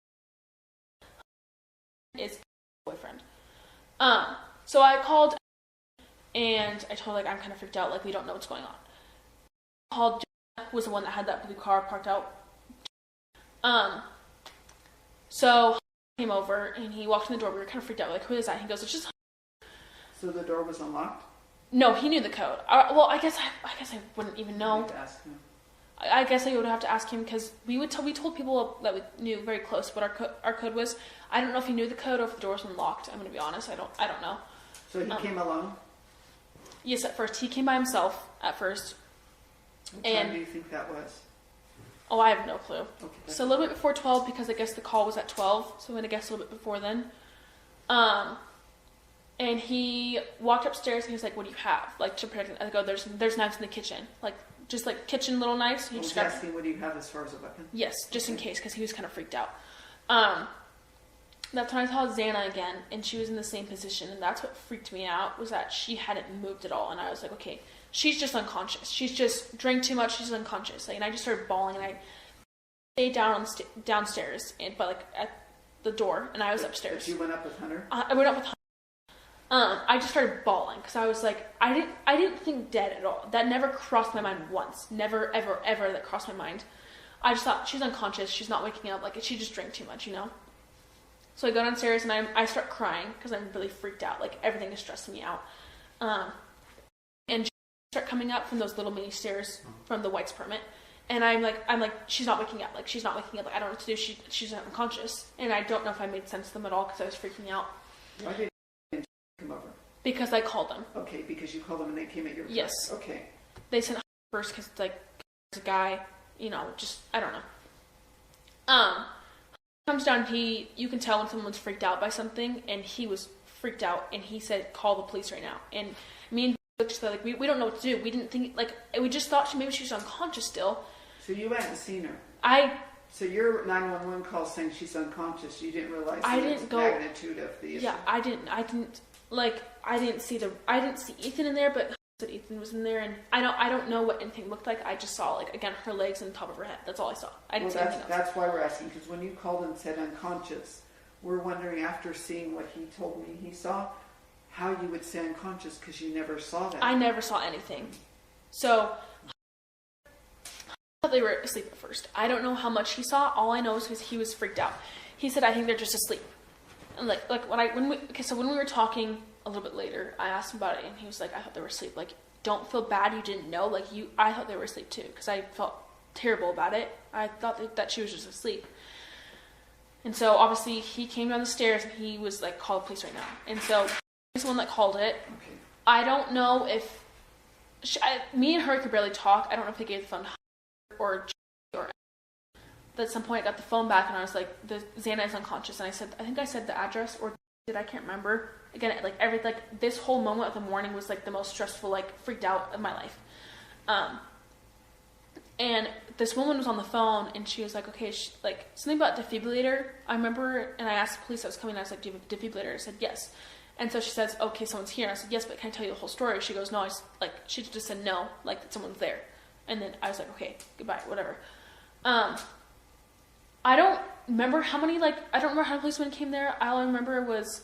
boyfriend. So I called and I told her, like, I'm kind of freaked out, like we don't know what's going on. Called was the one that had that blue car parked out. So he came over and he walked in the door. We were kind of freaked out. We're like, who is that? He goes, it's just. So the door was unlocked? No, he knew the code. Well, I guess I wouldn't even know. You need to ask him. I guess I would have to ask him because we told people that we knew very close what our code was. I don't know if he knew the code or if the door was unlocked. I'm going to be honest. I don't know. So he came alone? Yes, at first. He came by himself at first. What time do you think that was? Oh, I have no clue. Okay, so a little bit before 12 because I guess the call was at 12. So I'm going to guess a little bit before then. And he walked upstairs and he was like, "What do you have?" Like to protect. I go, "There's knives in the kitchen, like just like kitchen little knives." He just asking, "What do you have as far as a weapon?" Yes, just in case, because he was kind of freaked out. That's when I saw Xana again, and she was in the same position, and that's what freaked me out, was that she hadn't moved at all, and I was like, okay, she's just unconscious. She's just drank too much. She's unconscious. Like, and I just started bawling, and I stayed downstairs, but like at the door, and I was upstairs. You went up with Hunter? I went up with Hunter. I just started bawling because I was like, I didn't think dead at all. That never crossed my mind once. Never, ever, ever that crossed my mind. I just thought, she's unconscious. She's not waking up. Like, she just drank too much, you know? So I go downstairs and I start crying because I'm really freaked out. Like, everything is stressing me out. And start coming up from those little mini stairs from the White's permit. And I'm like, she's not waking up. Like, she's not waking up. Like, I don't know what to do. She's unconscious. And I don't know if I made sense to them at all because I was freaking out. Why did they come over? Because I called them. Okay, because you called them and they came at your place. Yes. Okay. They sent first because, like, there's a guy, you know, just, I don't know. Comes down, you can tell when someone's freaked out by something, and he was freaked out, and he said, call the police right now. And me and just like, we don't know what to do. We didn't think, like, we just thought maybe she was unconscious still. So you hadn't seen her? So your 911 call saying she's unconscious, you didn't realize the magnitude of the issue? Yeah, I didn't see Ethan in there, but that Ethan was in there, and I don't know what anything looked like. I just saw, like, again, her legs and the top of her head. That's all I saw. I didn't see anything else. That's why we're asking, because when you called and said unconscious, we're wondering, after seeing what he told me he saw, how you would say unconscious, because you never saw that. I never saw anything. So I thought they were asleep at first. I don't know how much he saw. All I know is he was freaked out. He said, I think they're just asleep. And when we were talking a little bit later, I asked him about it, and he was like, I thought they were asleep. Like, don't feel bad you didn't know. Like, I thought they were asleep too, because I felt terrible about it. I thought that she was just asleep. And so obviously he came down the stairs and he was like, call the police right now. And so he's the one that called it. Okay. I don't know if me and her could barely talk. I don't know if they gave the phone to her or at some point I got the phone back and I was like, Xana is unconscious. And I think I said the address, or I can't remember. Again, like this whole moment of the morning was like the most stressful, like freaked out of my life. And this woman was on the phone and she was like, okay, like something about defibrillator. I remember, and I asked the police that was coming, I was like, do you have a defibrillator? I said, yes. And so she says, okay, someone's here. And I said, yes, but can I tell you the whole story? She goes, no, she just said no, like that someone's there. And then I was like, okay, goodbye, whatever. I don't remember how many policemen came there. All I remember was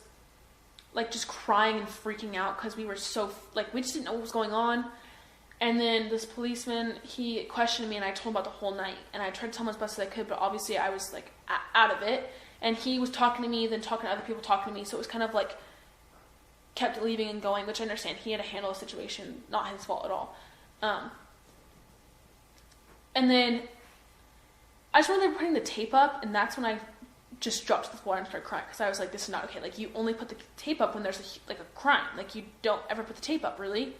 like just crying and freaking out because we were so, like, we just didn't know what was going on. And then this policeman, he questioned me and I told him about the whole night. And I tried to tell him as best as I could, but obviously I was like out of it. And he was talking to me, then talking to other people talking to me. So it was kind of like kept leaving and going, which I understand. He had to handle a situation, not his fault at all. And then I just remember they were putting the tape up, and that's when I just dropped to the floor and started crying because I was like, this is not okay. Like, you only put the tape up when there's a crime. Like, you don't ever put the tape up, really.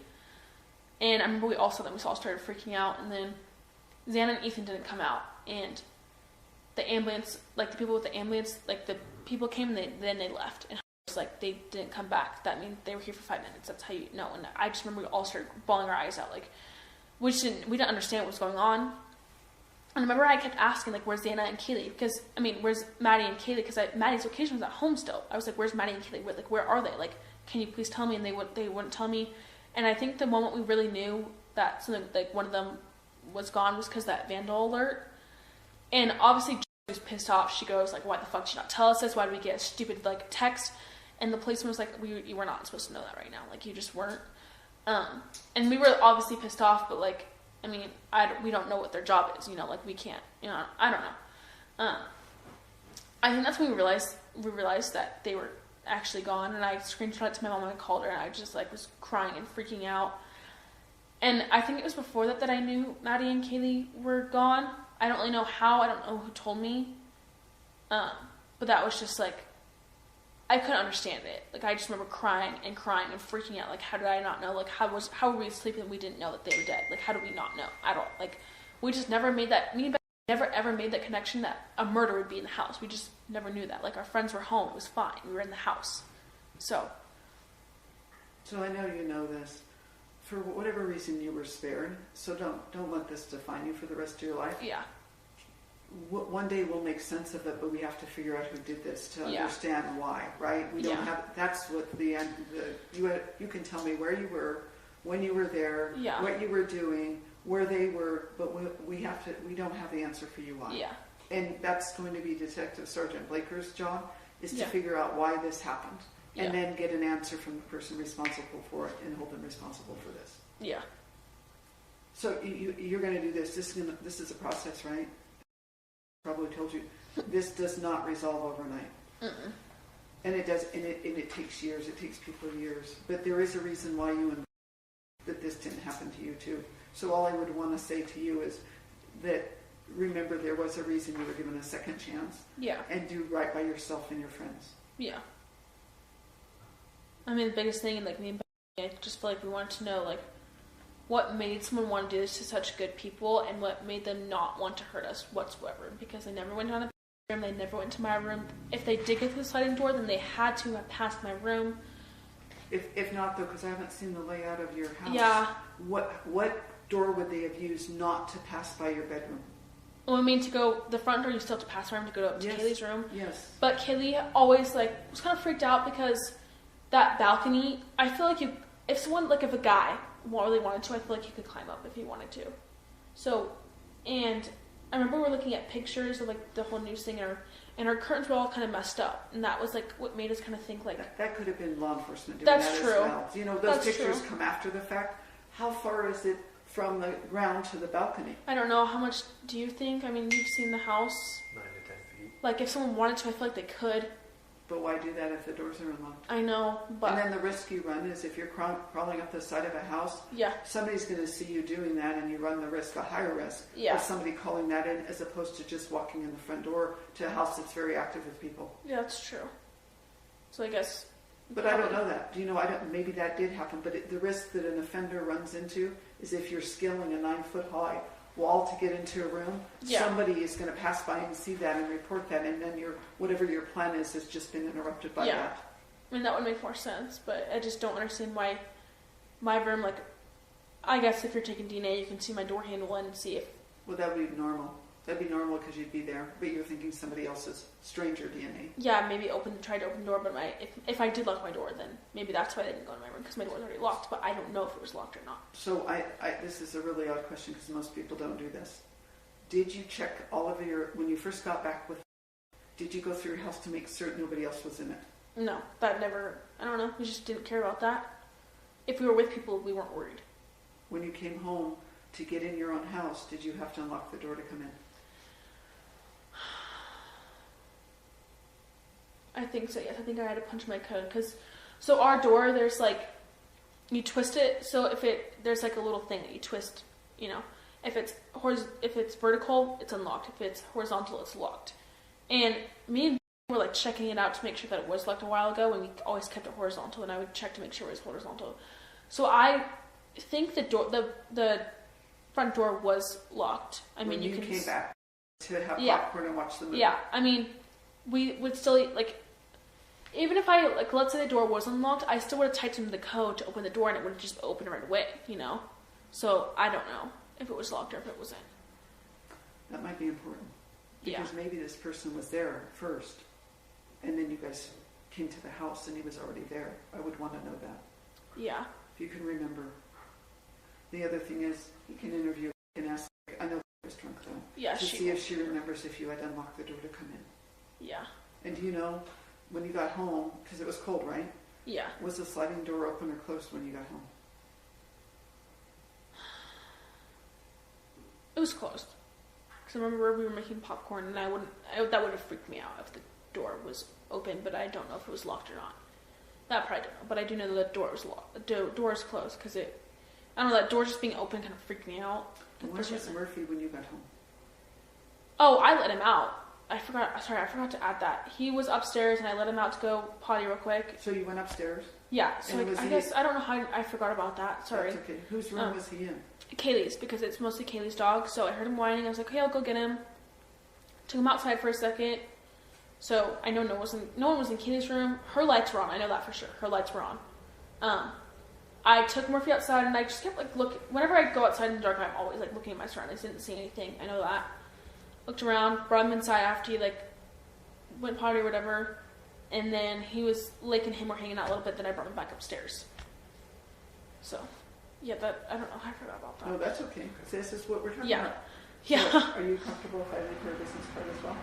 And I remember we all started freaking out, and then Xana and Ethan didn't come out, and the ambulance, like the people with the ambulance, like the people came and then they left, and it was like they didn't come back. That means they were here for 5 minutes. That's how you know. And I just remember we all started bawling our eyes out, like we didn't understand what was going on. And I remember I kept asking, like, where's Xana and Kaylee? Where's Maddie and Kaylee? Because Maddie's location was at home still. I was like, where's Maddie and Kaylee? Where are they? Like, can you please tell me? And they wouldn't tell me. And I think the moment we really knew that something, like, one of them was gone was because that vandal alert. And obviously, she was pissed off. She goes, like, why the fuck did you not tell us this? Why did we get a stupid, like, text? And the policeman was like, you were not supposed to know that right now. Like, you just weren't. And we were obviously pissed off, but, like, I mean, we don't know what their job is, you know, like, we can't, you know, I don't know. I think that's when we realized that they were actually gone, and I screenshot it to my mom and I called her, and I just, like, was crying and freaking out. And I think it was before that I knew Maddie and Kaylee were gone. I don't really know how, I don't know who told me, but that was just, like, I couldn't understand it. Like, I just remember crying and freaking out. Like, how did I not know? Like, how were we sleeping and we didn't know that they were dead? Like, how did we not know at all? Like, we just never made that, me and Becky never ever made that connection that a murder would be in the house. We just never knew that. Like, our friends were home. It was fine. We were in the house. So I know you know this. For whatever reason, you were spared. So don't let this define you for the rest of your life. Yeah. One day we'll make sense of it, but we have to figure out who did this to understand why, right? We don't have, that's what you can tell me where you were, when you were there, what you were doing, where they were, but we don't have the answer for you why. Yeah. And that's going to be Detective Sergeant Blaker's job, is to figure out why this happened. and then get an answer from the person responsible for it and hold them responsible for this. Yeah. So you're going to do this. This is a process, right? Probably told you. This does not resolve overnight. Mm-mm. And it does, and it takes years. It takes people years. But there is a reason why that this didn't happen to you too. So all I would want to say to you is that remember there was a reason you were given a second chance. Yeah. And do right by yourself and your friends. Yeah. I mean, the biggest thing, like me and I just feel like we wanted to know, like, what made someone want to do this to such good people and what made them not want to hurt us whatsoever. Because they never went down the room, they never went to my room. If they did get to the sliding door, then they had to have passed my room. If not, though, because I haven't seen the layout of your house. Yeah. What door would they have used not to pass by your bedroom? Well, I mean, to go, the front door, you still have to pass around to go up to Kaylee's room. Yes. But Kaylee always, like, was kind of freaked out because that balcony, I feel like if a guy really wanted to, I feel like he could climb up if he wanted to. So, and I remember we were looking at pictures of, like, the whole news thing, and our curtains were all kind of messed up. And that was, like, what made us kind of think, like... That could have been law enforcement doing that's that true. as well. You know, those that's pictures true. come after the fact. How far is it from the ground to the balcony? I don't know. How much do you think? I mean, you've seen the house. 9 to 10 feet. Like, if someone wanted to, I feel like they could. But why do that if the doors are unlocked? I know, but... And then the risk you run is if you're crawling up the side of a house, somebody's going to see you doing that and you run the risk, a higher risk, of somebody calling that in as opposed to just walking in the front door to a house that's very active with people. Yeah, that's true. So I guess... But I don't know that. Do you know, maybe that did happen, but the risk that an offender runs into is if you're scaling a 9-foot high wall to get into a room, somebody is going to pass by and see that and report that, and then whatever your plan is has just been interrupted by that. I mean, that would make more sense, but I just don't understand why my room, like, I guess if you're taking DNA, you can see my door handle and see if... Well, that would be normal. That'd be normal because you'd be there, but you're thinking somebody else's stranger DNA. Yeah, maybe tried to open the door, but if I did lock my door, then maybe that's why they didn't go in my room, because my door was already locked, but I don't know if it was locked or not. So this is a really odd question because most people don't do this. Did you check all of when you first got back did you go through your house to make certain nobody else was in it? No, that never, I don't know, we just didn't care about that. If we were with people, we weren't worried. When you came home to get in your own house, did you have to unlock the door to come in? I think so, yes. I think I had to punch my code so our door, there's like, you twist it, so there's like a little thing that you twist, you know. If it's vertical, it's unlocked. If it's horizontal, it's locked. And me and were like checking it out to make sure that it was locked a while ago, and we always kept it horizontal, and I would check to make sure it was horizontal. So I think the front door was locked. I mean, when you came back to have popcorn and watch the movie. Yeah, I mean, we would still, like, even if I, like, let's say the door was unlocked, I still would have typed in the code to open the door and it would have just opened right away, you know? So, I don't know if it was locked or if it wasn't. That might be important. Because maybe this person was there first and then you guys came to the house and he was already there. I would want to know that. Yeah. If you can remember. The other thing is, you can interview and ask, I know she was drunk though. Yeah, to see if she remembers if you had unlocked the door to come in. Yeah. And do you know, when you got home, because it was cold, right? Yeah. Was the sliding door open or closed when you got home? It was closed. Because I remember we were making popcorn and that would have freaked me out if the door was open, but I don't know if it was locked or not. That probably don't know, but I do know that the door was locked. The door is closed because I don't know, that door just being open kind of freaked me out. Where was Murphy when you got home? Oh, I let him out. I forgot to add that. He was upstairs and I let him out to go potty real quick. So you went upstairs? Yeah, so I guess, I don't know how I forgot about that. Sorry. That's okay. Whose room was he in? Kaylee's, because it's mostly Kaylee's dog. So I heard him whining. I was like, okay, I'll go get him. Took him outside for a second. So I know no one was in Kaylee's room. Her lights were on. I know that for sure. Her lights were on. I took Murphy outside and I just kept like looking. Whenever I go outside in the dark, I'm always like looking at my surroundings. Didn't see anything. I know that. Looked around, brought him inside after he like went potty or whatever, and then Lake and him were hanging out a little bit. Then I brought him back upstairs. So, yeah, I don't know. I forgot about that. No, that's okay. This is what we're talking about. Yeah. So, are you comfortable if I leave her business card as well?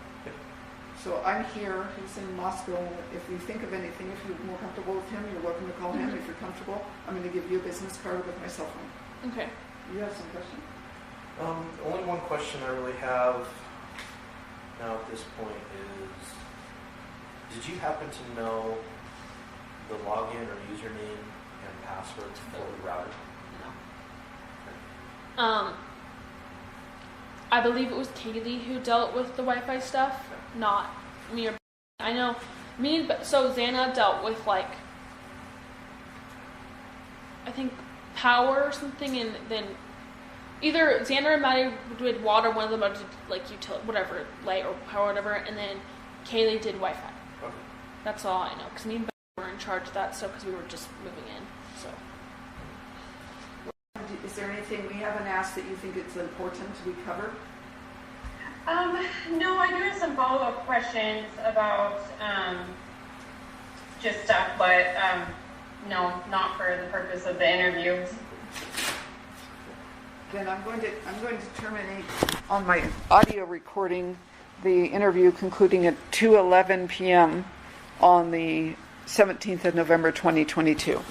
So I'm here, he's in Moscow. If you think of anything, if you're more comfortable with him, you're welcome to call him. If you're comfortable, I'm going to give you a business card with my cell phone. Okay. You have some question? Only one question I really have now at this point is, did you happen to know the login or username and password for the router? No. I believe it was Kaylee who dealt with the Wi-Fi stuff, not me or. I know so Xana dealt with like, I think power or something, and then either Xander and Maddie did water, one of them did like utility, whatever, light or power, whatever, and then Kaylee did Wi-Fi. Okay. That's all I know, because me and Ben were in charge of that stuff because we were just moving in. So. Is there anything we haven't asked that you think it's important we cover? No, I do have some follow-up questions about just stuff, but no, not for the purpose of the interview. Then I'm going to terminate on my audio recording the interview concluding at 2:11 p.m. on the 17th of November 2022.